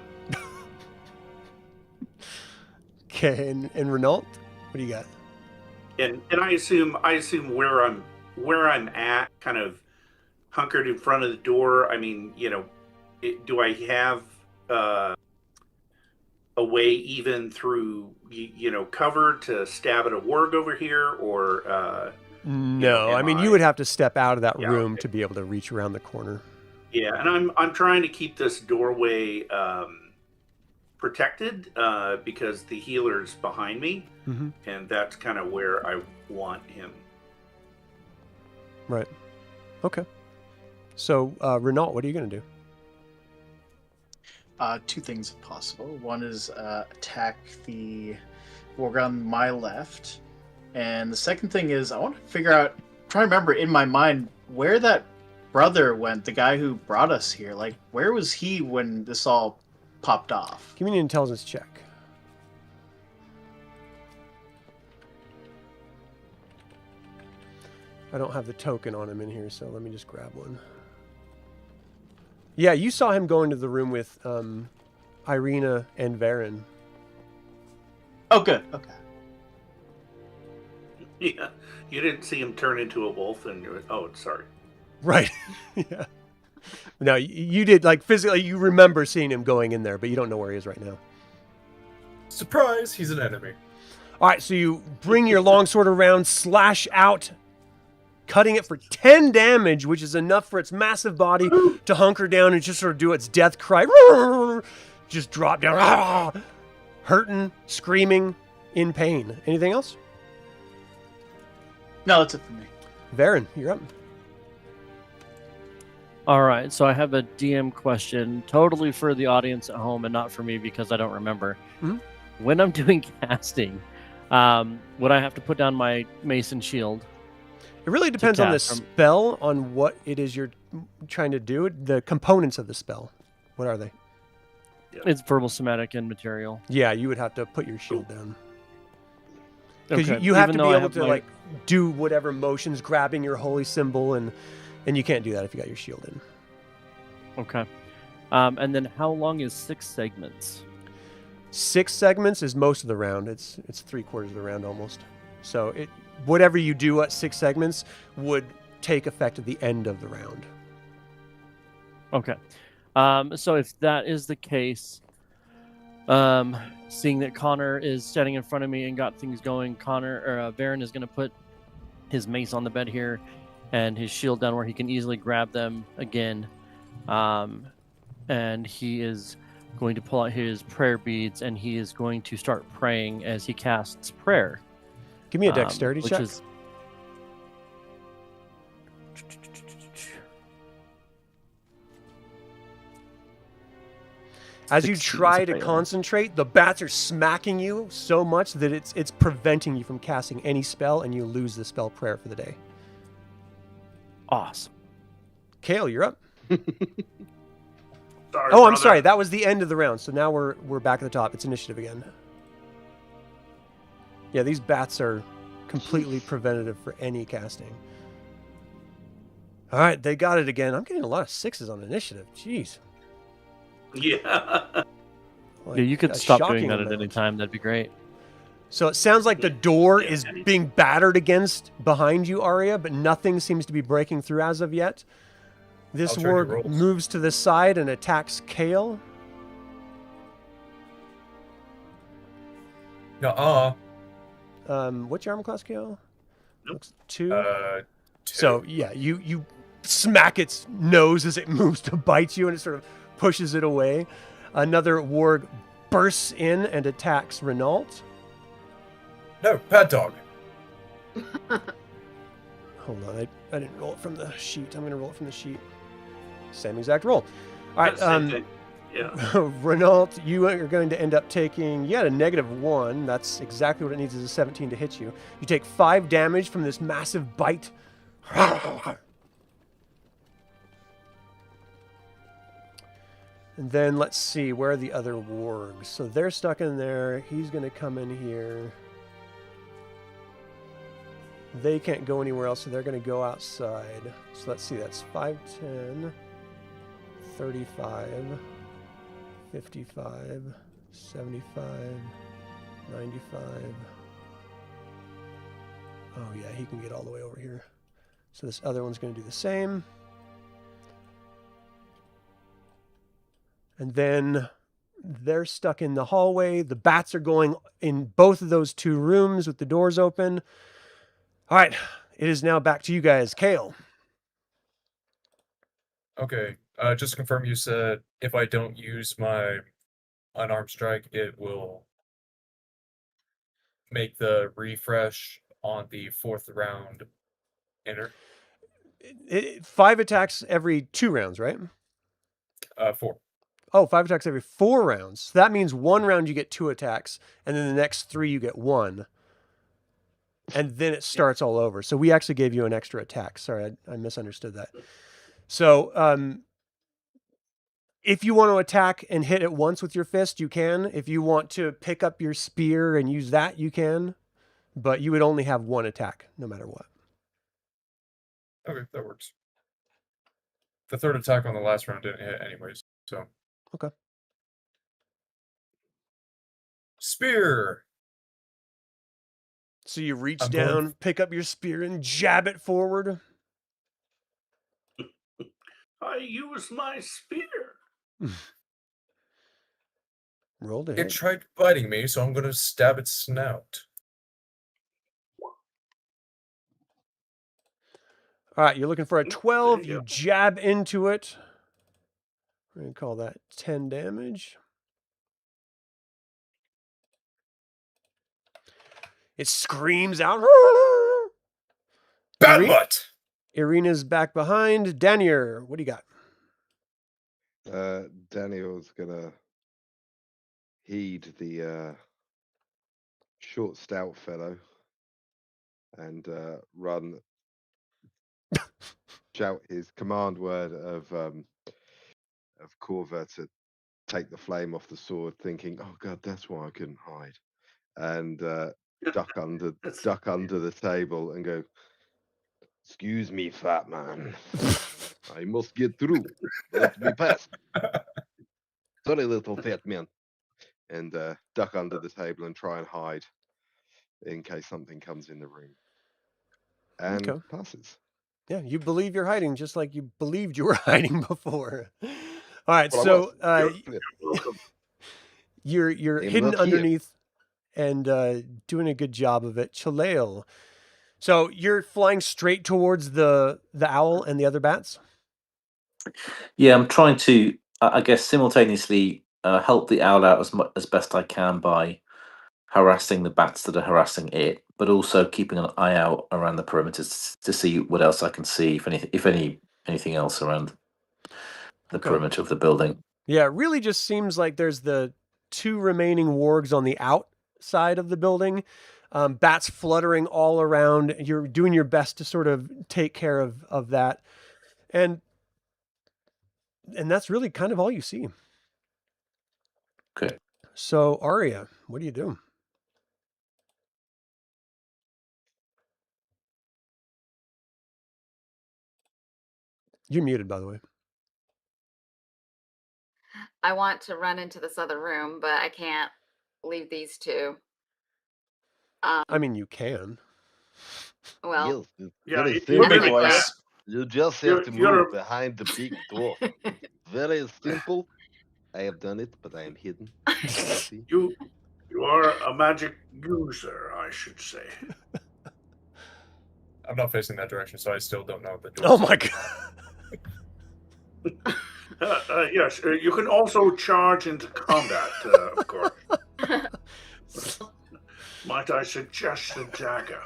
Okay, and Renault, what do you got? And I assume where I'm at, kind of hunkered in front of the door. I mean, do I have a way even through cover to stab at a warg over here, or No, I mean you would have to step out of that Yeah, room okay. to be able to reach around the corner. yeah? And I'm trying to keep this doorway protected because the healer's behind me, Mm-hmm. and that's kind of where I want him. Right. Okay. So, Renault, what are you going to do? 2 things if possible. One is attack the warg on my left, and the second thing is I want to figure out, try to remember in my mind where that brother went, the guy who brought us here. Like, where was he when this all popped off? Give me an intelligence check. I don't have the token on him in here, so let me just grab one. Yeah, you saw him go into the room with Irina and Varin. Oh, good. Okay. Yeah, you didn't see him turn into a wolf, and you were, oh, sorry. Right. Yeah. No, you did, like, physically, you remember seeing him going in there, but you don't know where he is right now. Surprise, he's an enemy. All right, so you bring your longsword around, slash out, cutting it for 10 damage, which is enough for its massive body to hunker down and just sort of do its death cry. Just drop down, hurting, screaming, in pain. Anything else? No, that's it for me. Varin, you're up. All right, so I have a DM question, totally for the audience at home and not for me because I don't remember. Mhm. When I'm doing casting, would I have to put down my mace and shield? It really depends on the cast from- spell, on what it is you're trying to do. The components of the spell. What are they? It's verbal, somatic, and material. Yeah, you would have to put your shield down. Because Okay, you have to even be though I able have to my- like do whatever motions, grabbing your holy symbol, and you can't do that if you got your shield in. Okay. And then how long is 6 segments? 6 segments is most of the round. It's 3/4 of the round almost. So whatever you do at 6 segments would take effect at the end of the round. Okay. So if that is the case, seeing that Connor is standing in front of me and got things going, Varin is going to put his mace on the bed here and his shield down where he can easily grab them again. And he is going to pull out his prayer beads and he is going to start praying as he casts prayer. Give me a dexterity which check. is- As you 16 try is to failed. concentrate, the bats are smacking you so much that it's preventing you from casting any spell, and you lose the spell prayer for the day. Awesome. Kael, you're up. Sorry, Oh, I'm brother. sorry. That was the end of the round. So now we're back at the top. It's initiative again. Yeah, these bats are completely preventative for any casting. All right, they got it again. I'm getting a lot of 6s on initiative. Jeez. Yeah. Like, Yeah, you could a stop doing shocking that at any amount. time. That'd be great. So it sounds like the door Yeah, is any- being battered against behind you, Aria, but nothing seems to be breaking through as of yet. This I'll turn your warg rolls. moves to the side and attacks Kael. Nuh-uh. What's your armor class, Kael? Nope. Looks 2. 2. So yeah, you smack its nose as it moves to bite you, and it sort of pushes it away. Another warg bursts in and attacks Renault. No, bad dog. Hold on, I didn't roll it from the sheet. I'm going to roll it from the sheet. Same exact roll. All right, Same thing. Yeah. Renault, you are going to end up taking, you had a -1. That's exactly what it needs, is a 17 to hit you. You take 5 damage from this massive bite. And then let's see, where are the other wargs? So they're stuck in there. He's going to come in here. They can't go anywhere else, so they're going to go outside. So let's see, that's 5, 10, 35, 55, 75, 95. Oh yeah, he can get all the way over here. So this other one's going to do the same. And then they're stuck in the hallway. The bats are going in both of those 2 rooms with the doors open. All right, it is now back to you guys. Kael. Okay. Just to confirm, you said if I don't use my unarmed strike, it will make the refresh on the 4th round enter. 5 attacks every 2 rounds, right? 4. Oh, 5 attacks every 4 rounds. So that means 1 round you get 2 attacks, and then the next 3 you get 1. And then it starts all over. So we actually gave you an extra attack. Sorry, I misunderstood that. So if you want to attack and hit it once with your fist, you can. If you want to pick up your spear and use that, you can. But you would only have 1 attack, no matter what. Okay, that works. The third attack on the last round didn't hit anyways, so. Okay. Spear! So you reach I'm down, going- pick up your spear, and jab it forward. I use my spear. Roll to It hit. tried biting me, so I'm going to stab its snout. All right, you're looking for a 12. There you You go. jab into it. We're going to call that 10 damage. It screams out. Batmutt! Irina's back behind. Danior, what do you got? Daniel's gonna heed the short, stout fellow and run, shout his command word of Corva to take the flame off the sword, thinking, "Oh God, that's why I couldn't hide," and duck under the table and go, "Excuse me, fat man, I must get through. Let me pass. Sorry, little fat man." And duck under the table and try and hide in case something comes in the room. And Okay. passes. Yeah, you believe you're hiding just like you believed you were hiding before. All right, Well, I so was. Welcome. you're I'm hidden not here. underneath and doing a good job of it. Chelael. So you're flying straight towards the owl and the other bats? Yeah, I'm trying to, I guess, simultaneously help the owl out as best I can by harassing the bats that are harassing it, but also keeping an eye out around the perimeters to see what else I can see, if anything else around the Okay. perimeter of the building. Yeah, it really just seems like there's the 2 remaining wargs on the outside of the building. Bats fluttering all around. You're doing your best to sort of take care of that. And that's really kind of all you see. Okay. So, Aria, what do you do? You're muted, by the way. I want to run into this other room, but I can't leave these two. I mean, you can. Well, Yes, it's Yeah, very you- simple. Would be really voice. fast. You just You're- have to you're- move behind the big door. Very simple. I have done it, but I am hidden. See? You are a magic user, I should say. I'm not facing that direction, so I still don't know the door. Oh my god. Yes, you can also charge into combat, of course. Might I suggest a dagger?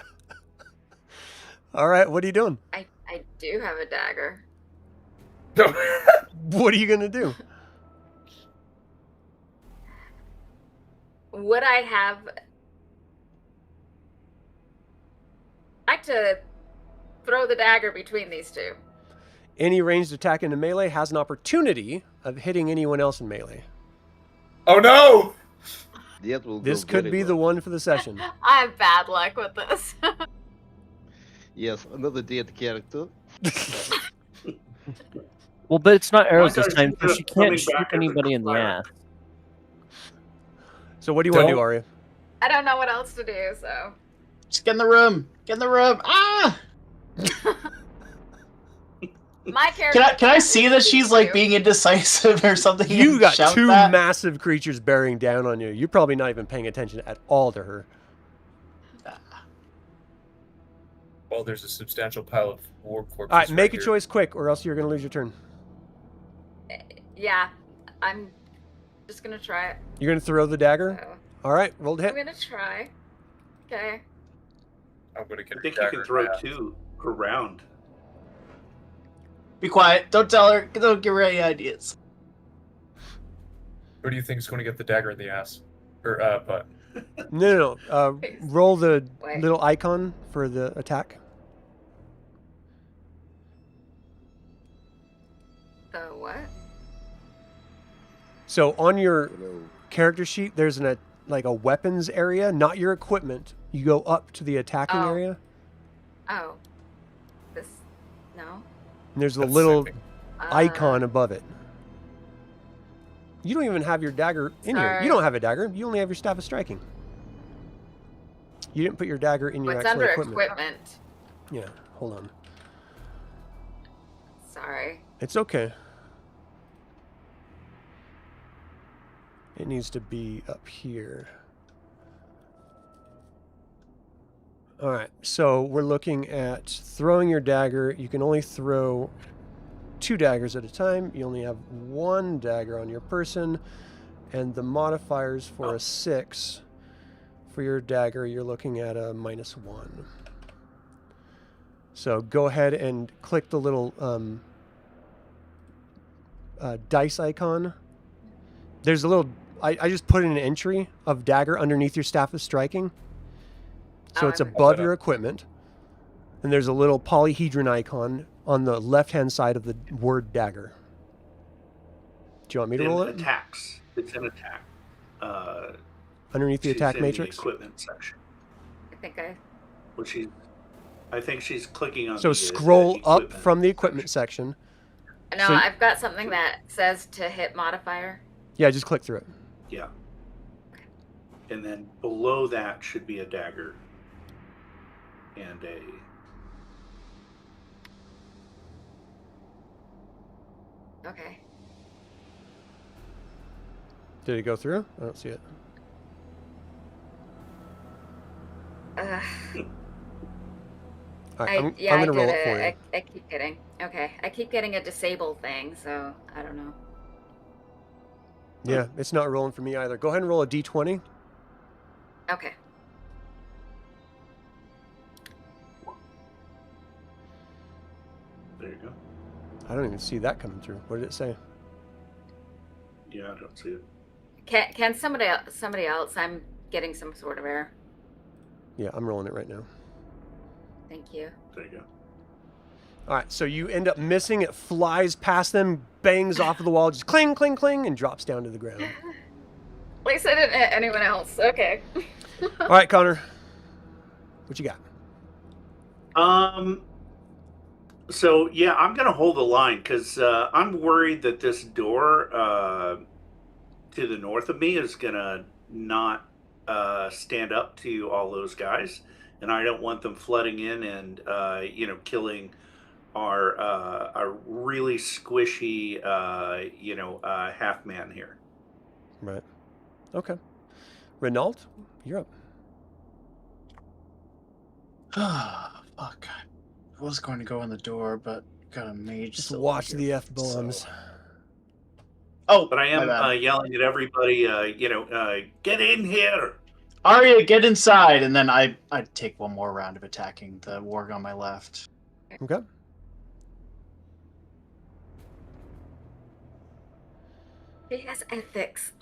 All right, what are you doing? I do have a dagger. What are you going to do? Would I have... I'd like to throw the dagger between these two. Any ranged attack into melee has an opportunity of hitting anyone else in melee. Oh no! That will This go could very be the well. one for the session. I have bad luck with this. Yes, another dead character. Well, but it's not arrows Like this I time, so said, she coming can't shoot back as a anybody in the cleric. ass. So what do you want to do, Don't- Aria? I don't know what else to do, so... Just get in the room. Get in the room. Ah! My character... Can I see that she's like being indecisive or something? You and got shout 2 that? massive creatures bearing down on you. You're probably not even paying attention at all to her. Well, there's a substantial pile of war corpses. All right, make a here. choice quick or else you're going to lose your turn. Yeah, I'm just gonna try it. You're going to throw the dagger? So. All right, roll to I'm hit. gonna try. Okay. I'm gonna get I a think you dagger can throw in the ass. 2 around. Be quiet. Don't tell her. Don't give her any ideas. Who do you think is going to get the dagger in the ass? Or butt? No. Roll the Wait. little icon for the attack. What? So on your Hello. character sheet, there's a weapons area, not your equipment. You go up to the attacking Oh. area. Oh. This... And there's a That's little sickening. icon above it. You don't even have your dagger in here. Sorry. You don't have a dagger. You only have your staff of striking. You didn't put your dagger in your It's actual under equipment. equipment. Yeah, hold on. Sorry. It's okay. It needs to be up here. All right, so we're looking at throwing your dagger. You can only throw 2 daggers at a time. You only have 1 dagger on your person. And the modifiers for a 6 for your dagger, you're looking at a -1. So go ahead and click the little dice icon. There's a little... I just put in an entry of dagger underneath your staff of striking. So Oh, it's I'm above ready. your equipment. And there's a little polyhedron icon on the left-hand side of the word dagger. Do you want me to Then roll it? attacks. It's an attack. Underneath the She's attack in matrix? The equipment section. I think I. Which I think she's clicking on. So the scroll up equipment from the equipment section. No, So- I've got something that says to hit modifier. Yeah, just click through it. Yeah. And then below that should be a dagger. And a... Okay. Did it go through? I don't see it. Uh, All right, I'm I going to did roll it for you. I keep getting. Okay, I keep getting a disable thing, so I don't know. Yeah, it's not rolling for me either. Go ahead and roll a d20. Okay. There you go. I don't even see that coming through. What did it say? Yeah, I don't see it. Can somebody else? I'm getting some sort of error. Yeah, I'm rolling it right now. Thank you. There you go. All right, so you end up missing. It flies past them, bangs off of the wall, just cling, cling, cling, and drops down to the ground. At least I didn't hit anyone else. Okay. All right, Connor. What you got? So yeah, I'm gonna hold the line because I'm worried that this door to the north of me is gonna not stand up to all those guys, and I don't want them flooding in and killing our really squishy half man here. Right. Okay. Renault, you're up. Fuck. I was going to go in the door, but got a mage. Just still watch here, the F-bombs. so- Oh, But I am my bad. yelling at everybody, get in here. Aria, get inside, and then I take one more round of attacking the warg on my left. Okay. He has ethics.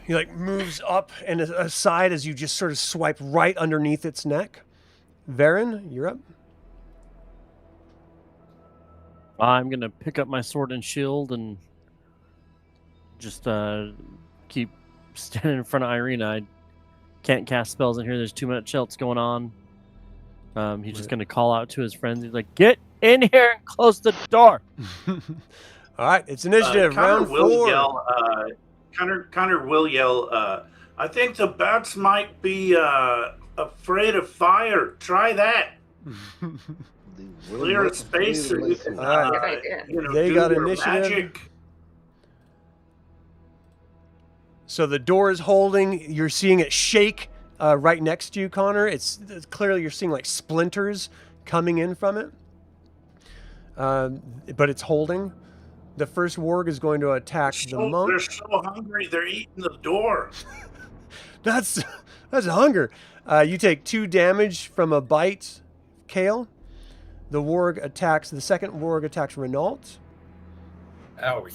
He like moves up and aside as you just sort of swipe right underneath its neck. Varin, you're up. I'm gonna pick up my sword and shield and just keep standing in front of Irina. I can't cast spells in here. There's too much else going on. He's just Right. gonna call out to his friends. He's like, "Get in here and close the door." All right, it's initiative, Connor round will 4. yell. Connor will yell. I think the bats might be afraid of fire. Try that. They will Clear a not space. fear And, my sword. All right. Good idea. They do got your initiative. magic. So the door is holding. You're seeing it shake right next to you, Connor. It's clearly you're seeing like splinters coming in from it. But it's holding. The first warg is going to attack the monk. They're so hungry. They're eating the door. That's hunger. You take 2 damage from a bite, Kael. The warg attacks. The second warg attacks Renault. Owie.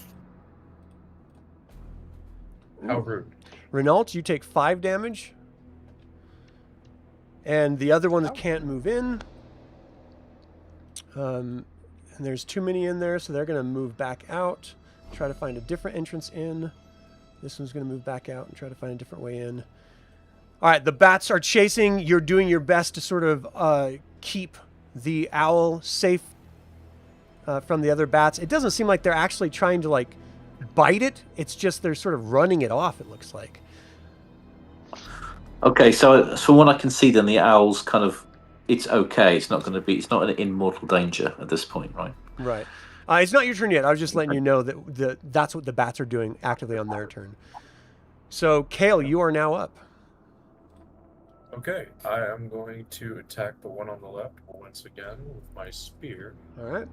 How rude. Renault, you take 5 damage. And the other ones can't move in. And there's too many in there, so they're going to move back out. Try to find a different entrance in. This one's going to move back out and try to find a different way in. All right, the bats are chasing. You're doing your best to sort of keep the owl safe from the other bats. It doesn't seem like they're actually trying to like bite it. It's just they're sort of running it off, it looks like. Okay, so from what I can see, then the owl's kind of, it's okay. It's not in mortal danger at this point, right? Right. It's not your turn yet. I was just letting you know that that's what the bats are doing actively on their turn. So, Kael, you are now up. Okay, I am going to attack the one on the left once again with my spear. All right.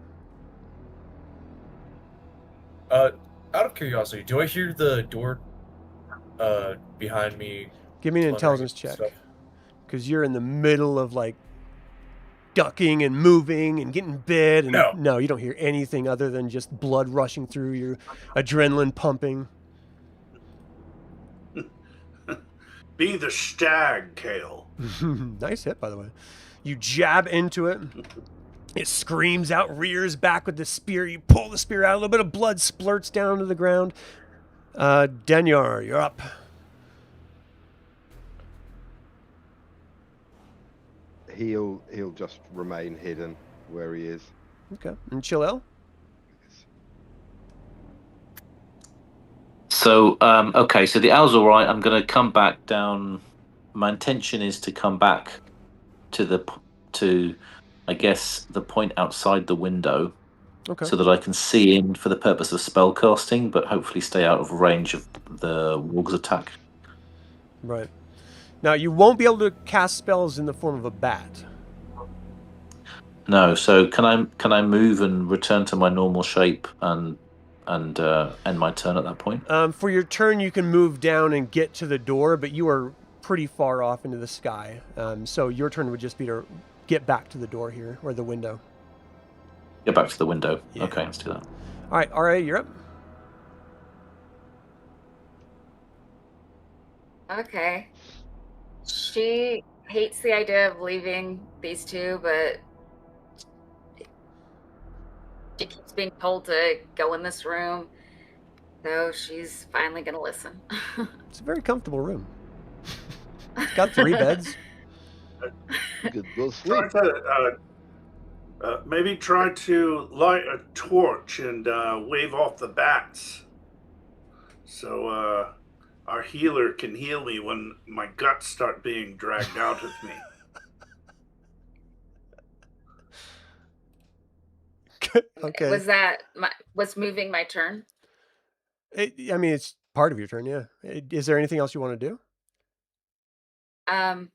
Out of curiosity, do I hear the door behind me? Give me an intelligence check. Because you're in the middle of like ducking and moving and getting bit. And no, you don't hear anything other than just blood rushing through your adrenaline pumping. Be the stag, Kael. Nice hit, by the way. You jab into it. It screams out, rears back with the spear. You pull the spear out. A little bit of blood splurts down to the ground. Danior, you're up. He'll just remain hidden where he is. Okay. And Chelael? So, okay, so the owl's all right. I'm going to come back down. My intention is to come back to I guess, the point outside the window, okay, so that I can see in for the purpose of spell casting, but hopefully stay out of range of the warg's attack. Right. Now, you won't be able to cast spells in the form of a bat. No, so can I move and return to my normal shape and end my turn at that point? For your turn, you can move down and get to the door, but you are pretty far off into the sky. So your turn would just be to get back to the door here, or the window. Get back to the window. Yeah. Okay, let's do that. All right, Aria, you're up. Okay. She hates the idea of leaving these two, but she keeps being told to go in this room, so she's finally gonna listen. It's a very comfortable room. It's got 3 beds. You could go sleep. Maybe try to light a torch and wave off the bats, so our healer can heal me when my guts start being dragged out of me. Okay. Was moving my turn? I mean, it's part of your turn, yeah. Is there anything else you want to do? Well,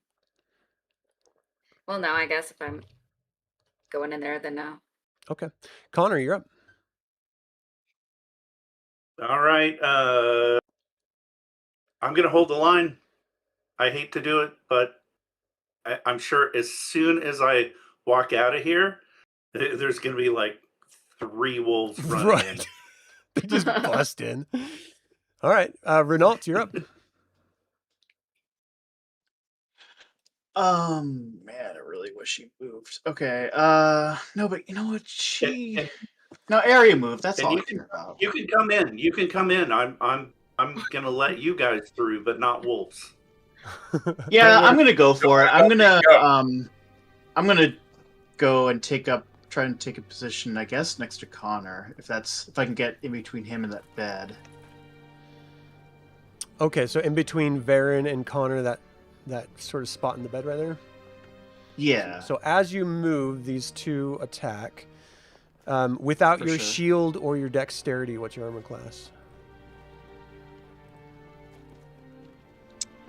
no, I guess if I'm going in there, then no. Okay. Connor, you're up. All right. I'm going to hold the line. I hate to do it, but I'm sure as soon as I walk out of here, there's going to be like 3 wolves running in. They just bust in. All right. Renault, you're up. Man, I really wish she moved. Okay. No, but you know what? No, Aria moved. That's all I care about. You can come in. You can come in. I'm gonna let you guys through, but not wolves. Yeah, I'm gonna go for it. I'm gonna go and try and take a position, I guess, next to Connor, if I can get in between him and that bed. Okay, so in between Varin and Connor, that sort of spot in the bed right there? Yeah. So as you move, these 2 attack. Without your shield or your dexterity, what's your armor class?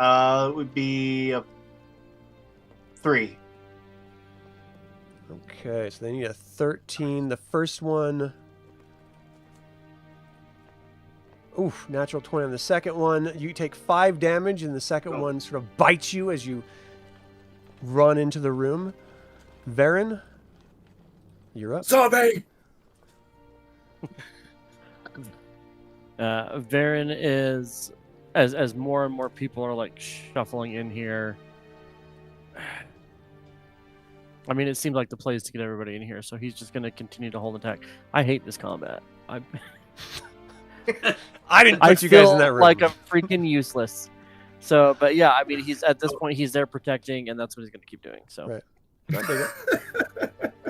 It would be a 3. Okay, so they need a 13. The first one... Oof, natural 20 on the second one. You take 5 damage, and the second one sort of bites you as you run into the room. Varin, you're up. Zombie! Varin is, as more and more people are like shuffling in here. I mean, it seems like the play is to get everybody in here, so he's just going to continue to hold attack. I hate this combat. I didn't put you guys in that room. Like I'm freaking useless. So, but yeah, I mean, he's at this point he's there protecting, and that's what he's going to keep doing. So, right.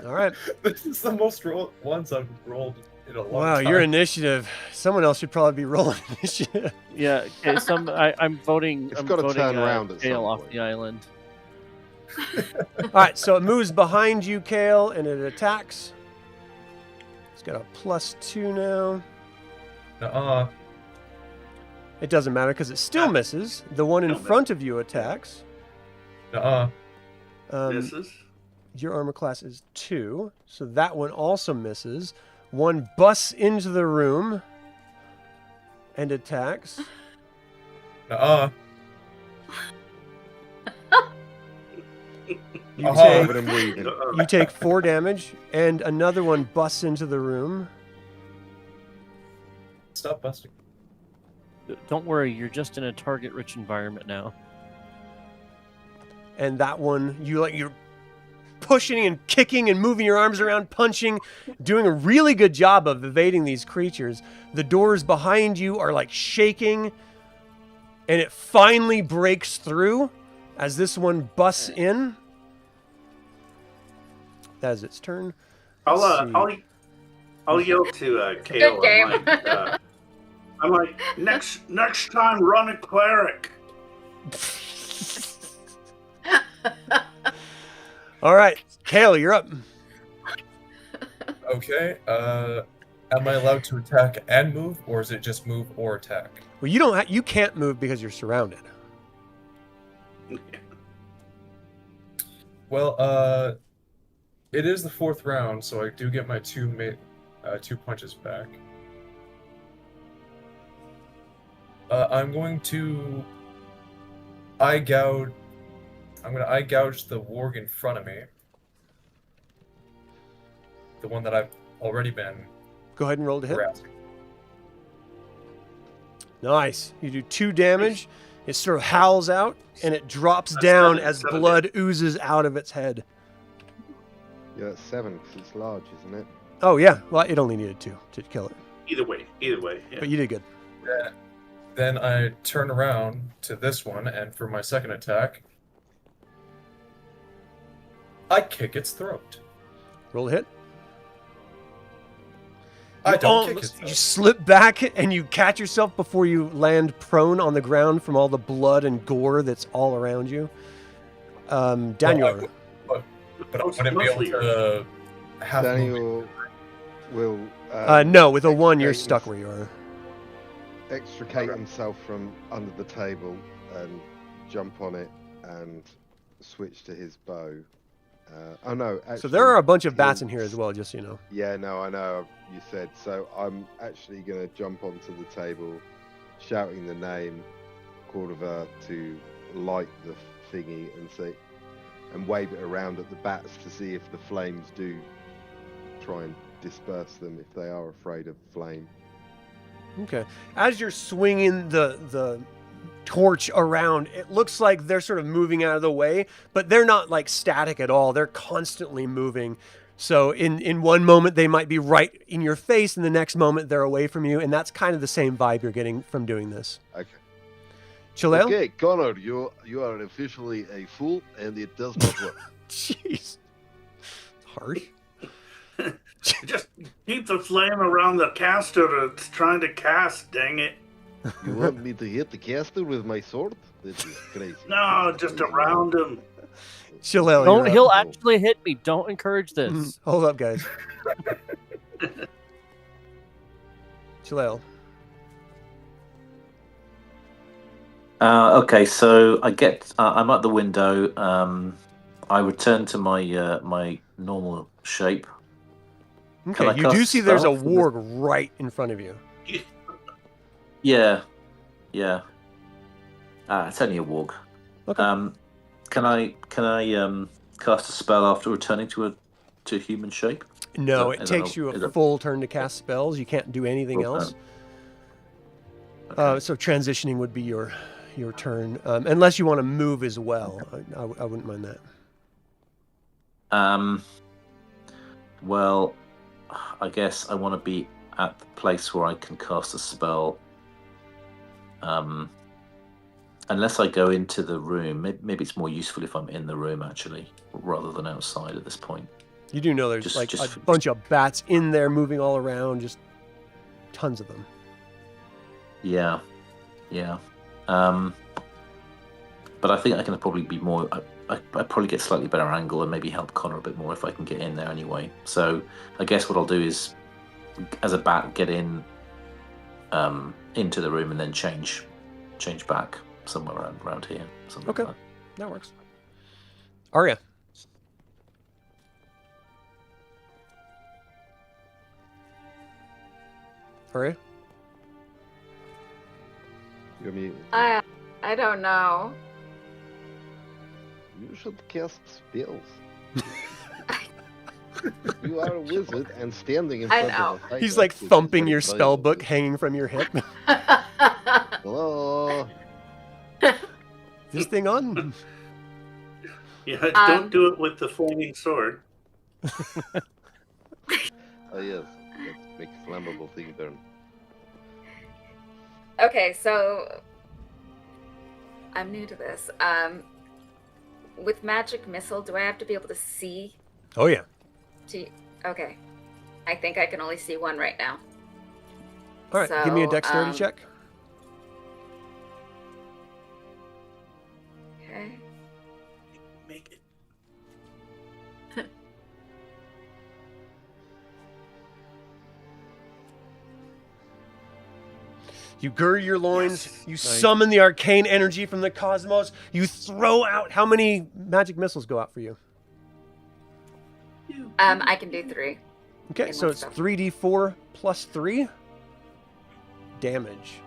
All right. This is the most ones I've rolled in a long Wow, time. your initiative. Someone else should probably be rolling initiative. Yeah, okay, I'm voting. It's I'm gotta voting, turn around at Kael some off point. the island. All right, so it moves behind you, Kael, and it attacks. It's got a +2 now. Nuh-uh. It doesn't matter because it still misses. The one in Still front of you attacks. Nuh-uh. Misses. Your armor class is 2, so that one also misses. One busts into the room and attacks. Nuh-uh. You Uh-huh. But I'm weaving. take 4 damage, and another one busts into the room. Stop busting. Don't worry, you're just in a target-rich environment now. And that one, you're pushing and kicking and moving your arms around, punching, doing a really good job of evading these creatures. The doors behind you are like shaking, and it finally breaks through as this one busts in. That is its turn. I'll Let's yell to Good Kael. game. I'm like, next time run a cleric. All right, Kael, you're up. Okay. Am I allowed to attack and move, or is it just move or attack? Well, you can't move because you're surrounded. Well, it is the 4th round, so I do get my 2 punches back. I'm going to eye gouge. I'm going to eye gouge the warg in front of me. The one that I've already been Go ahead and roll to hit. harassing. Nice. You do 2 damage. It sort of howls out, and it drops That's down 7, as 7 blood oozes out of its head. Yeah, that's 7 because it's large, isn't it? Oh, yeah. Well, it only needed 2 to kill it. Either way. Yeah. But you did good. Yeah. Then I turn around to this one, and for my second attack, I kick its throat. Roll to hit. I You don't kick its You throat. slip back, and you catch yourself before you land prone on the ground from all the blood and gore that's all around you. Danior. But I wouldn't be able to have movement. Daniel will. No, with a 1, you're extricate stuck where you are. Extricate himself from under the table and jump on it and switch to his bow. Oh no! Actually, So there are a bunch of bats in he'll- here as well, just so you know. Yeah, no, I know. You said so. I'm actually going to jump onto the table, shouting the name Cordoba to light the thingy and wave it around at the bats to see if the flames do try and disperse them if they are afraid of flame. Okay. As you're swinging the torch around, it looks like they're sort of moving out of the way, but they're not like static at all. They're constantly moving. So in one moment they might be right in your face, and the next moment they're away from you, and that's kind of the same vibe you're getting from doing this. Okay. Chelael? Okay, Connor, you are officially a fool, and it does not work. Jeez. Harsh. Just keep the flame around the caster that's trying to cast, dang it. You want me to hit the caster with my sword? This is crazy. No, just around him. Chelael, Don't. you're up. He'll actually hit me. Don't encourage this. Hold up, guys. Chelael. Okay, so I get. I'm at the window. I return to my my normal shape. Okay, I you cast do see there's a spell from warg right in front of you. Yeah, yeah. It's only a warg. Okay. Can I cast a spell after returning to human shape? No, Is it that- takes is you a that- full turn to cast spells. You can't do anything Full else. turn. Okay. So transitioning would be your turn, unless you want to move as well. I wouldn't mind that. Well, I guess I want to be at the place where I can cast a spell. Unless I go into the room, maybe it's more useful if I'm in the room actually, rather than outside at this point. You do know there's Just- like just- a bunch of bats in there moving all around, just tons of them. Yeah. But I think I can probably be more. I probably get slightly better angle and maybe help Connor a bit more if I can get in there anyway. So I guess what I'll do is, as a bat, get in into the room and then change back somewhere around here. Something Okay. like That works. Aria. Aria? I mean, I don't know. you should cast spells. You are a wizard and standing in I front know. of a fight He's like which is thumping very your spell valuable. book hanging from your hip. Hello. This thing on? Yeah, don't do it with the flaming sword. Oh yes, let's make flammable thing burn. Okay, so I'm new to this. With magic missile, do I have to be able to see? Oh, yeah. Okay, I think I can only see one right now. All right, give me a So, dexterity check. Okay. Make it. You gird your loins, Yes. you summon the arcane energy from the cosmos, you throw out. How many magic missiles go out for you? I can do 3. Okay, In so one it's spell. 3d4 plus 3 damage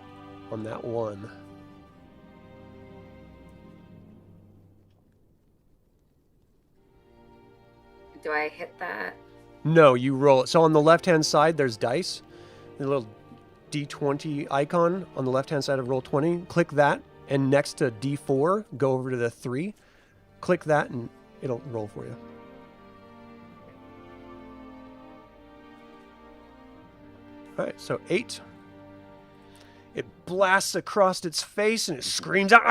on that one. Do I hit that? No, you roll it. So on the left-hand side, there's dice. A little D20 icon on the left-hand side of roll 20. Click that, and next to D4, go over to the 3. Click that, and it'll roll for you. All right, so 8. It blasts across its face, and it screams out.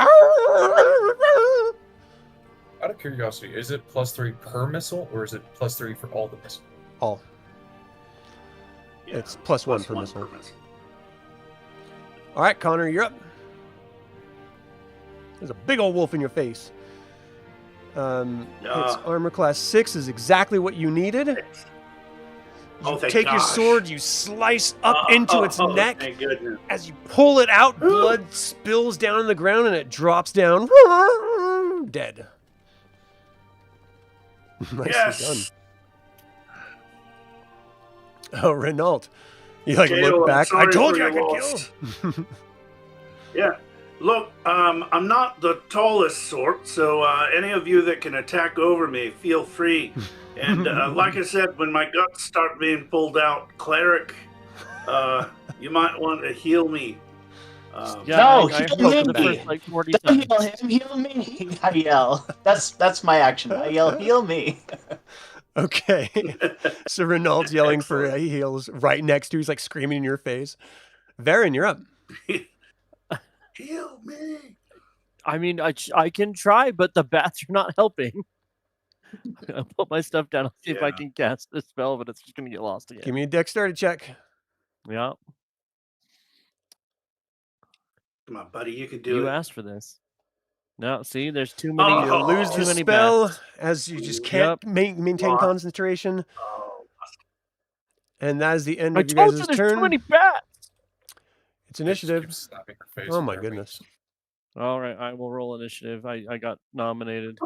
Out of curiosity, is it +3 per missile, or is it +3 for all the missiles? All. Yeah, It's plus one per missile. All right, Connor, you're up. There's a big old wolf in your face. Its armor class 6 is exactly what you needed. You Oh, thank take your gosh. sword, you slice up into its neck. Thank goodness. As you pull it out, blood spills down on the ground and it drops down. Dead. Nicely Yes. done. Oh, Renault. You like Kael, look I'm back. I sorry told for you I your could loss. kill. Yeah. Look, I'm not the tallest sort, so any of you that can attack over me, feel free. And like I said, when my guts start being pulled out, Cleric, you might want to heal me. No, I heal healed me. the first, like 40 Don't times. heal him, heal me. I yell. That's my action. I yell, heal me. Okay. So Renault's yelling for heals right next to you. He's like screaming in your face. Varin, you're up. Heal me. I mean, I can try, but the bats are not helping. I'll put my stuff down. I'll see if I Yeah. can cast the spell, but it's just going to get lost again. Give me a dexterity check. Yeah, Come on, buddy, you can do you it. asked for this. No, see, there's too many. Oh, You lose too the many spell bats. as you just can't maintain Lost. concentration. Oh, And that is the end I of you told guys' you there's turn. too many bats. It's initiative. Keep slapping her face Oh with my that goodness. All right, I will roll initiative. I got nominated.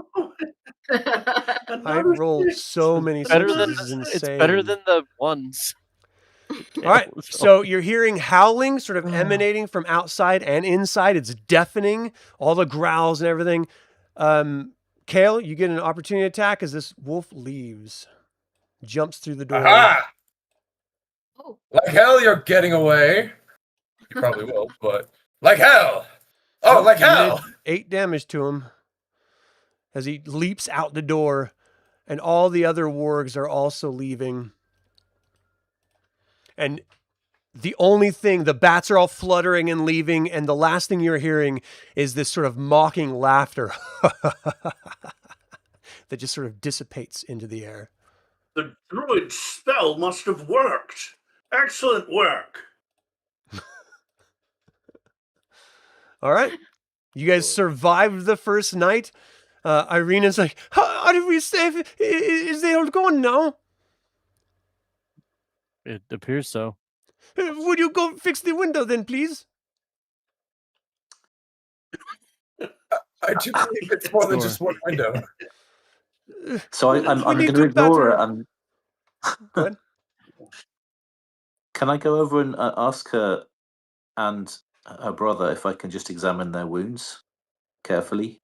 I rolled so many Better sixes. than This is insane. it's better than the ones. All right, so you're hearing howling sort of emanating from outside and inside. It's deafening, all the growls and everything. Kael, you get an opportunity attack as this wolf leaves, jumps through the door. Aha! Oh. Like hell, you're getting away. You probably will, but like hell. Oh, like You did hell. 8 damage to him as he leaps out the door, and all the other wargs are also leaving. And the only thing, the bats are all fluttering and leaving, and the last thing you're hearing is this sort of mocking laughter that just sort of dissipates into the air. The druid spell must have worked. Excellent work. All right. You guys survived the first night. Irina's like, how did we save? Is they all gone now? It appears so. Would you go fix the window then, please? I do believe it's more than just one window. So I'm We going need to ignore batter- it. And Go ahead. can I go over and ask her and her brother if I can just examine their wounds carefully?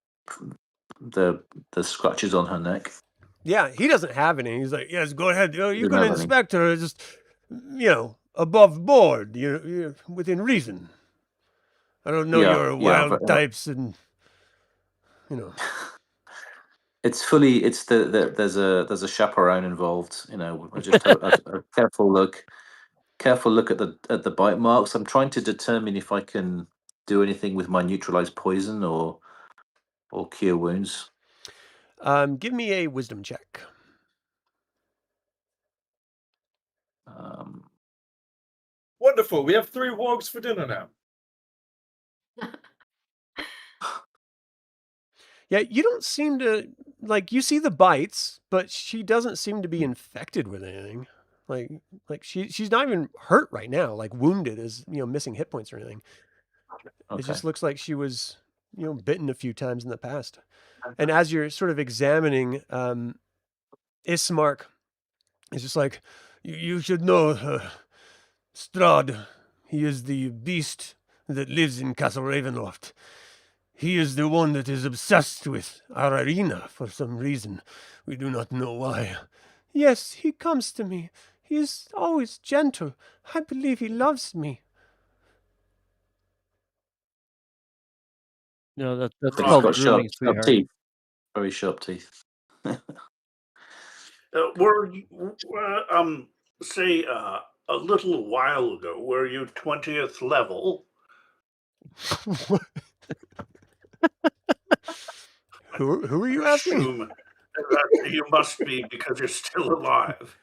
The scratches on her neck. Yeah, he doesn't have any. He's like, yes, go ahead. You Doesn't can have any. inspect her, just, above board, you're within reason. I don't know your wild but, types and, It's fully. It's there's a chaperone involved. Just a careful look at the bite marks. I'm trying to determine if I can do anything with my neutralized poison or cure wounds. Give me a wisdom check. Wonderful. We have 3 wargs for dinner now. Yeah, you don't seem to, you see the bites, but she doesn't seem to be infected with anything. She's not even hurt right now, wounded, as, missing hit points or anything. Okay. It just looks like she was, bitten a few times in the past. And as you're sort of examining, Ismark is just like, you should know, Strahd, he is the beast that lives in Castle Ravenloft. He is the one that is obsessed with Aria for some reason. We do not know why. Yes, he comes to me. He is always gentle. I believe he loves me. No, that's He's called got grooming, sharp sweetheart. teeth. Very sharp teeth. Say a little while ago, were you 20th level? Who are you asking? Assume that you must be because you're still alive.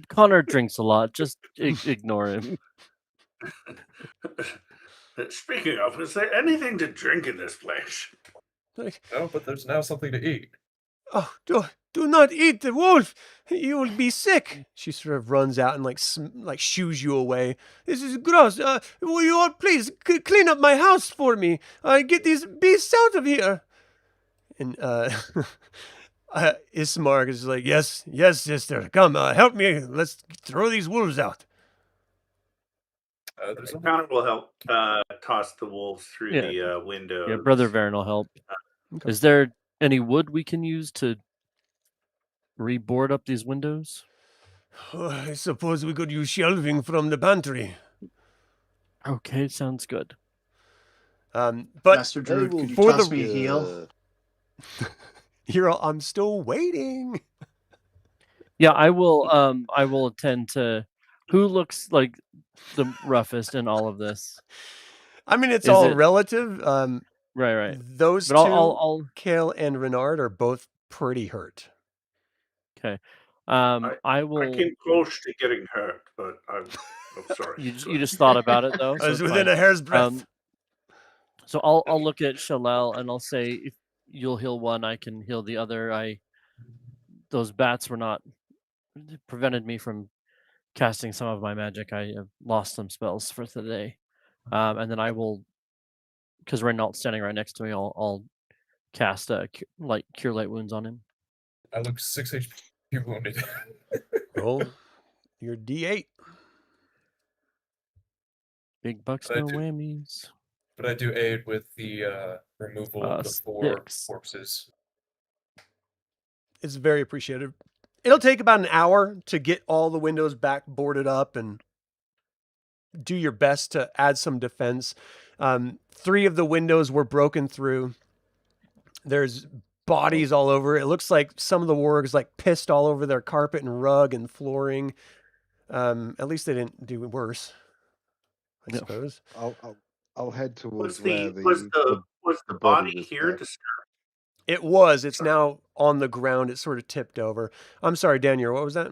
Connor drinks a lot. Just ignore him. Speaking of, is there anything to drink in this place? No, but there's now something to eat. Oh, do not eat the wolf. You will be sick. She sort of runs out and shoos you away. This is gross. Will you all please clean up my house for me? Get these beasts out of here. And Ismark is like, yes, sister. Come, help me. Let's throw these wolves out. Connor will help toss the wolves through the windows. Yeah, Brother Varin will help. Okay. Is there any wood we can use to reboard up these windows? I suppose we could use shelving from the pantry. Okay, sounds good. But Master Druid, could you toss me a heal? I'm still waiting. Yeah, I will. I will attend to who looks like the roughest in all of this. I mean, it's Is all it- relative. Right. Those But two, I'll Kael and Renard, are both pretty hurt. okay. I I will. I came close to getting hurt, but I'm sorry. You just thought about it though. I So was it's within fine. a hair's breadth. So I'll look at Chelael and I'll say if you'll heal one, I can heal the other. Those bats were not prevented me from casting some of my magic. I have lost some spells for today, and then I will, because Renault's standing right next to me. I'll cast cure light wounds on him. I look 6 HP wounded. Roll your D8. Big bucks, But I no do- whammies. But I do aid with the removal of the 4 6. corpses. It's very appreciated. It'll take about an hour to get all the windows back boarded up and do your best to add some defense. 3 of the windows were broken through. There's bodies all over. It looks like some of the wargs pissed all over their carpet and rug and flooring. At least they didn't do worse, I No. suppose. I'll head towards Was where the the body was here found. to start? It was. It's now on the ground. It's sort of tipped over. I'm sorry, Daniel. What was that?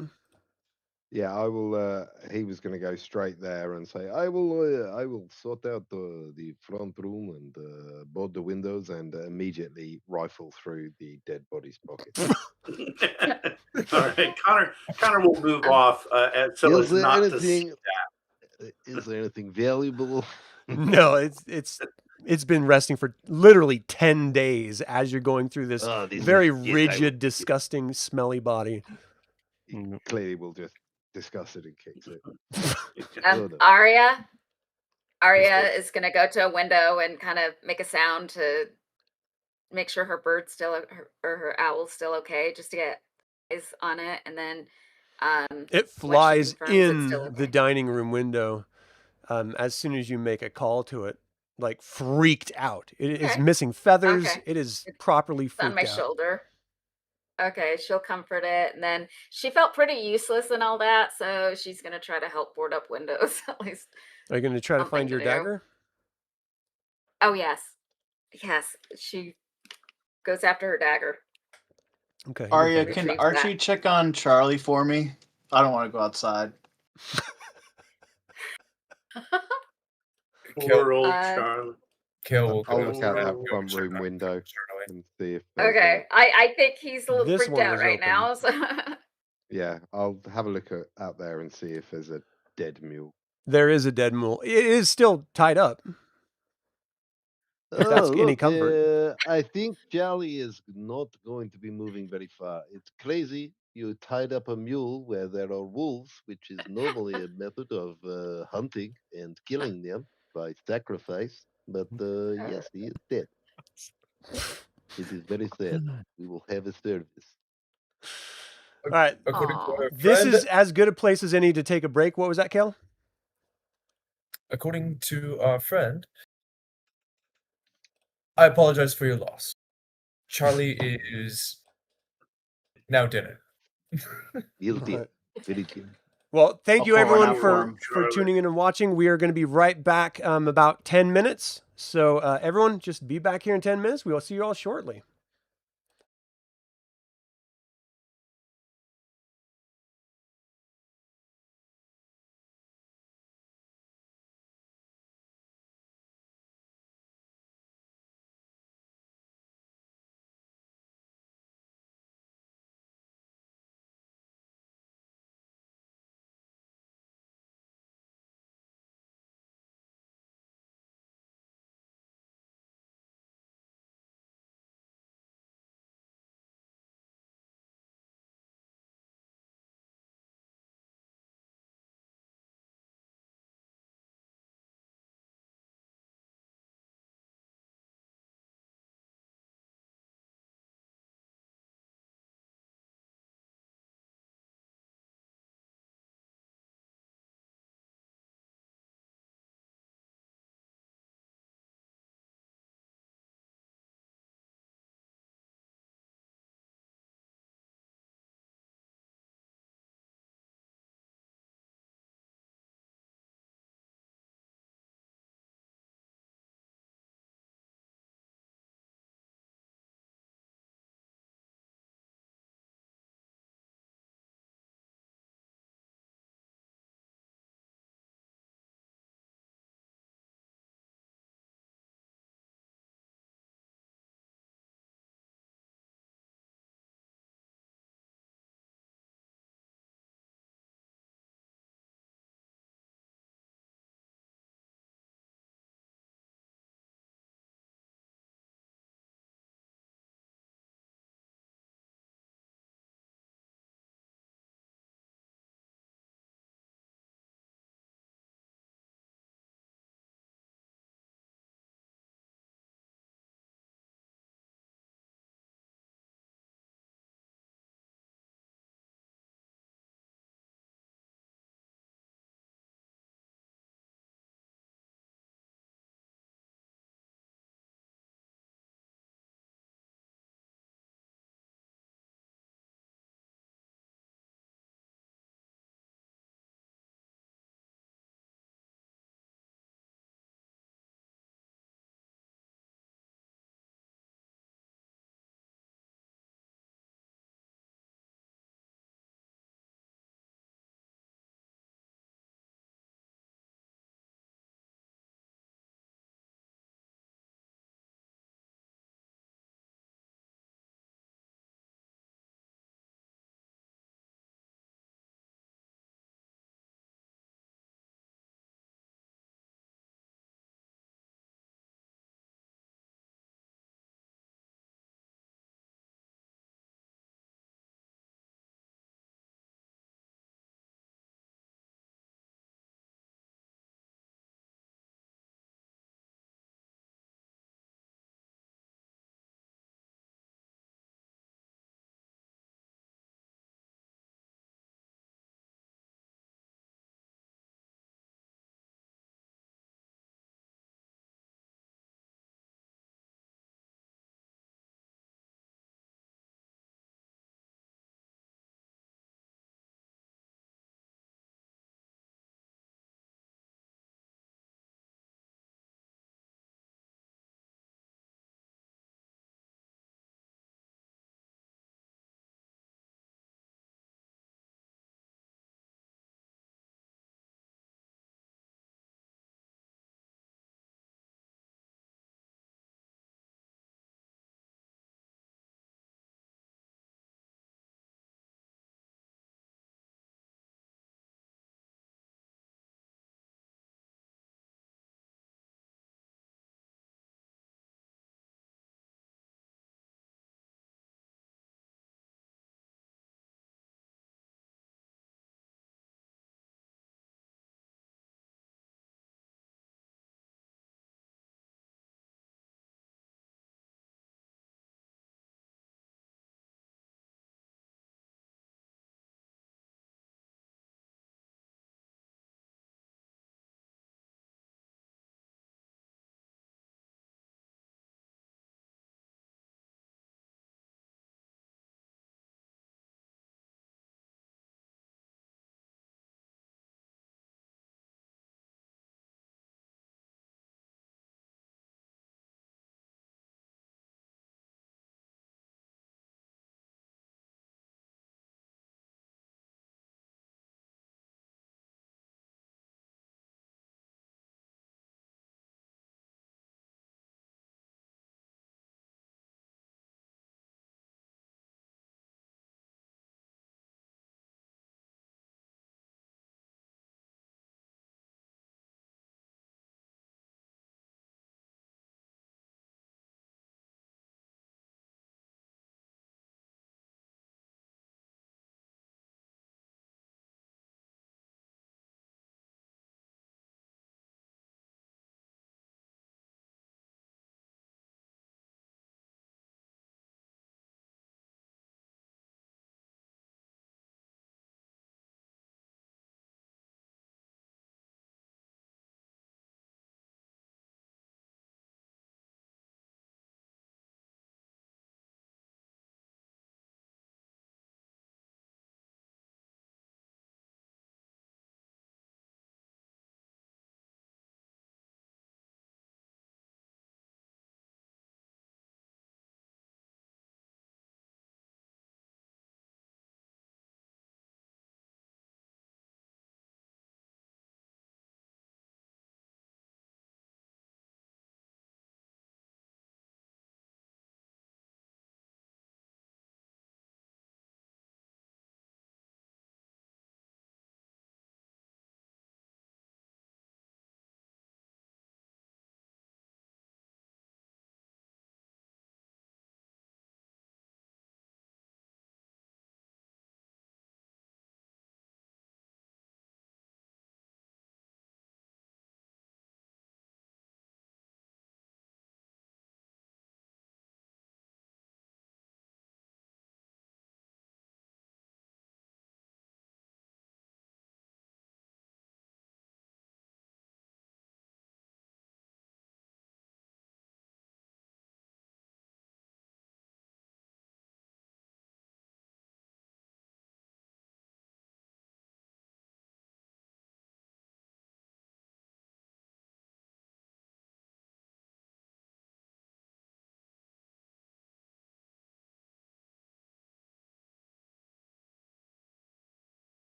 Yeah, I will. He was going to go straight there and say, "I will sort out the front room and board the windows and immediately rifle through the dead body's pocket." All right, Connor will move off so as not to see that. Is there anything valuable? No, it's been resting for literally 10 days as you're going through this Oh, this very is- yes, I rigid, will- disgusting, smelly body. He clearly will just discuss it and kicks it. Oh, no. Aria is going to go to a window and kind of make a sound to make sure her bird's still or her owl's still okay, just to get eyes on it, and then It once she flies confirms it's in still the okay. dining room window as soon as you make a call to it, like freaked out. It is Okay. missing feathers. Okay. It is properly It's on freaked my out. shoulder. Okay, she'll comfort it, and then she felt pretty useless and all that, so she's gonna try to help board up windows at least. Are you going to try to Something find to your do. dagger? Oh yes, she goes after her dagger. Okay. you Aria, find it. can Retrieve Archie that. check on Charlie for me? I don't want to go outside. Poor old Uh, Charlie. Kael will I'll go look out and that go front check room on window Charlie. and see if there's Okay, I think he's a little This freaked one out is right open. now. So yeah, I'll have a look out there and see if there's a dead mule. There is a dead mule. It is still tied up. If that's Oh, any look, comfort. I think Charlie is not going to be moving very far. It's crazy. You tied up a mule where there are wolves, which is normally a method of hunting and killing them by sacrifice. But yes, he is dead. It is very sad. We will have a service. All right. According to Aw. our This friend, is as good a place as any to take a break. What was that, Kael? according to our friend, I apologize for your loss. Charlie is now dinner. Guilty. Right. Very guilty. Well, thank I'll you pour one everyone out for for, him. for Charlie. tuning in and watching. We are going to be right back about 10 minutes. So everyone just be back here in 10 minutes. We will see you all shortly.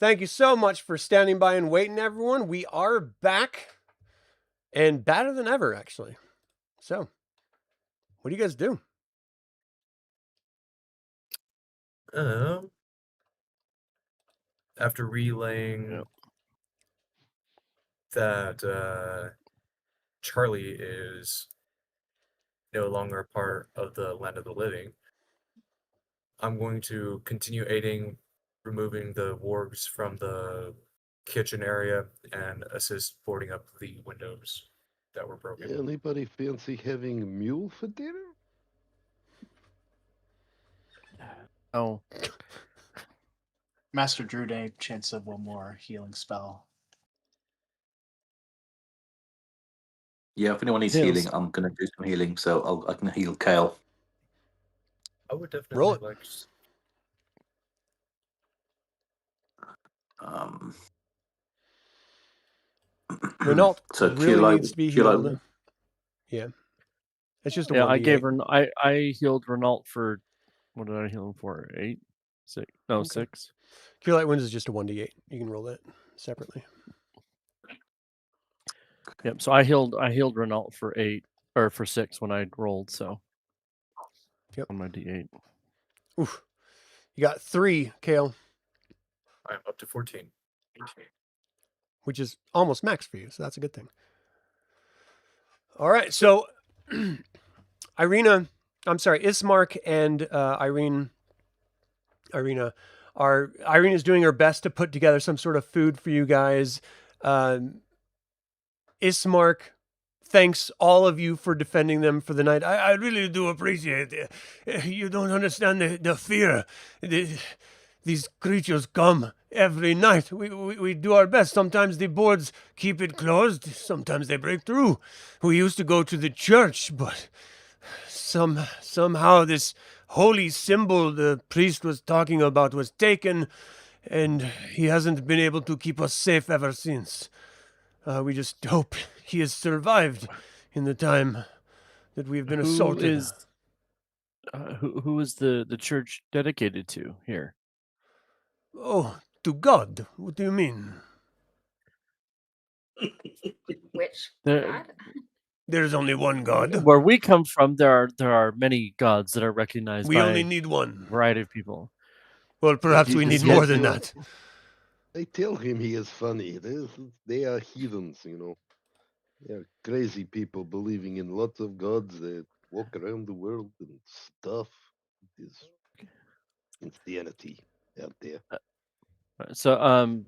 Thank you so much for standing by and waiting, everyone. We are back and better than ever, actually. So, what do you guys do? After relaying that Charlie is no longer a part of the land of the living, I'm going to continue aiding removing the wargs from the kitchen area and assist boarding up the windows that were broken. Anybody fancy having a mule for dinner? Oh, Master Druid, any chance of one more healing spell? Yeah, if anyone needs Heals. healing, I'm going to do some healing, so I can heal Kael. I would definitely Roll it. like. Renault So really Chelael- needs to be Chelael- healed. Yeah. It's just a yeah. 1d8. I gave I healed Renault for what did I heal him for? 8, 6? No, Okay. 6. Cure Light Wounds is just a 1d8. You can roll that separately. Yep. So I healed Renault for 8 or for 6 when I rolled. So Yep. on my d8. Oof. You got 3, Kael, I'm up to 14. which is almost max for you, so that's a good thing. All right, so Ismark and Irene is doing her best to put together some sort of food for you guys. Ismark thanks all of you for defending them for the night. I really do appreciate it. You don't understand the fear. These creatures come every night. We do our best. Sometimes the boards keep it closed. Sometimes they break through. We used to go to the church, but somehow this holy symbol the priest was talking about was taken, and he hasn't been able to keep us safe ever since. We just hope he has survived in the time that we've been assaulted. Who is the church dedicated to here? Oh, to God. What do you mean? Which The- god? There's only one God. Where we come from, there are many gods that are recognized We by only need one. a variety of people. Well, perhaps we need Jesus more said than to- that. They tell him he is funny. They are heathens, They are crazy people believing in lots of gods that walk around the world and stuff. It is insanity out there. So,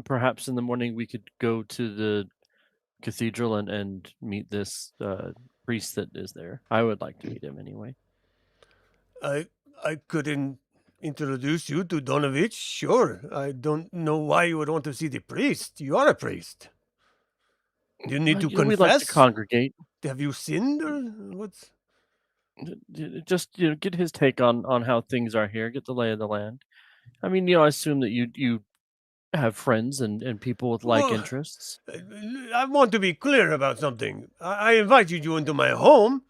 perhaps in the morning we could go to the cathedral and meet this priest that is there. I would like to meet him anyway. I could introduce you to Donovich. Sure. I don't know why you would want to see the priest. You are a priest. Do you need to We'd like to confess? congregate. Have you sinned or what's? Just get his take on how things are here. Get the lay of the land. I mean, I assume that you have friends and people with like Well, interests. I want to be clear about something. I invited you into my home.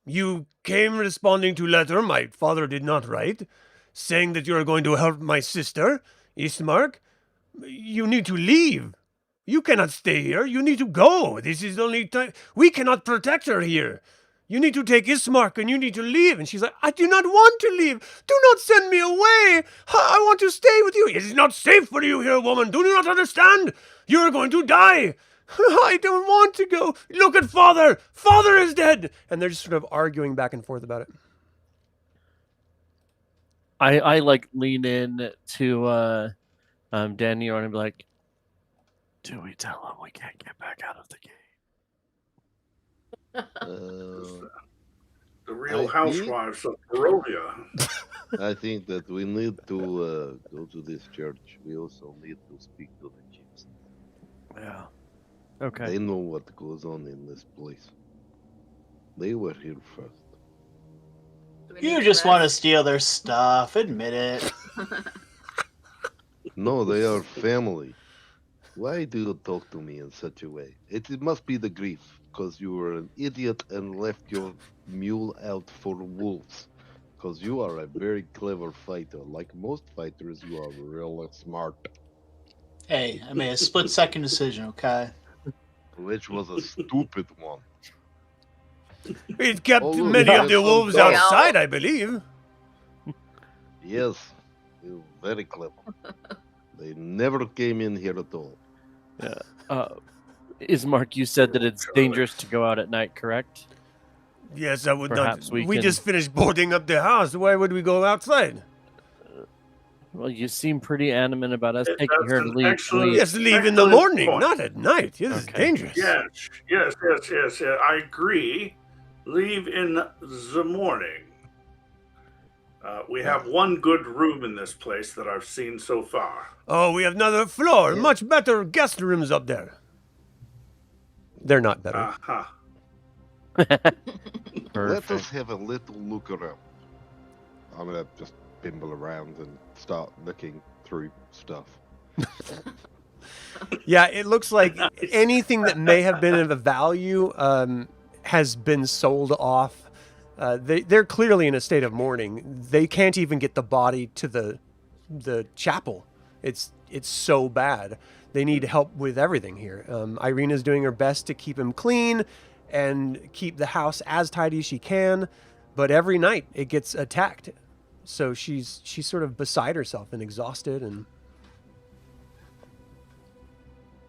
You came responding to letter my father did not write, saying that you are going to help my sister, Ismark. You need to leave. You cannot stay here. You need to go. This is the only time. We cannot protect her here. You need to take Ismark and you need to leave. And she's like, I do not want to leave. Do not send me away. I want to stay with you. It is not safe for you here, woman. Do you not understand? You are going to die. I don't want to go. Look at father. Father is dead. And they're just sort of arguing back and forth about it. I like lean in to Danior and be like, do we tell him we can't get back out of the gate? The real I housewives of Barovia. I think that we need to go to this church. We also need to speak to the chiefs. Yeah. Okay. They know what goes on in this place. They were here first. Do we You need just want to rest? steal their stuff. Admit it. No, they are family. Why do you talk to me in such a way? It must be the grief, because you were an idiot and left your mule out for wolves. because you are a very clever fighter. Like most fighters, you are real smart. Hey, I made a split-second decision, okay? Which was a stupid one. It kept Oh, look, many we of have the some wolves dogs. outside, I believe. Yes, you're very clever. They never came in here at all. Ismark, you said that it's dangerous to go out at night, correct? Yes, I would Perhaps not. we We can- just finished boarding up the house. Why would we go outside? Well, you seem pretty adamant about us That's taking her to an leave. excellent- Yes, leave in the Excellent morning, point. not at night. This is Okay. dangerous. Yes. I agree. Leave in the morning. We have one good room in this place that I've seen so far. Oh, we have another floor. Yeah. Much better guest rooms up there. They're not better. Aha. Let us Perfect. have a little look around. I'm gonna just bimble around and start looking through stuff. Yeah, it looks like anything that may have been of a value has been sold off. They're clearly in a state of mourning. They can't even get the body to the chapel. It's so bad. They need help with everything here. Irina's doing her best to keep him clean and keep the house as tidy as she can, but every night it gets attacked. So she's sort of beside herself and exhausted and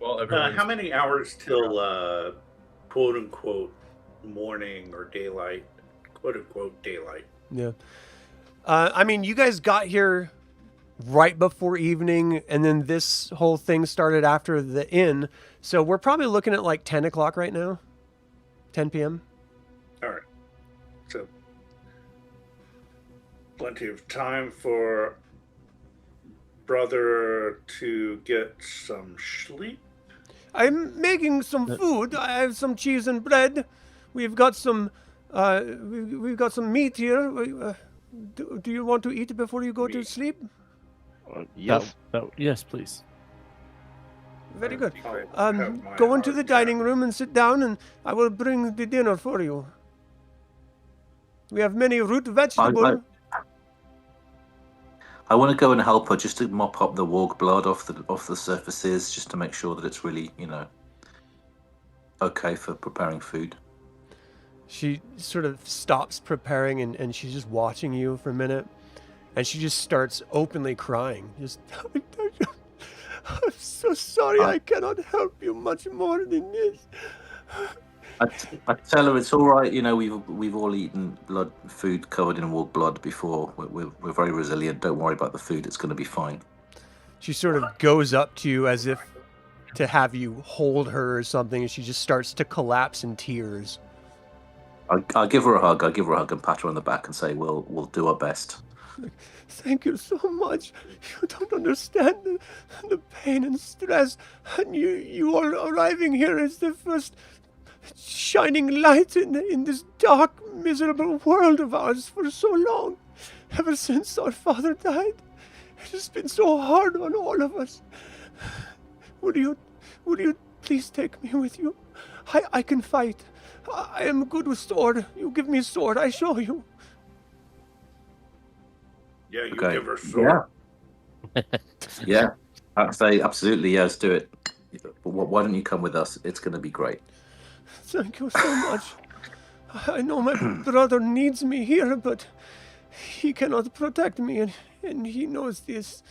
Well, everyone's How many hours till quote unquote morning or daylight? Quote unquote daylight. yeah. I mean, you guys got here right before evening, and then this whole thing started after the inn. So we're probably looking at like 10 o'clock right now. 10 p.m. All right. So plenty of time for brother to get some sleep. I'm making some food. I have some cheese and bread. We've got some we've got some meat here. Do you want to eat before you go to Meat. sleep? Yes. Yes, please. Very good. I have my Go into the hard dining time. room and sit down, and I will bring the dinner for you. We have many root vegetables. I want to go and help her just to mop up the warg blood off the surfaces, just to make sure that it's really, okay for preparing food. She sort of stops preparing and she's just watching you for a minute. And she just starts openly crying. Just, I'm so sorry. I cannot help you much more than this. I tell her it's all right. We've all eaten food covered in warg blood before. We're very resilient. Don't worry about the food. It's going to be fine. She sort of goes up to you as if to have you hold her or something. And she just starts to collapse in tears. I'll give her a hug. I'll give her a hug and pat her on the back and say we'll do our best. Thank you so much. You don't understand the pain and stress. And you are arriving here as the first shining light in this dark, miserable world of ours for so long. Ever since our father died, it has been so hard on all of us. Would you please take me with you? I can fight. I am good with sword. You give me a sword, I show you. Yeah, you Okay. give her sword. Yeah. I'd say absolutely. Yeah, let's do it. But why don't you come with us? It's going to be great. Thank you so much. I know my brother needs me here, but he cannot protect me, and he knows this.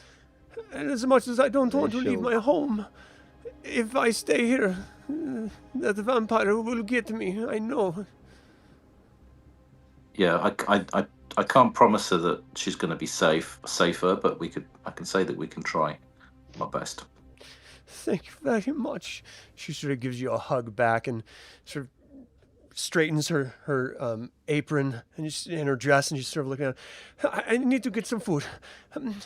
And as much as I don't want to leave sure. my home, if I stay here, that vampire will get me. I know. Yeah, I can't promise her that she's going to be safer, but I can say that we can try our best. Thank you very much. She sort of gives you a hug back and sort of straightens her apron and her dress, and she's sort of looking at it. I need to get some food.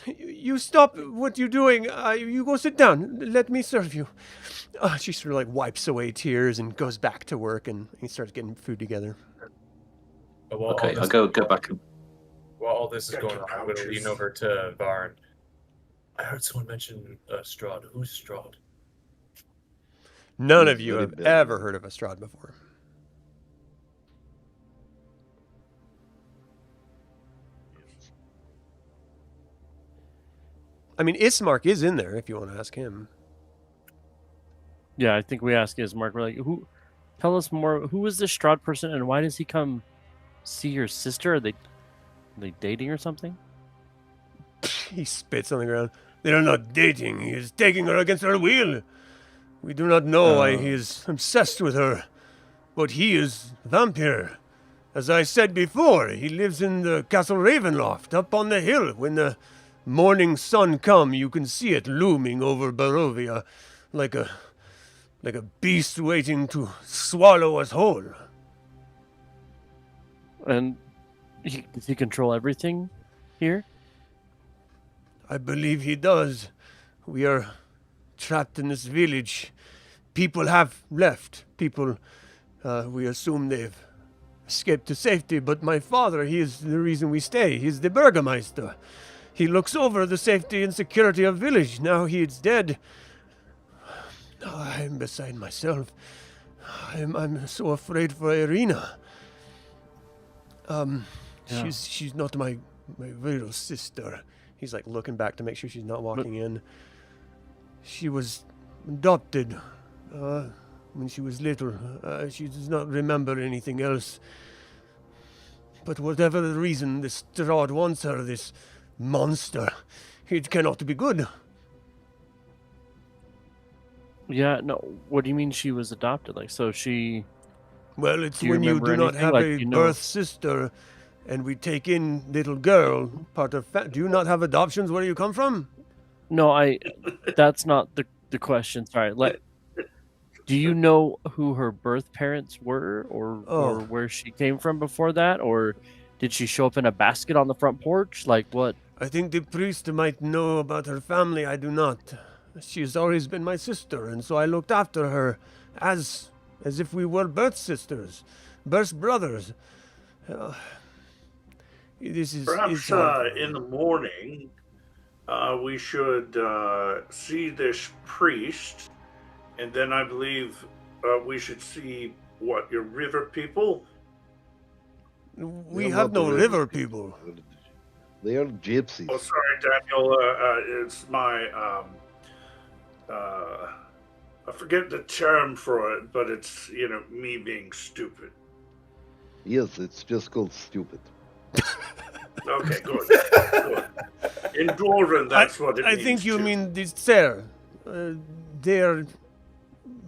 You stop what you're doing. You go sit down. Let me serve you. She sort of like wipes away tears and goes back to work, and he starts getting food together. While Okay, all I'll this- go back and While all this is Got going your on, I'm going to pouches. lean over to Varin. I heard someone mention Strahd. Who's Strahd? None He's of you very have big. ever heard of a Strahd before. I mean, Ismark is in there if you want to ask him. Yeah, I think we asked Ismark. We're like, who? Tell us more. Who is this Strahd person, and why does he come see your sister? Are they dating or something? He spits on the ground. They are not dating. He is taking her against her will. We do not know why he is obsessed with her. But he is a vampire. As I said before, he lives in the Castle Ravenloft, up on the hill. When the morning sun comes, you can see it looming over Barovia like a beast waiting to swallow us whole. And does he control everything here? I believe he does. We are trapped in this village. People have left. People, we assume they've escaped to safety, but my father, he is the reason we stay. He's the Burgermeister. He looks over the safety and security of village. Now he is dead. I'm beside myself. I'm so afraid for Irina. She's not my real sister. He's like looking back to make sure she's not walking in. She was adopted when she was little. She does not remember anything else. But whatever the reason, this Strahd wants her, this monster, it cannot be good. Yeah, no. What do you mean she was adopted? Like, so she... Well, it's Do you when you remember do not anything? have Like, a you know- birth sister and we take in little girl, part of... Do you not have adoptions where you come from? No, that's not the question. Sorry. Do you know who her birth parents were, or where she came from before that, or did she show up in a basket on the front porch? Like what? I think the priest might know about her family. I do not. She has always been my sister, and so I looked after her as if we were birth sisters, birth brothers. This is Perhaps in the morning, we should see this priest, and then I believe we should see your river people. We They're have not no the river people. They are gypsies. Oh, sorry, Daniel. It's my I forget the term for it, but it's me being stupid. Yes, it's just called stupid. Okay, good. Good. In Dwarven, that's what it I means. think you too. mean this there. They're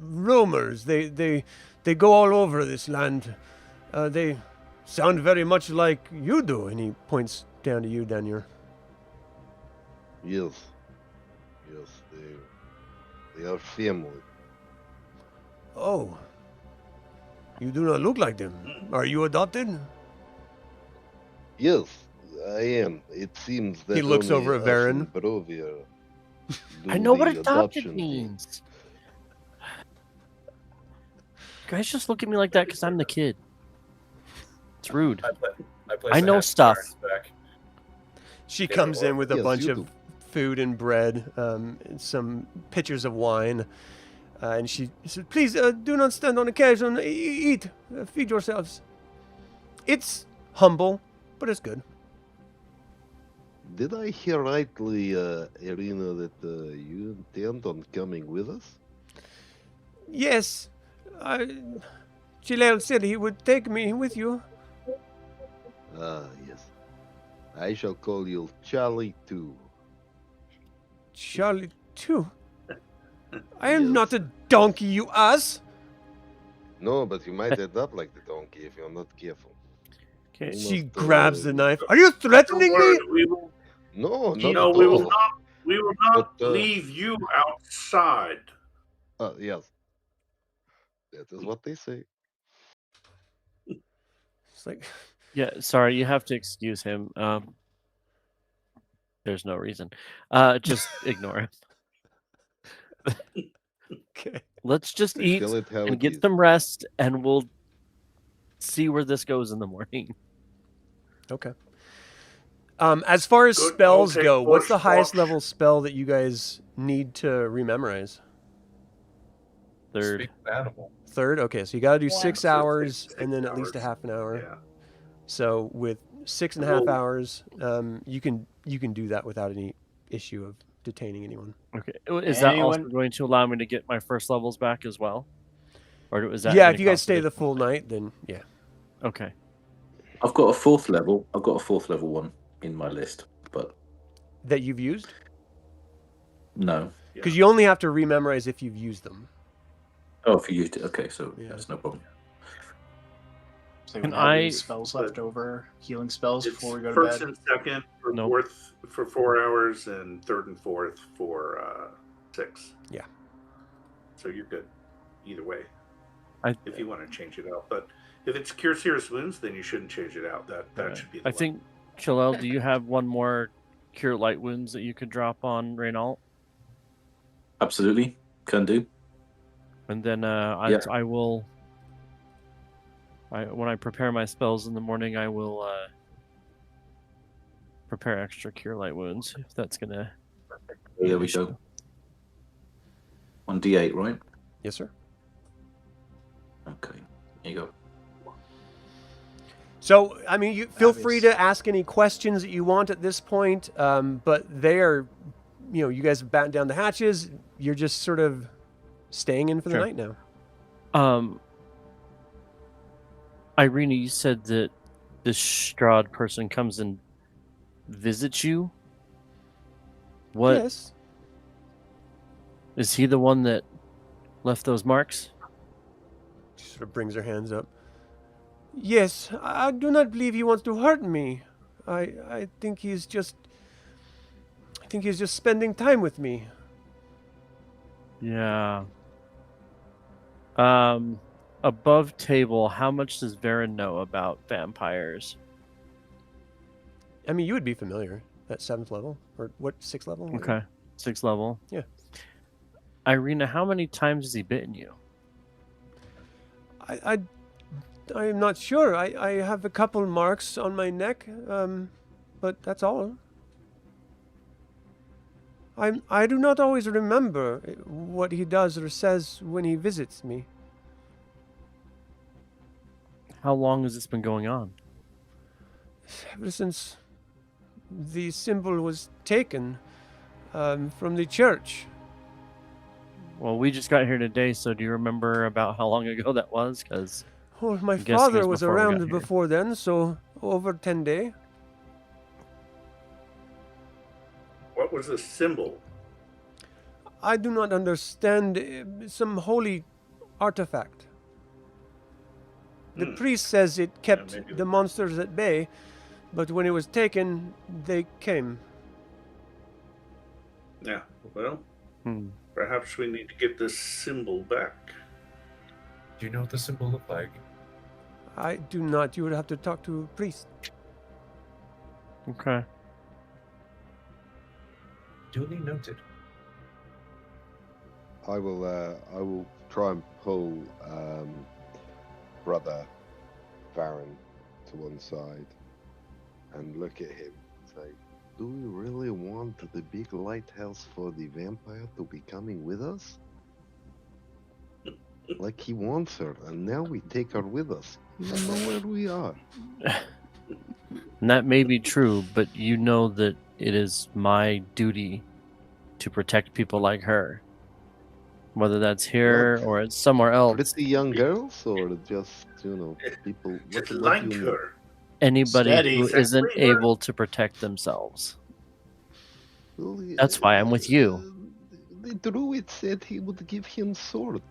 rumors. They go all over this land. They sound very much like you do. And he points down to you, Danior. Yes. Yes, they are family. Oh. You do not look like them. Are you adopted? Yes, I am. It seems that He looks only over at us Varin. in Barovia I do know what the adopted adoption thing. means. Guys, just look at me like that because I'm the kid. It's rude. place I the know hat stuff. back. She Yeah, comes well, in with a yes, bunch you of do. food and bread, and some pitchers of wine. And she said, please do not stand on occasion. Eat. Feed yourselves. It's humble, but it's good. Did I hear rightly, Irina, that you intend on coming with us? Yes. Chelael said he would take me with you. Ah, yes. I shall call you Charlie too. Charlie, too. I am Yes. not a donkey, you ass. No, but you might end up like the donkey if you're not careful. Okay. She Almost, grabs the knife. Are you threatening me? Word, we will, No, not no, at we all. will not. We will not But, leave you outside. Yes. That is what they say. It's like, Yeah, sorry, you have to excuse him. There's no reason. Just ignore him. okay. Let's just eat Tell it how and it get is. some rest, and we'll see where this goes in the morning. Okay. As far as Good, spells I'll take go, what's the first highest watch. level spell that you guys need to rememorize? Third. Speak of animal. Third? Okay, so you got to do 6 Six hours and then at least a hours. half an hour. Yeah. So with 6.5 Well- hours, you can do that without any issue of detaining anyone. Okay. Is that also Anyone- going to allow me to get my first levels back as well? Or is that Yeah, gonna if you guys cost stay the additional? full night, then yeah. Okay. I've got a fourth level. I've got a fourth level one in my list, but That you've used? no. Because you only have to rememorize if you've used them. Oh, if you used it, okay, so Yeah. that's no problem. So Can we have any I- spells left over, healing spells It's before we go to first bed. and second for Nope. fourth for 4 hours, and third and fourth for 6. Yeah. So you're good either way. I If you want to change it out, but if it's cure serious wounds, then you shouldn't change it out. That Okay. should be. The I think, Chelael, do you have one more cure light wounds that you could drop on Renault? Absolutely, can do. And then Yeah. I will. When I prepare my spells in the morning, I will prepare extra cure light wounds. If that's gonna. There we go. On D8, right? Yes, sir. Okay. Here you go. So, I mean, you feel free Fabulous. to ask any questions that you want at this point, but they are, you guys have battened down the hatches. You're just sort of staying in for the Sure. night now. Irina, you said that this Strahd person comes and visits you. What Yes. is he the one that left those marks? She sort of brings her hands up. Yes, I do not believe he wants to hurt me. I think he's just. I think he's just spending time with me. Yeah. Above table, how much does Varin know about vampires? I mean, you would be familiar at 7th level or what 6th level? Okay, 6th level. Yeah. Irina, how many times has he bitten you? I'm not sure. I have a couple marks on my neck, but that's all. I do not always remember what he does or says when he visits me. How long has this been going on? Ever since the symbol was taken from the church. Well, we just got here today, so do you remember about how long ago that was? Because Oh, my guessing father it's was before we got around here. before then, so over 10 days. What was the symbol? I do not understand some holy artifact. The priest says it kept maybe- the monsters at bay, but when it was taken, they came. Yeah. Well, Hmm. perhaps we need to get this symbol back. Do you know what the symbol looked like? I do not. You would have to talk to a priest. Okay. Duly noted. I will try and pull brother Varin to one side and look at him and say, "Do we really want the big lighthouse for the vampire to be coming with us? Like he wants her, and now we take her with us. We don't know where we are." And that may be true, but you know that it is my duty to protect people like her. Whether that's here What? or it's somewhere else. Pretty young girls, or just people? It's what like do you know? her. Anybody Steady. who isn't Exactly. able to protect themselves. Well, That's why I'm with you. The druid said he would give him sword.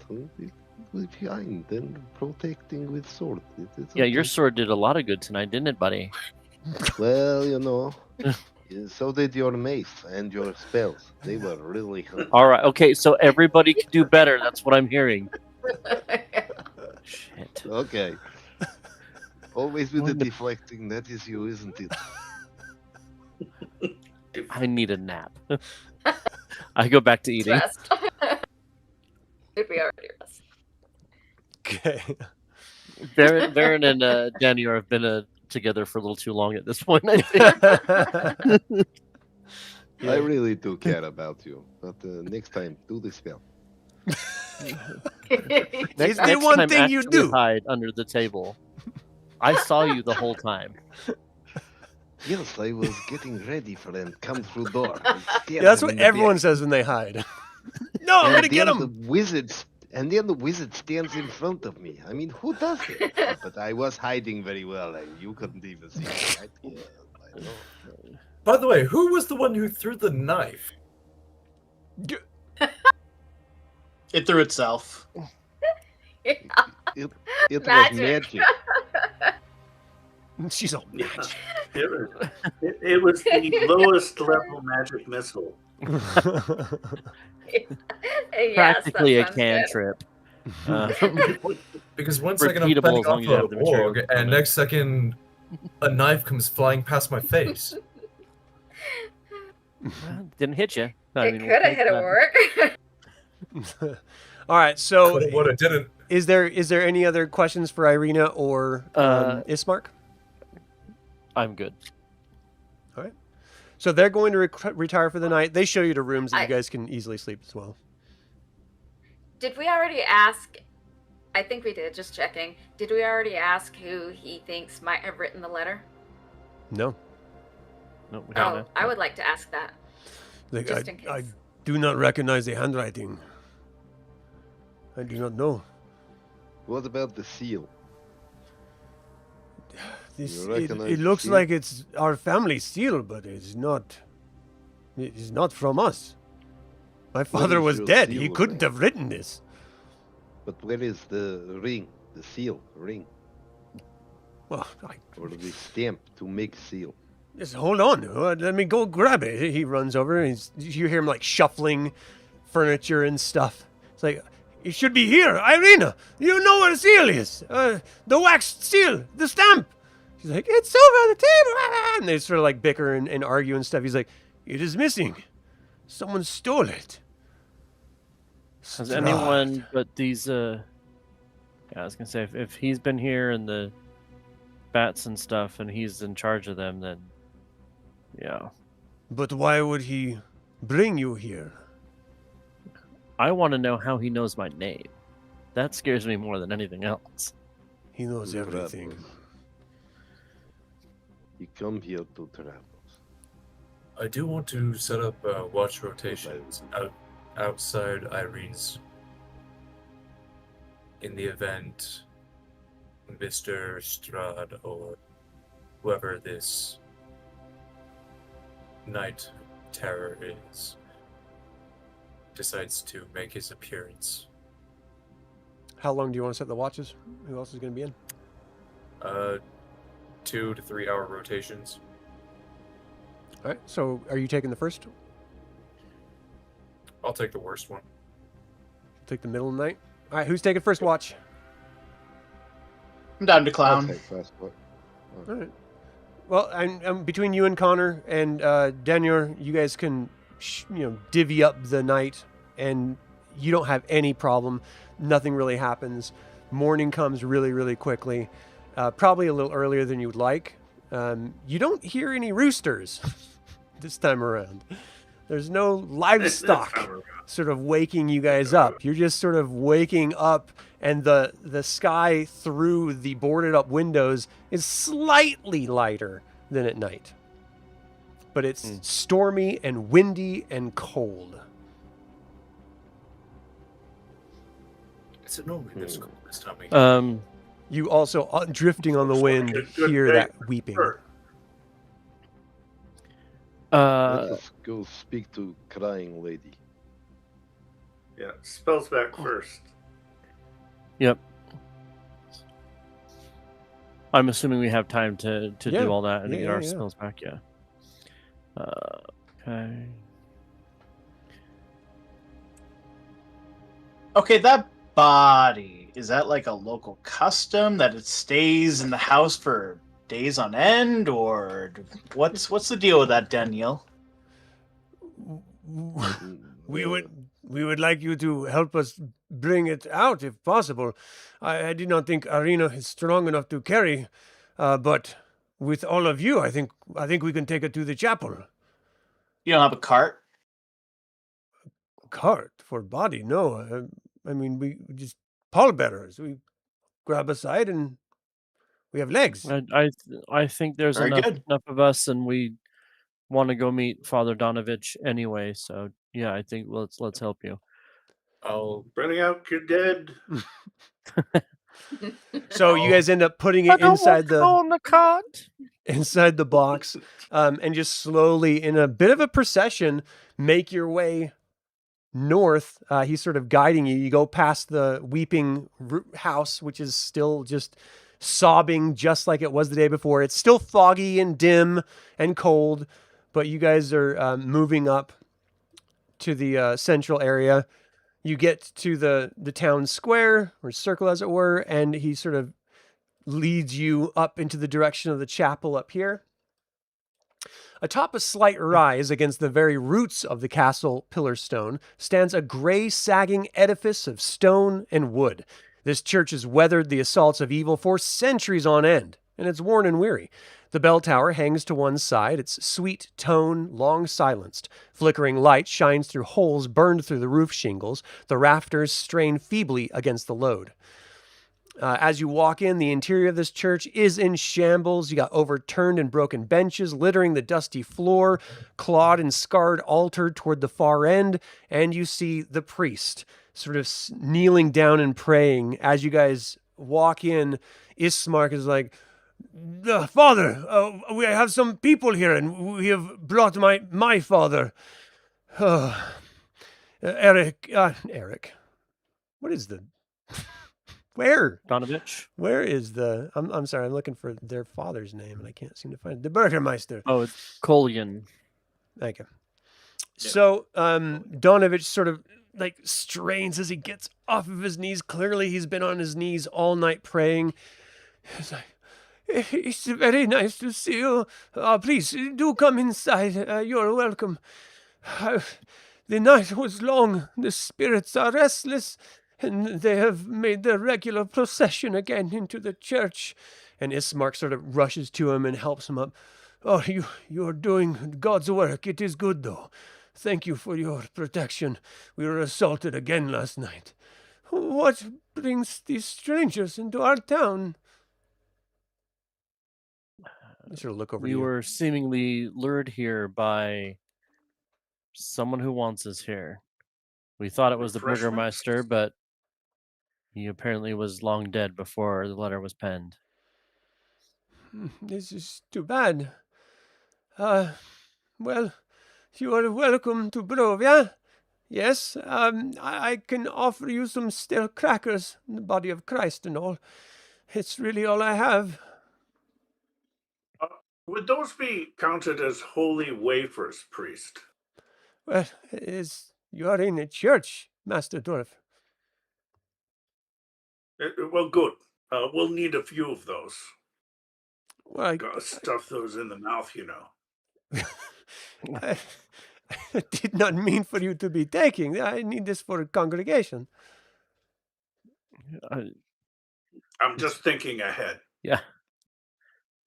Behind and protecting with sword. It's Yeah, your okay. sword did a lot of good tonight, didn't it, buddy? Well, so did your mace and your spells. They were really good. All right, okay, so everybody can do better. That's what I'm hearing. Shit. Okay. Always with the Wonder- deflecting. That is you, isn't it? I need a nap. I go back to eating. Rest. Did we already rest? Okay. Varin and Danior have been together for a little too long at this point, I think. I really do care about you. But next time, do the spell. It's the one time, thing you actually do. hide under the table. I saw you the whole time. Yes, I was getting ready for them come through door. Yeah, that's what everyone says when they hide. No, I'm And gonna get then him. the wizard stands in front of me. I mean, who does it? But I was hiding very well, and you couldn't even see me, right? Yes, I know. By the way, who was the one who threw the knife? It threw itself. It was Magic. magic. She's all Yeah. magic. It was the lowest level magic missile. Yes, Practically a that sounds good. cantrip. Because one second I'm Repeatable fending as long off as you have the a material org, from and it. next second a knife comes flying past my face. Didn't hit you. It could have hit a work. All right, so Coulda, woulda, didn't. is there any other questions for Irina or Ismark? I'm good. All right. So they're going to retire for the night. They show you to rooms that you I- guys can easily sleep as well. Did we already ask? I think we did, just checking. Did we already ask who he thinks might have written the letter? No. No, we haven't. I would like to ask that. Like, Just in I case. do not recognize the handwriting. I do not know. What about the seal? This, You recognize it the looks seal? like it's our family seal, but it's not. It is not from us. My father is was your dead. seal He couldn't then? have written this. But where is the ring? The seal ring? Well, Or the stamp to make seal? just hold on. Let me go grab it. He runs over. And you hear him like shuffling furniture and stuff. It's like, it should be here, Irina. You know where the seal is. The waxed seal, the stamp. She's like, it's over the table. And they sort of like bicker and argue and stuff. He's like, it is missing. Someone stole it. Has Strahd. anyone but these yeah, I was gonna say if he's been here and the bats and stuff and he's in charge of them, then yeah. But why would he bring you here? I want to know how he knows my name. That scares me more than anything else. He knows everything. You come here to travel. I do want to set up watch rotations outside Irene's in the event Mr. Strahd or whoever this night terror is decides to make his appearance. How long do you want to set the watches? Who else is going to be in? 2 to 3 hour rotations. All right. So are you taking the first? I'll take the worst one. Take the middle of the night? All right. Who's taking first watch? I'm down to I'll clown. take first one. All right. Well, and between you and Connor and Danior, you guys can, divvy up the night, and you don't have any problem. Nothing really happens. Morning comes really, really quickly. Probably a little earlier than you would like. You don't hear any roosters this time around. There's no livestock sort of waking you guys up. You're just sort of waking up, and the sky through the boarded up windows is slightly lighter than at night. But it's stormy and windy and cold. Is it normally this cold this time of year? You also, drifting on the wind, Good hear day that for weeping. her. Let Uh, us go speak to crying lady. Yeah, spells back first. yep. I'm assuming we have time to Yeah. do all that and to Yeah, get our yeah. spells back. Yeah. Okay. Okay, that body, is that like a local custom that it stays in the house for days on end, or what's the deal with that, Daniel? We would like you to help us bring it out if possible. I did not think Irina is strong enough to carry, but with all of you, I think we can take it to the chapel. You don't have a cart? Cart for body? No. I mean, we just pallbearers. We grab a side and We have legs. I think there's Very enough good. of us, and we want to go meet Father Donovich anyway. So yeah, I think let's help you. I'll Bring out your dead. So you guys end up putting it inside the cart. inside the box, and just slowly, in a bit of a procession, make your way north. He's sort of guiding you. You go past the weeping house, which is still just sobbing, just like it was the day before. It's still foggy and dim and cold, but you guys are moving up to the central area. You get to the town square, or circle as it were, and he sort of leads you up into the direction of the chapel up here. Atop a slight rise against the very roots of the castle pillar stone stands a gray, sagging edifice of stone and wood. This church has weathered the assaults of evil for centuries on end, and it's worn and weary. The bell tower hangs to one side, its sweet tone long silenced. Flickering light shines through holes burned through the roof shingles. The rafters strain feebly against the load. As you walk in, the interior of this church is in shambles. You got overturned and broken benches littering the dusty floor, clawed and scarred altar toward the far end, and you see the priest sort of kneeling down and praying. As you guys walk in, Ismark is like, Father, we have some people here, and we have brought my father. Eric. What is the... Where? Donovich? Where is the... I'm sorry, I'm looking for their father's name, and I can't seem to find it. The Burgermeister. Oh, it's Kolyan. Thank you. So, Donovich sort of, like, strains as he gets off of his knees. Clearly, he's been on his knees all night praying. He's like, it's very nice to see you. Please, do come inside. You're welcome. The night was long. The spirits are restless, and they have made their regular procession again into the church. And Ismark sort of rushes to him and helps him up. Oh, you're doing God's work. It is good, though. Thank you for your protection. We were assaulted again last night. What brings these strangers into our town? I should look over We you. were seemingly lured here by someone who wants us here. We thought it was the Refreshments? Burgermeister, but he apparently was long dead before the letter was penned. This is too bad. Well, you are welcome to Barovia. Yes, I can offer you some stale crackers, the body of Christ and all. It's really all I have. Would those be counted as holy wafers, priest? Well, you are in a church, Master Dwarf. Well, good. We'll need a few of those. Well, Gotta stuff those in the mouth, you know. I did not mean for you to be taking. I need this for a congregation. I'm just thinking ahead. Yeah,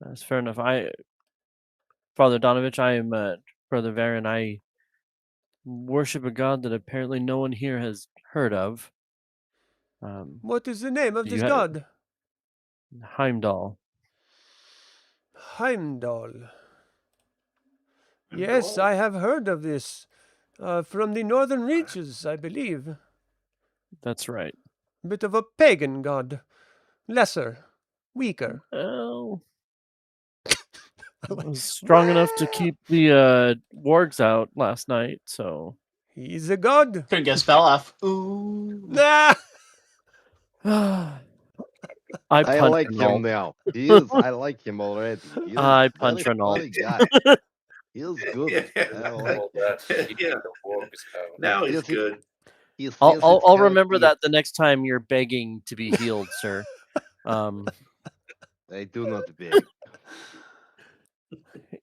that's fair enough. Father Donovich, I am Brother Varin. I worship a god that apparently no one here has heard of. What is the name of Do this you god? Heimdall. Heimdall. Yes, I have heard of this. From the northern reaches, I believe. That's right. Bit of a pagan god. Lesser. Weaker. Well, was strong enough to keep the wargs out last night, so... He's a god. Couldn't get a spell off. Ooh. Nah! I I punch like Renault. him now. He is. I like him already. He is I a punch very Renault. funny guy. He is good. I like Yeah. Now he's Yes, he- good. he says I'll it's remember healthy. that the next time you're begging to be healed, sir. I do not beg.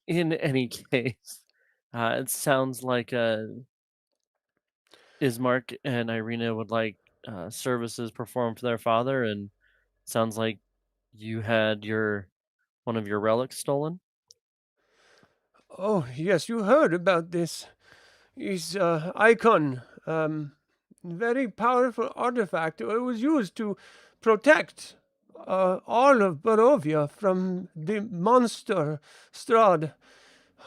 In any case, it sounds like Ismark and Irina would like services performed for their father, and sounds like you had one of your relics stolen. Oh, yes, you heard about this. His icon. Very powerful artifact. It was used to protect all of Barovia from the monster Strahd.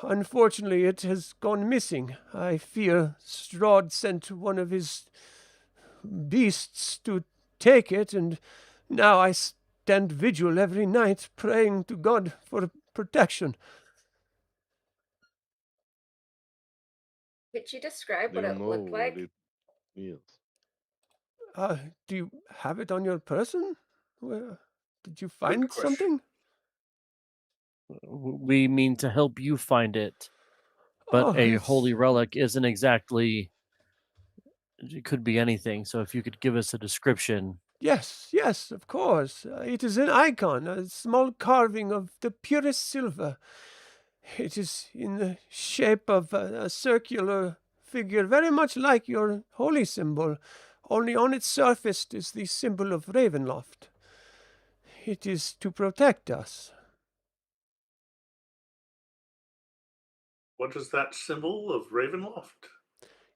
Unfortunately, it has gone missing. I fear Strahd sent one of his beasts to take it, and now I stand vigil every night praying to God for protection. Could you describe Do what you it know looked what like? it is? Do you have it on your person? Where, did you Good find question. something? We mean to help you find it, but Oh, a it's- holy relic isn't exactly. It could be anything. So if you could give us a description. Yes, of course. It is an icon, a small carving of the purest silver. It is in the shape of a circular figure, very much like your holy symbol, only on its surface is the symbol of Ravenloft. It is to protect us. What is that symbol of Ravenloft?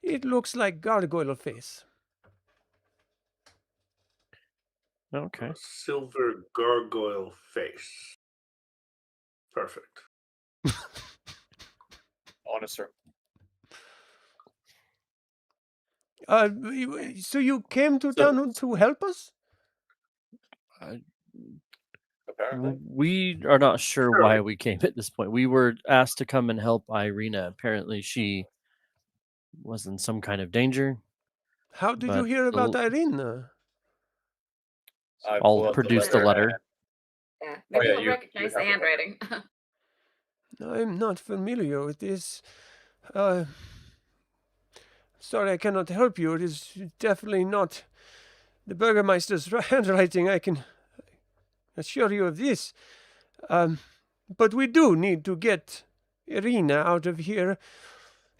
It looks like gargoyle face. Okay. A silver gargoyle face. Perfect. Honest, sir. So you came to town to help us? Apparently. We are not sure Sure. why we came at this point. We were asked to come and help Irina. Apparently, she was in some kind of danger. How did you But hear about Irina? I I'll pull up the produce the letter. Yeah, maybe yeah, you'll you recognize the have it. handwriting. I'm not familiar with this. Sorry, I cannot help you. It is definitely not the Burgermeister's handwriting. I can assure you of this. But we do need to get Irina out of here.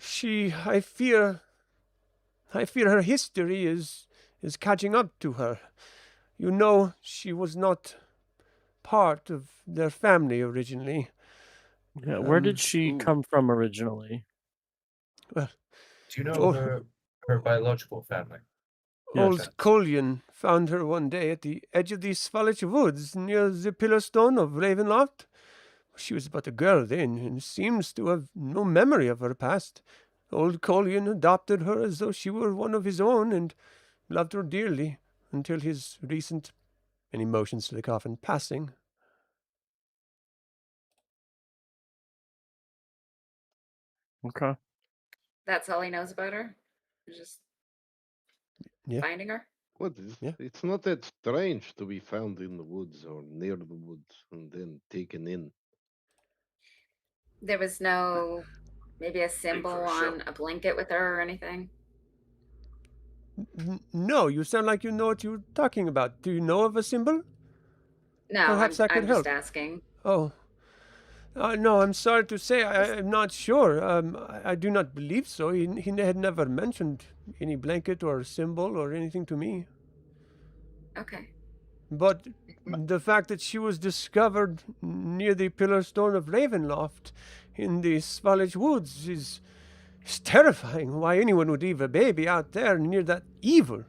I fear her history is catching up to her. You know, she was not part of their family originally. Yeah, where did she come from originally? Well, Do you know Oh. her biological family? Old Yes. Collion found her one day at the edge of the Svalich woods near the pillar stone of Ravenloft. She was but a girl then, and seems to have no memory of her past. Old Collion adopted her as though she were one of his own, and loved her dearly, until his recent, and he motions to the coffin, passing. Okay. That's all he knows about her? Just Yeah. finding her? What is? Yeah. It's not that strange to be found in the woods or near the woods and then taken in. There was no, maybe a symbol for on herself. a blanket with her or anything? No, you sound like you know what you're talking about. Do you know of a symbol? No, Perhaps I could I'm just help. asking. Oh. No, I'm sorry to say, I'm not sure. I do not believe so. He had never mentioned any blanket or symbol or anything to me. Okay. But the fact that she was discovered near the pillar stone of Ravenloft in the Svalich woods is terrifying. Why anyone would leave a baby out there near that evil,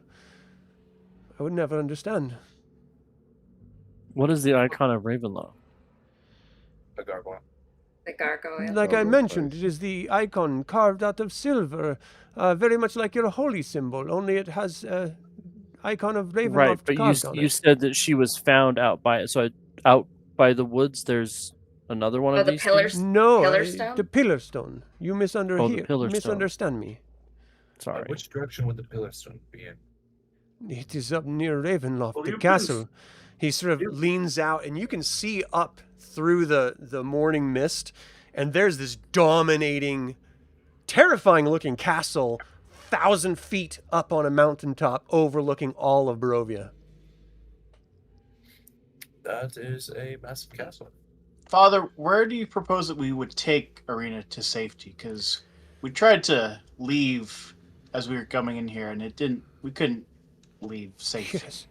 I would never understand. What is the icon of Ravenloft? The gargoyle. The gargoyle. Like I Gargoyle mentioned, face. it is the icon carved out of silver, very much like your holy symbol, only it has a icon of Ravenloft Right, but carved on you it. said that she was found out by the woods. There's another one Oh, of the these pillars? things? No, Pillar stone? the pillar stone. You pillar stone. misunderstand me. Sorry. Which direction would the pillar stone be in? It is up near Ravenloft, Well, the you've been castle. He sort of leans out, and you can see up through the morning mist, and there's this dominating, terrifying-looking castle, 1,000 feet up on a mountaintop, overlooking all of Barovia. That is a massive castle. Father, where do you propose that we would take Irina to safety? Because we tried to leave as we were coming in here, and we couldn't leave safely. Yes.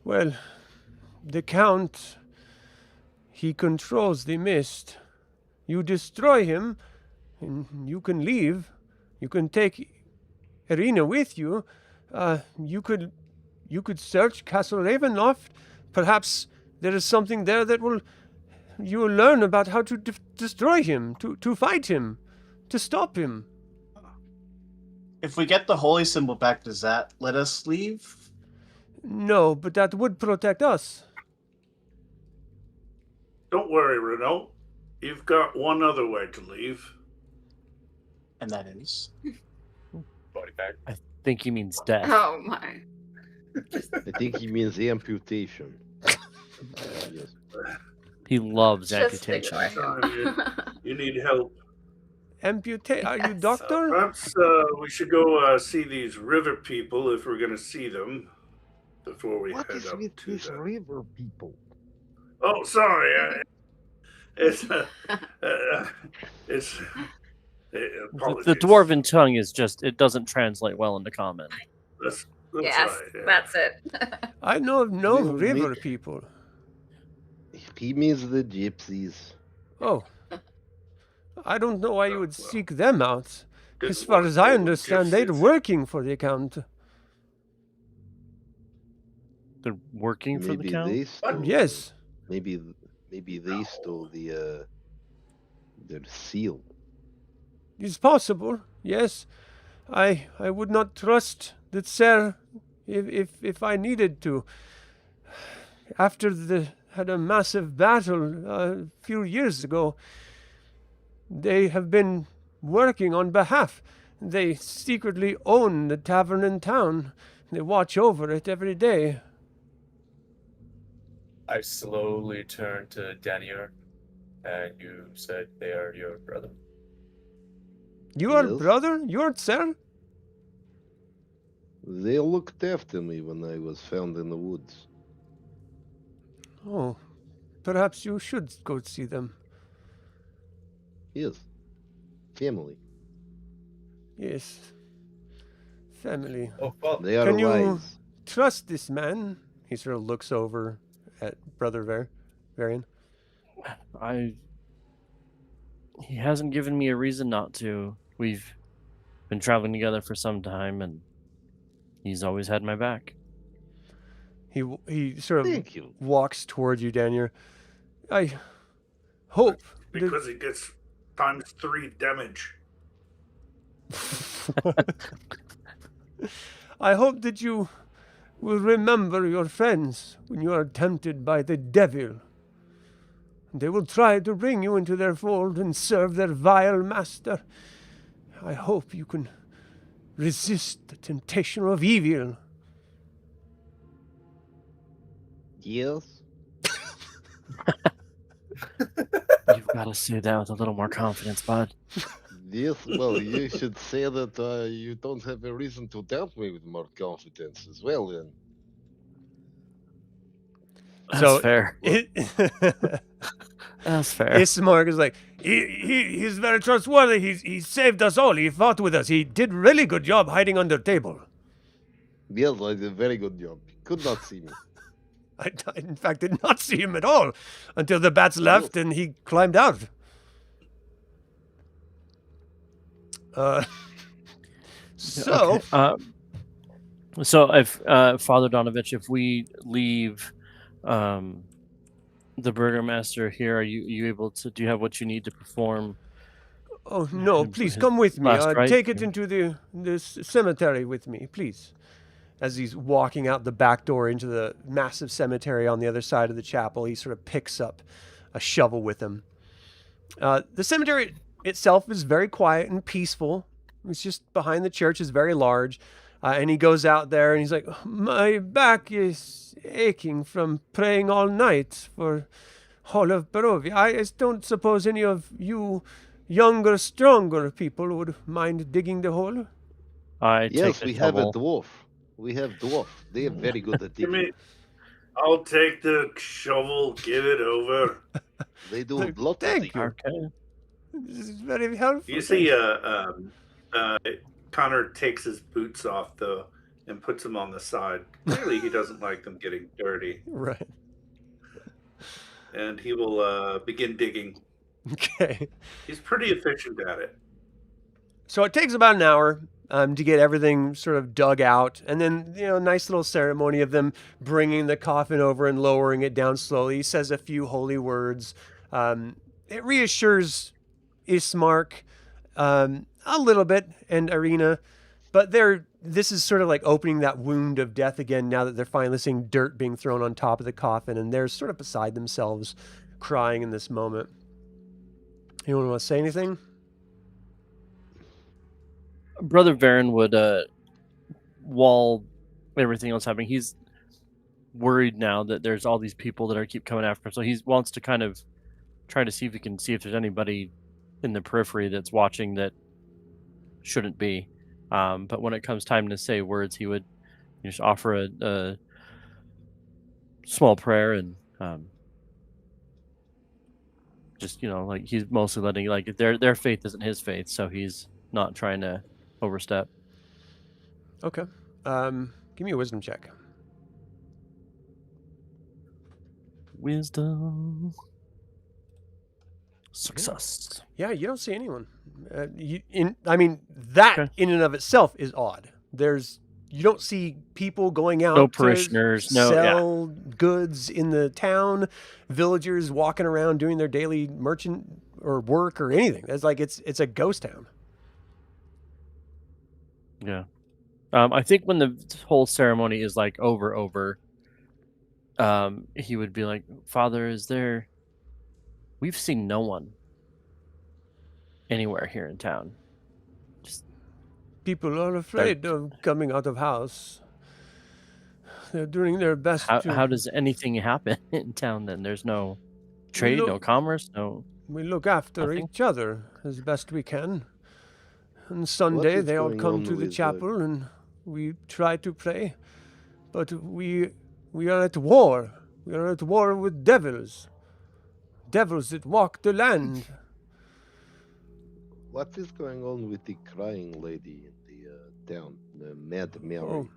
Well, the Count, he controls the mist. You destroy him, and you can leave. You can take Irina with you. You could search Castle Ravenloft, Perhaps there is something there that you will learn about how to destroy him, to fight him, to stop him. If we get the holy symbol back, does that let us leave? No, but that would protect us. Don't worry, Renault. You've got one other way to leave. And that is? Body bag. I think he means death. Oh my. I think he means amputation. Yes. He loves Just amputation. ignore him. You need help. Amputate? Are you Yes. doctor? Perhaps we should go see these river people if we're going to see them before we What head is up with to these the... river people? Oh, sorry. It's it's apologies. The dwarven tongue is just, it doesn't translate well into common. That's Yes, right, yeah. that's it. I know of no Well, river make- people. He means the gypsies. Oh. I don't know why you would Well, seek them out. Didn't As far work as I with understand, they're gypsies. working for the Count. They're working for the Maybe count? they stole. Yes. Maybe they stole their seal. It's possible, yes. I would not trust the Tsar if I needed to. After had a massive battle a few years ago, they have been working on behalf. They secretly own the tavern in town. They watch over it every day. I slowly turn to Danior, and you said they are your brother. You are Yes. brother? You are Tsar? They looked after me when I was found in the woods. Oh, perhaps you should go see them. Yes. Family. Yes. Family. Oh, well, They are Can you- wise. Trust this man. He sort of looks over at Brother Varian. He hasn't given me a reason not to. We've been traveling together for some time, and he's always had my back. He sort of Thank you. walks toward you, Danior. I hope that- Because he gets ×3 damage. I hope that you will remember your friends when you are tempted by the devil. They will try to bring you into their fold and serve their vile master. I hope you can resist the temptation of evil. Yes. You've got to say that with a little more confidence, bud. Yes. Well, you should say that you don't have a reason to doubt me with more confidence as well. Then. That's So- fair. That's fair. Ismark is like, he's very trustworthy. He saved us all. He fought with us. He did really good job hiding under table. Yes, I did a very good job. He could not see me. I, in fact, did not see him at all until the bats left and he climbed out. So, Okay. So if Father Donovich, if we leave the burgomaster here, are you able to? Do you have what you need to perform? oh no, his please come with me. last rite? Take it into the cemetery with me, please. As he's walking out the back door into the massive cemetery on the other side of the chapel, he sort of picks up a shovel with him. The cemetery itself is very quiet and peaceful. It's just behind the church, is very large. And he goes out there and he's like, my back is aching from praying all night for all of Barovia. I just don't suppose any of you younger, stronger people would mind digging the hole. I Yes, take we the have a shovel. dwarf. We have dwarf. They are very good at Give digging. me. I'll take the shovel. Give it over. They do Thank- a lot of thank digging. you. Okay. This is very helpful. You see, Connor takes his boots off though and puts them on the side. Clearly, he doesn't like them getting dirty, Right. and he will begin digging. Okay. He's pretty efficient at it. So it takes about an hour. to get everything sort of dug out. And then, nice little ceremony of them bringing the coffin over and lowering it down slowly. He says a few holy words. It reassures Ismark a little bit and Arena, but this is sort of like opening that wound of death again now that they're finally seeing dirt being thrown on top of the coffin, and they're sort of beside themselves crying in this moment. Anyone want to say anything? Brother Varin would, while everything else happening, he's worried now that there's all these people that keep coming after him. So he wants to kind of try to see if he can see if there's anybody in the periphery that's watching that shouldn't be. But when it comes time to say words, he would just offer a small prayer and just, like he's mostly letting, like, their faith isn't his faith, so he's not trying to overstep. Okay. Give me a wisdom check. Wisdom. Success. Yeah, you don't see anyone. That in and of itself is odd. You don't see people going out No parishioners, to sell goods in the town, villagers walking around doing their daily merchant or work or anything. It's like it's a ghost town. Yeah. I think when the whole ceremony is like over, he would be like, Father, we've seen no one anywhere here in town. People are afraid of coming out of house. They're doing their best. How does anything happen in town then? There's no trade, no commerce, no. We look after each other as best we can. On Sunday, they all come to the chapel and we try to pray. But we are at war. We are at war with devils. Devils that walk the land. What is going on with the crying lady in the town, the Mad Mary?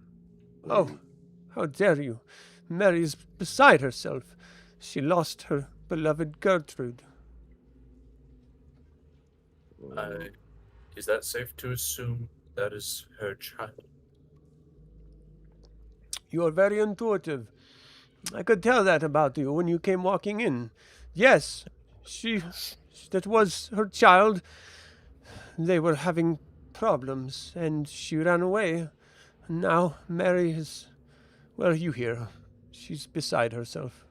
Oh, how dare you? Mary is beside herself. She lost her beloved Gertrude. Is that safe to assume that is her child? You are very intuitive. I could tell that about you when you came walking in. Yes, that was her child. They were having problems, and she ran away. Now Mary is, well, you hear her. She's beside herself,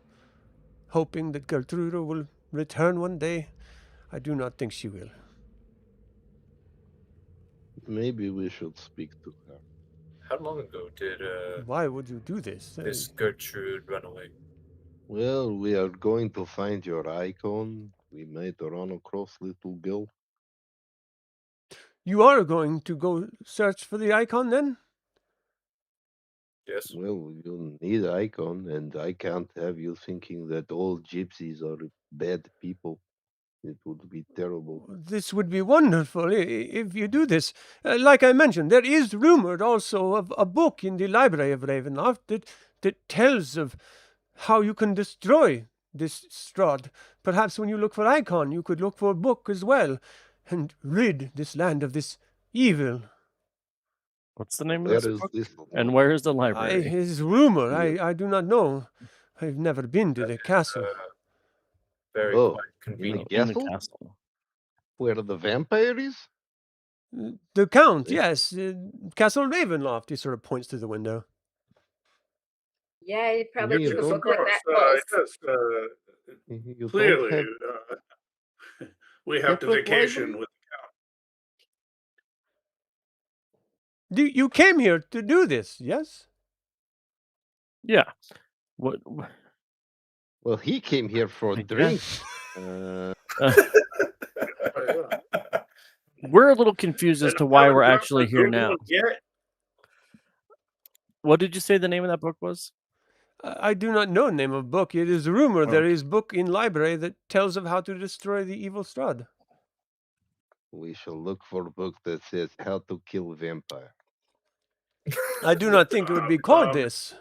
hoping that Gertrude will return one day. I do not think she will. Maybe we should speak to her. How long ago did Why would you do this? Miss Gertrude run away? Well, we are going to find your icon. We might run across little girl. You are going to go search for the icon then? Yes. Well, you need icon, and I can't have you thinking that all gypsies are bad people. It would be terrible. This would be wonderful if you do this. Like I mentioned, there is rumored also of a book in the library of Ravenloft that tells of how you can destroy this Strahd. Perhaps when you look for icon, you could look for a book as well, and rid this land of this evil. What's the name of this book? And where is the library? It is rumor. I do not know. I've never been to the castle. Very quite convenient. In the castle. Where the vampire is? The Count, yes. Castle Ravenloft. He sort of points to the window. Yeah, it probably Yes, doesn't of look course. that close. Yes, clearly, we have to vacation with You came here to do this, yes? Yeah. What? Well, he came here for a drink. We're a little confused as to why we're actually here now. What did you say the name of that book was? I do not know the name of book. It is rumor there is book in library that tells of how to destroy the evil Strahd. We shall look for a book that says how to kill vampire. I do not think it would be called this.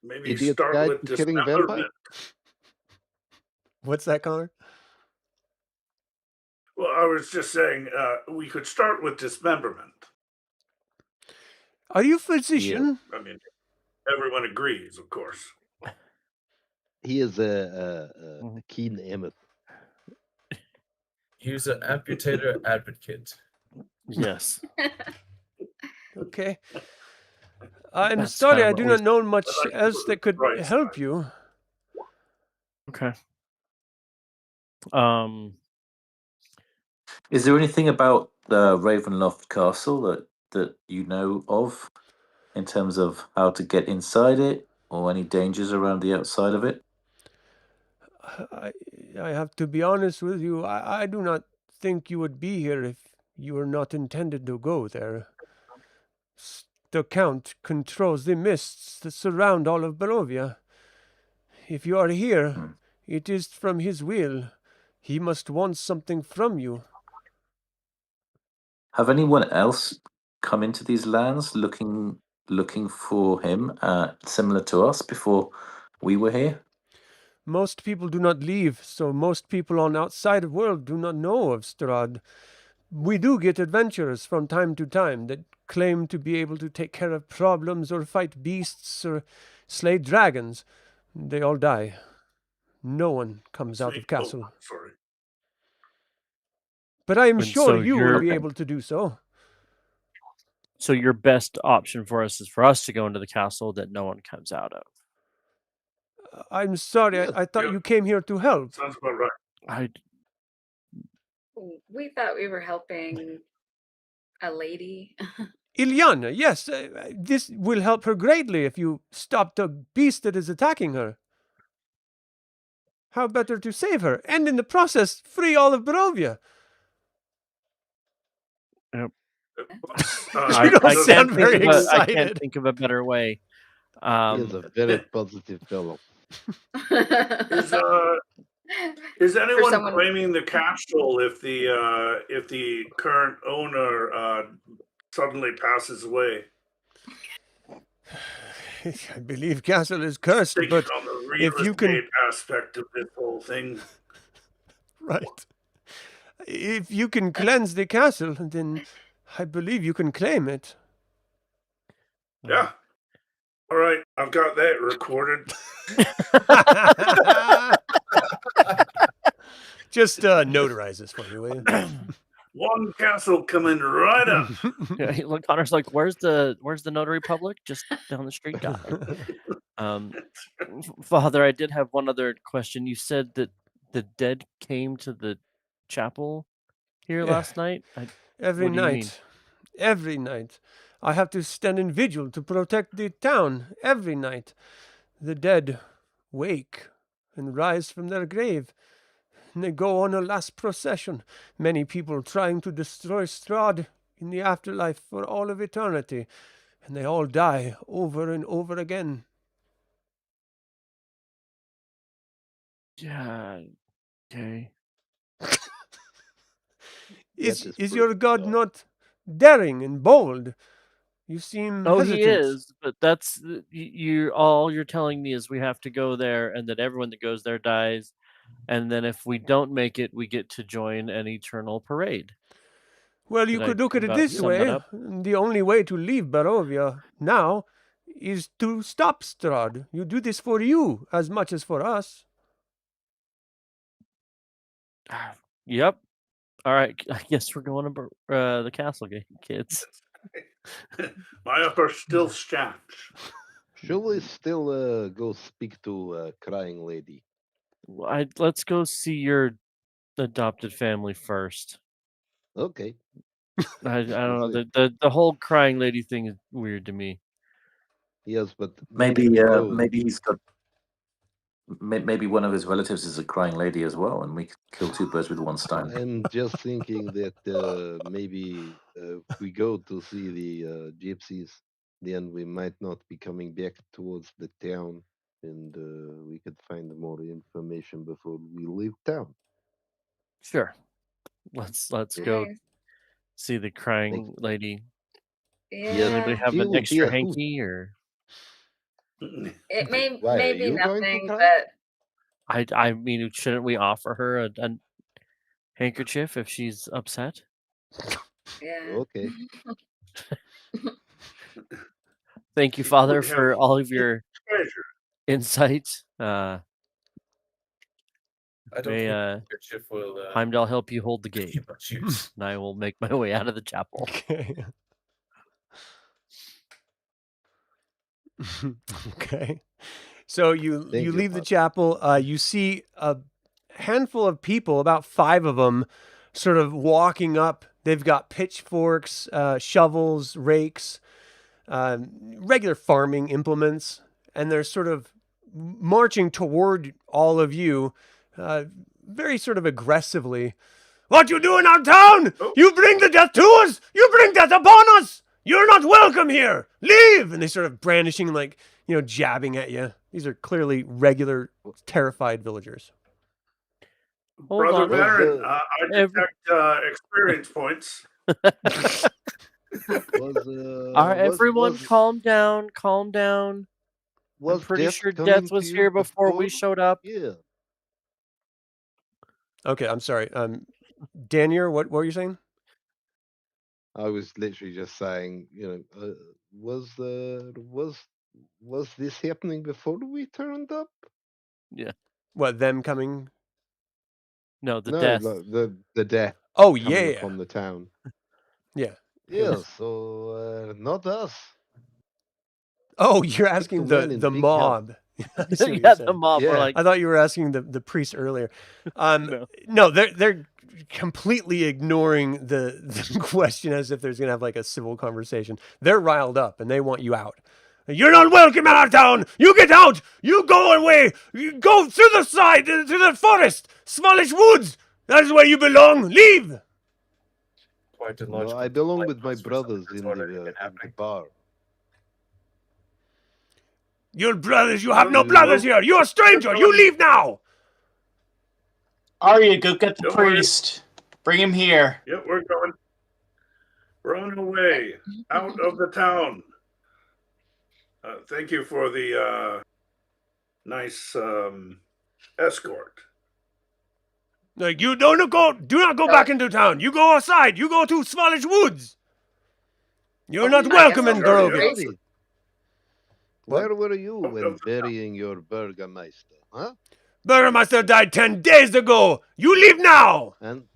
Maybe Idiot start guide with to killing dismemberment. What's that, Connor? Well, I was just saying we could start with dismemberment. Are you a physician? I mean, everyone agrees, of course. He is a keen amateur. He's an amputator advocate. Yes. Okay. I'm That's sorry, kind of I what do we- not know much I like to else put that it could right help side. you. Okay. Is there anything about the Ravenloft Castle that you know of in terms of how to get inside it or any dangers around the outside of it? I have to be honest with you. I do not think you would be here if you were not intended to go there. The Count controls the mists that surround all of Barovia. If you are here, it is from his will. He must want something from you. Have anyone else come into these lands looking for him, similar to us before we were here? Most people do not leave, so most people on outside of world do not know of Strahd. We do get adventurers from time to time that claim to be able to take care of problems or fight beasts or slay dragons. They all die. No one comes out of castle. Sorry. But I am And sure so you will be you're- able to do so. So your best option for us is for us to go into the castle that no one comes out of. I'm sorry, Yes. I thought Yeah. you came here to help. Sounds about right. I We thought we were helping a lady. Ilyana, yes, this will help her greatly if you stop the beast that is attacking her. How better to save her, and in the process, free all of Barovia? You don't sound very I excited. can't think of a better way. He is a very positive fellow. Is anyone someone- claiming the castle if the current owner suddenly passes away? I believe Castle is cursed, Think but on the real if you can- estate aspect of this whole thing. right. If you can cleanse the castle, then I believe you can claim it. Yeah. All right, I've got that recorded. Just notarize this for me, will you? One castle coming right up. Yeah, look, Connor's like, where's the notary public? Just down the street, guy. Father, I did have one other question. You said that the dead came to the chapel here Yeah. last night. Every What do you mean? night. Every night. I have to stand in vigil to protect the town. Every night. The dead wake and rise from their grave. And they go on a last procession. Many people trying to destroy Strahd in the afterlife for all of eternity. And they all die over and over again. Yeah. Okay. Is That is is your pretty god tough. not daring and bold? You seem Oh, hesitant. he is, but that's you. All you're telling me is we have to go there, and that everyone that goes there dies, and then if we don't make it, we get to join an eternal parade. Well, you Did I could look at it about this sum that way. up? The only way to leave Barovia now is to stop Strahd. You do this for you as much as for us. Yep. All right. I guess we're going to the castle gate, kids. My upper still strapped. Shall we still go speak to crying lady? Let's go see your adopted family first. Okay. I don't know. See. The whole crying lady thing is weird to me. Yes, but Maybe no. maybe he's got maybe one of his relatives is a crying lady as well, and we could kill two birds with one stone. I'm just thinking that maybe if we go to see the gypsies, then we might not be coming back towards the town, and we could find more information before we leave town. Sure. Let's go Nice. see the crying lady. Yeah. Does anybody have She an will be extra a hoot. hanky or? It may Why, are be you going to nothing, cry? but I mean, shouldn't we offer her a handkerchief if she's upset? yeah. Okay. Thank you, He Father, would for have all of your treasure. insights. I don't May think the ship will Heimdall help you hold the gate, be much use. and I will make my way out of the chapel. Okay. Okay. So you Thank you, leave the Father. chapel. You see a handful of people, about 5 of them, sort of walking up. They've got pitchforks, shovels, rakes, regular farming implements, and they're sort of marching toward all of you, very sort of aggressively. What you do in our town? Oh. You bring the death to us! You bring death upon us! You're not welcome here! Leave! And they sort of brandishing, like, jabbing at you. These are clearly regular, terrified villagers. Hold Brother on. Varin, I Every- detect experience points. All right, everyone, calm down. Calm down. I'm pretty Death sure coming Death to was you here before we showed up. Yeah. Okay, I'm sorry. Danior, what were you saying? I was literally just saying, was this happening before we turned up? What, them coming? No, the No, death. the death Oh, coming yeah. upon the town. Yeah. Yeah, so not us. Oh, you're asking the man the in big mob. I see what you're Yeah, saying. the mob. We're Yeah. like, I thought you were asking the priest earlier. No, they're completely ignoring the question as if there's gonna have like a civil conversation. They're riled up and they want you out. You're not welcome in our town. You get out. You go away. You go to the side, to the forest, smallish woods. That is where you belong. Leave. Quite a No, logical I belong complaint with my for something brothers that's in already the been happening. bar. Your brothers. You have no Mm. brothers here. You're a stranger. You leave now. Arya, go get the Don't worry. priest. Bring him here. Yep, we're going. We're on our way out of the town. Thank you for the nice escort. Like, you do not go back into town. You go outside. You go to smallish woods. You're not I welcome guess in I'll go Barovia. with Where were you Oh, when burying your Burgermeister, huh? Burgermeister died 10 days ago. You leave now. And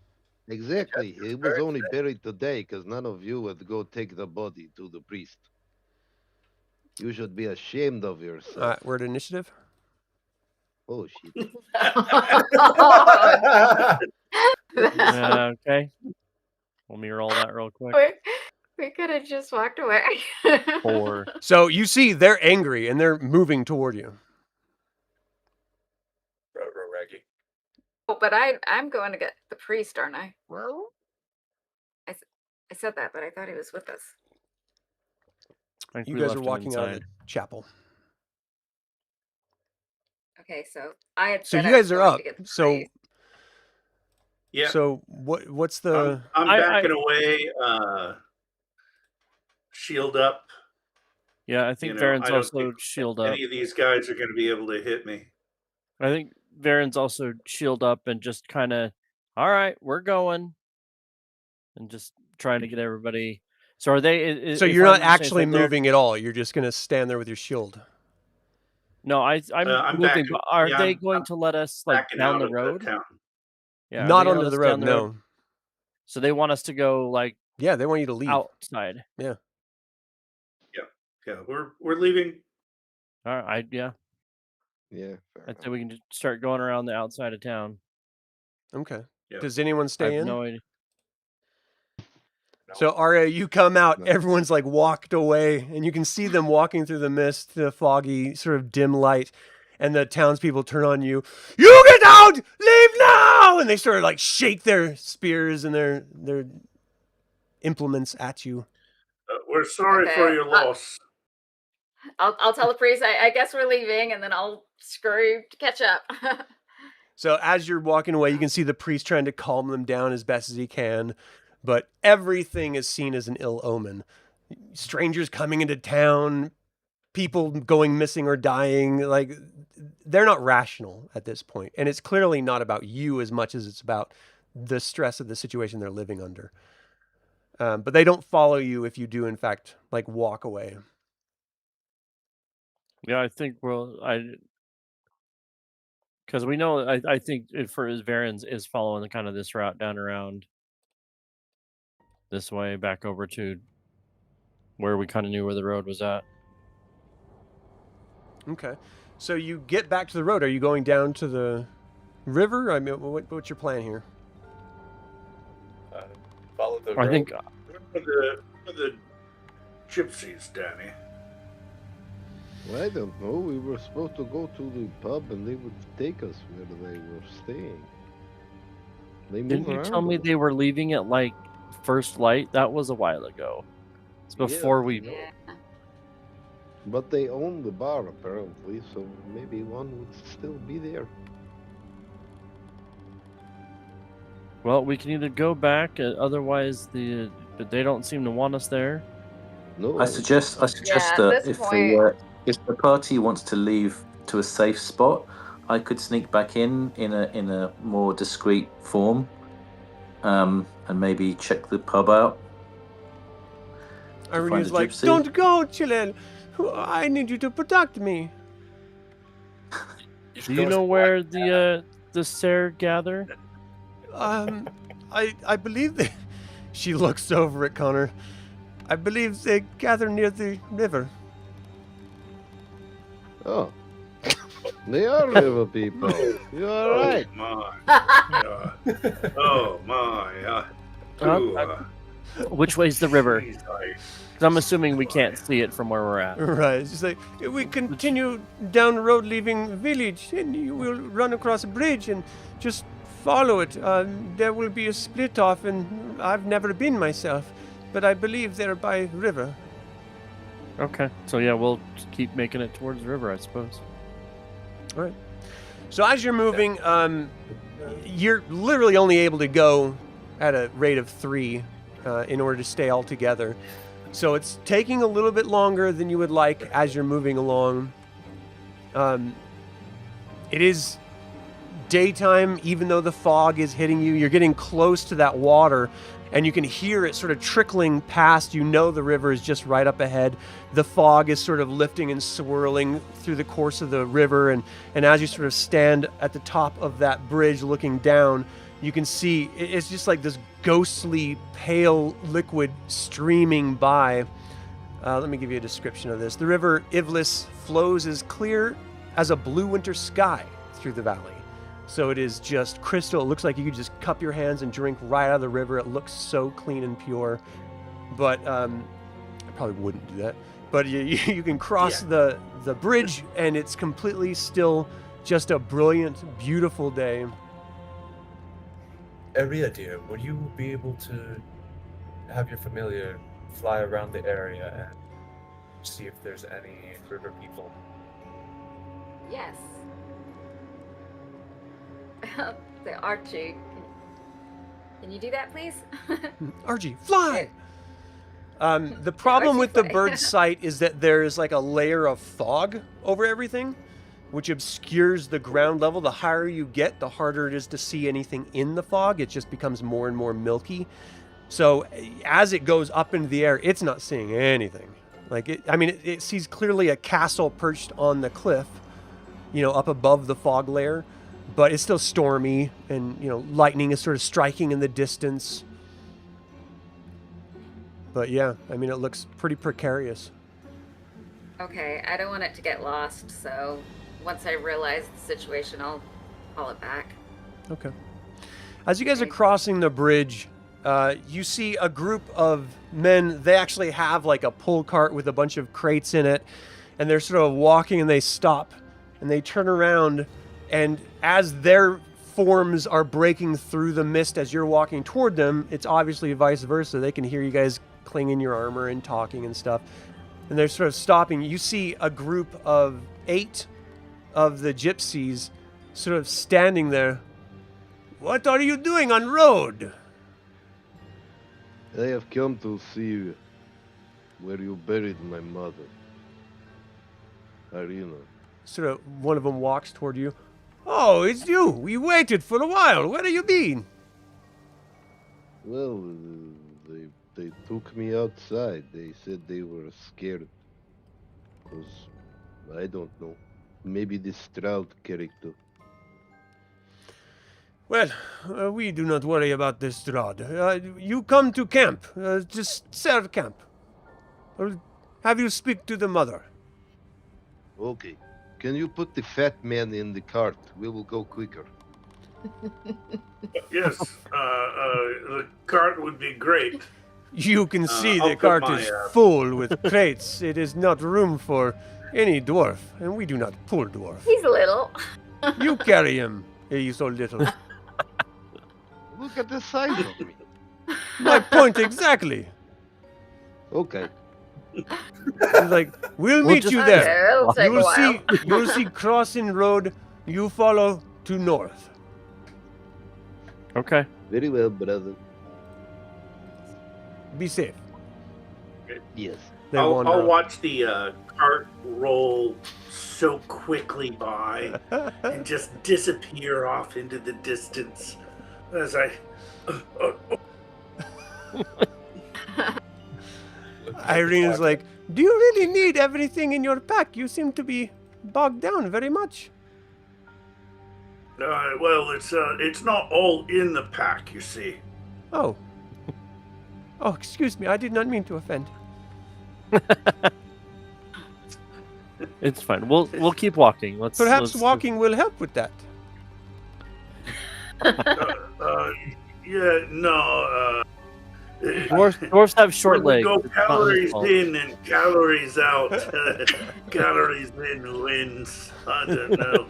exactly, he was only buried today because none of you would go take the body to the priest. You should be ashamed of yourself. All right, we're at initiative. Oh shit! okay. Let me roll that real quick. We could have just walked away. 4. So you see they're angry and they're moving toward you. Raggy. Oh, but I'm going to get the priest, aren't I? Well, I said that, but I thought he was with us. I think You we guys left are him walking out of the inside. chapel. Okay, so I had So said you I was guys are going up. to get the So priest. Yeah. so what's the I'm backing away. Shield up. Yeah, I think I Varin's don't also think shield up. any of these guys are going to be able to hit me. I think Varin's also shield up and just kind of, all right, we're going, and just trying to get everybody. So are they? So if you're I'm not understanding, actually so they're- moving at all. You're just gonna stand there with your shield. No, I'm I'm moving. backing- But are yeah, they I'm- going I'm to let us like Backing down out the of road? town. Yeah, are Not they gonna onto let the us road. down No. So they want us to go like Yeah, they want you to leave. outside. Yeah. Yeah, we're leaving. All right. Yeah, Yeah. fair I'd say enough. we can just start going around the outside of town. Okay. Yeah. Does anyone I stay have in? no idea. So Aria, you come out, No. everyone's like walked away, and you can see them walking through the mist, the foggy, sort of dim light, and the townspeople turn on you. You get out! Leave now! And they sort of like shake their spears and their implements at you. We're sorry for Okay, your loss. I'll tell the priest. I guess we're leaving, and then I'll scurry to catch up. So as you're walking away, you can see the priest trying to calm them down as best as he can, but everything is seen as an ill omen. Strangers coming into town, people going missing or dying, like they're not rational at this point. And it's clearly not about you as much as it's about the stress of the situation they're living under. But they don't follow you if you do, in fact, like walk away. Yeah, I think because we know I think for his Varin's is following kind of this route down around this way back over to where we kind of knew where the road was at. Okay. So you get back to the road. Are you going down to the river? I mean, what's your plan here? Follow the I road. think For the gypsies, Danny. Well, I don't know. We were supposed to go to the pub and they would take us where they were staying. They move didn't you around tell me a lot. they were leaving at like first light? That was a while ago. It's before Yeah, we. Yeah. But they own the bar apparently, so maybe one would still be there. Well, we can either go back, otherwise but they don't seem to want us there. No, I suggest Yeah, at that this point- if the party wants to leave to a safe spot, I could sneak back in a more discreet form, and maybe check the pub out. Irene find is a like, gypsy? don't go, Chelael. I need you to protect me. Do you know where the Ser gather? I believe they... She looks over at Connor. I believe they gather near the river. Oh, they are river people. You are right. Oh my. Oh my. Which way's the river? Jeez, 'Cause I'm assuming we can't see it from where we're at. Right. It's just like, we continue down the road leaving village, and you will run across a bridge and just follow it. There will be a split off, and I've never been myself, but I believe they're by river. Okay, so yeah, we'll just keep making it towards the river, I suppose. All right. So as you're moving, you're literally only able to go at a rate of 3 in order to stay all together. So it's taking a little bit longer than you would like as you're moving along. It is daytime, even though the fog is hitting you. You're getting close to that water, and you can hear it sort of trickling past. You know the river is just right up ahead. The fog is sort of lifting and swirling through the course of the river, and as you sort of stand at the top of that bridge looking down, you can see it's just like this ghostly, pale liquid streaming by. Let me give you a description of this. The river Ivlis flows as clear as a blue winter sky through the valley. So it is just crystal. It looks like you could just cup your hands and drink right out of the river. It looks so clean and pure. But I probably wouldn't do that. But you can cross the bridge, and it's completely still just a brilliant, beautiful day. Aria, dear, would you be able to have your familiar fly around the area and see if there's any river people? Yes. The Archie. Can you do that, please? Archie, fly! The problem Archie, with the fly. bird's sight is that there is like a layer of fog over everything, which obscures the ground level. The higher you get, the harder it is to see anything in the fog. It just becomes more and more milky. So as it goes up into the air, it's not seeing anything. Like it sees clearly a castle perched on the cliff, up above the fog layer, but it's still stormy, and lightning is sort of striking in the distance. But yeah, it looks pretty precarious. Okay, I don't want it to get lost, so once I realize the situation, I'll call it back. Okay. As you guys are crossing the bridge, you see a group of men. They actually have like a pull cart with a bunch of crates in it, and they're sort of walking, and they stop, and they turn around, and as their forms are breaking through the mist as you're walking toward them, it's obviously vice versa. They can hear you guys clinging your armor and talking and stuff, and they're sort of stopping. You see a group of 8 of the gypsies sort of standing there. What are you doing on road? I have come to see where you buried my mother. Arena. Sort of one of them walks toward you. Oh, it's you. We waited for a while. Where have you been? Well, they they took me outside. They said they were scared. Because, I don't know. Maybe the Strahd character. Well, we do not worry about this, Strahd. You come to camp. Just serve camp. Or have you speak to the mother. Okay. Can you put the fat man in the cart? We will go quicker. Yes, the cart would be great. You can see I'll the put cart my, is full with crates. It is not room for any dwarf, and we do not pull dwarf. He's little. You carry him. He is so little. Look at the size of me. My point exactly. Okay. He's like, we'll meet just- you Okay, there. it'll take a while. You'll see crossing road. You follow to north. Okay. Very well, brother. Be safe. Yes. They I'll wander off. watch the cart roll so quickly by and just disappear off into the distance as I. Irene is like, do you really need everything in your pack? You seem to be bogged down very much. Well, it's not all in the pack, you see. Oh. Oh, excuse me. I did not mean to offend. It's fine. We'll keep walking. Perhaps let's- walking will help with that. Yeah, no. Dwarfs have short we legs. go It's not his calories fault. in and calories out. Calories in wins. I don't know.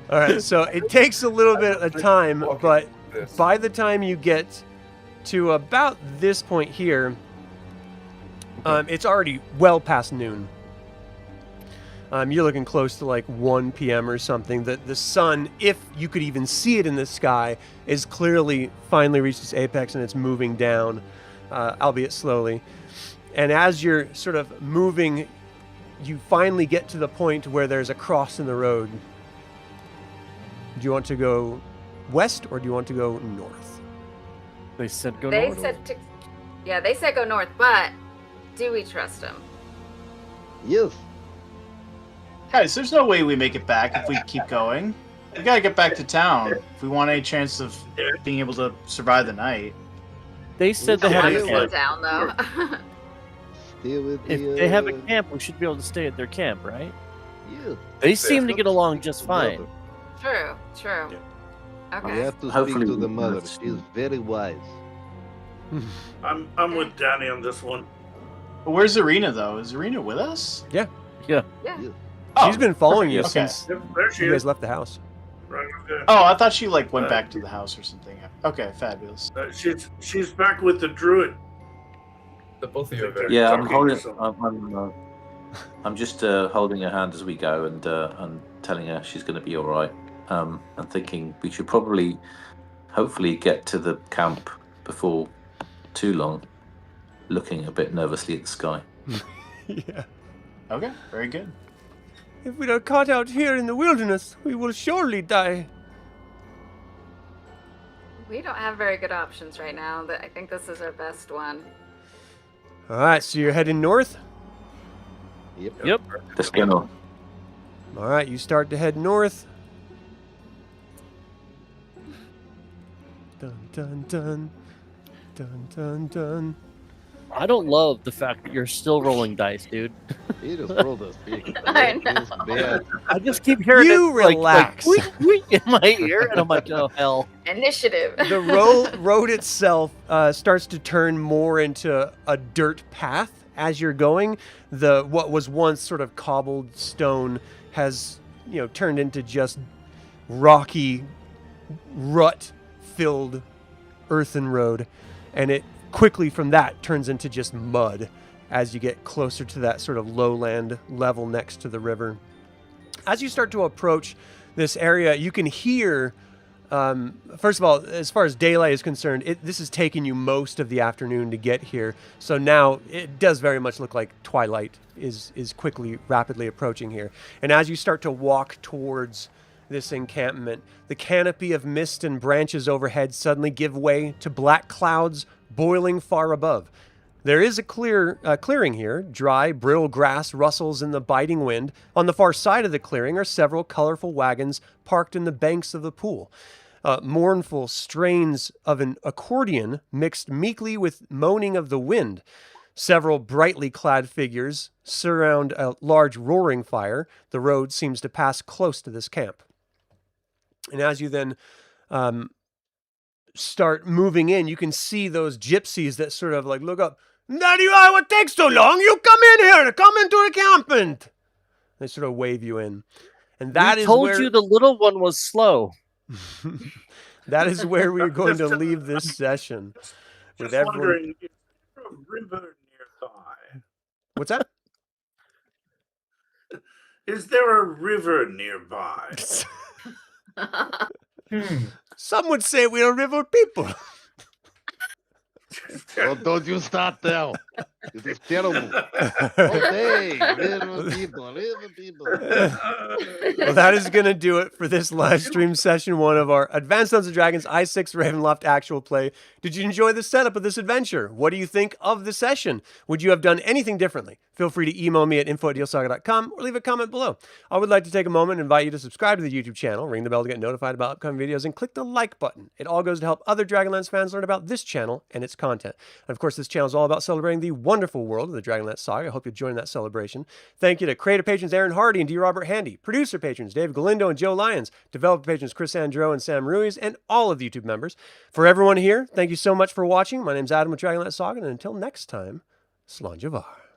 All right, so it takes a little bit of time, but This. by the time you get to about this point here, it's already well past noon. You're looking close to like 1 p.m. or something. The sun, if you could even see it in the sky, is clearly finally reached its apex and it's moving down, albeit slowly. And as you're sort of moving, you finally get to the point where there's a cross in the road. Do you want to go west or do you want to go north? They said go They north. said they said go north, but do we trust him? Yes. Guys, there's no way we make it back if we keep going. We gotta get back to town if we want any chance of being able to survive the night. They said they Yeah, had I'm a yeah, slow camp. down though. Stay with If the, they have a camp, we should be able to stay at their camp, right? Yeah. They seem to get along just fine. True. We Okay. have to Hopefully speak to the we- mother. She is very wise. I'm with Danny on this one. But where's Arena though? Is Arena with us? Yeah. Yeah. Oh, She's been following you okay. since Yep, there she you guys is. left the house. Right over Oh, I thought she like went back to the house or something. Okay, fabulous. there. She's back with the druid. The both of you are very. Yeah, I'm Talking holding. to I'm just holding her hand as we go and telling her she's going to be all right. And thinking we should probably, hopefully, get to the camp before too long. Looking a bit nervously at the sky. Yeah. Okay, very good. If we are caught out here in the wilderness, we will surely die. We don't have very good options right now. But I think this is our best one. All right, so you're heading north. Yep. Let's get on. All right, you start to head north. Dun dun dun. Dun dun dun. I don't love the fact that you're still rolling dice, dude. He just rolled us big. I That feels bad. I just keep hearing You it relax. like wheek, wheek in my ear, and I'm like, oh hell. Initiative. The road itself starts to turn more into a dirt path as you're going. What was once sort of cobbled stone has turned into just rocky, rut-filled earthen road, and it quickly from that turns into just mud as you get closer to that sort of lowland level next to the river. As you start to approach this area, you can hear, first of all, as far as daylight is concerned, this has taken you most of the afternoon to get here. So now it does very much look like twilight is rapidly approaching here. And as you start to walk towards this encampment, the canopy of mist and branches overhead suddenly give way to black clouds boiling far above. There is a clearing here. Dry, brittle grass rustles in the biting wind. On the far side of the clearing are several colorful wagons parked in the banks of the pool. Mournful strains of an accordion mixed meekly with moaning of the wind. Several brightly clad figures surround a large roaring fire. The road seems to pass close to this camp. And as you then start moving in, you can see those gypsies that sort of like look up. Daddy, what takes so long? You come in here. Come into the encampment. They sort of wave you in. And that we is told where... you the little one was slow. That is where we're going to leave this session. Just wondering, is there a river nearby? What's that? Is there a river nearby? Some would say we are river people. Don't you start now. It is terrible. Okay, little people. Well, that is going to do it for this live stream session 1 of our Advanced Dungeons & Dragons I6 Ravenloft actual play. Did you enjoy the setup of this adventure? What do you think of the session? Would you have done anything differently? Feel free to email me at info@DLSaga.com or leave a comment below. I would like to take a moment and invite you to subscribe to the YouTube channel, ring the bell to get notified about upcoming videos, and click the like button. It all goes to help other DragonLance fans learn about this channel and its content. And of course, this channel is all about celebrating the wonderful world of the DragonLance Saga. I hope you'll join that celebration. Thank you to creator patrons Aaron Hardy and D. Robert Handy, producer patrons Dave Galindo and Joe Lyons, developer patrons Chris Androu and Sam Ruiz, and all of the YouTube members. For everyone here, thank you so much for watching. My name's Adam with DragonLance Saga, and until next time, Slán Javar.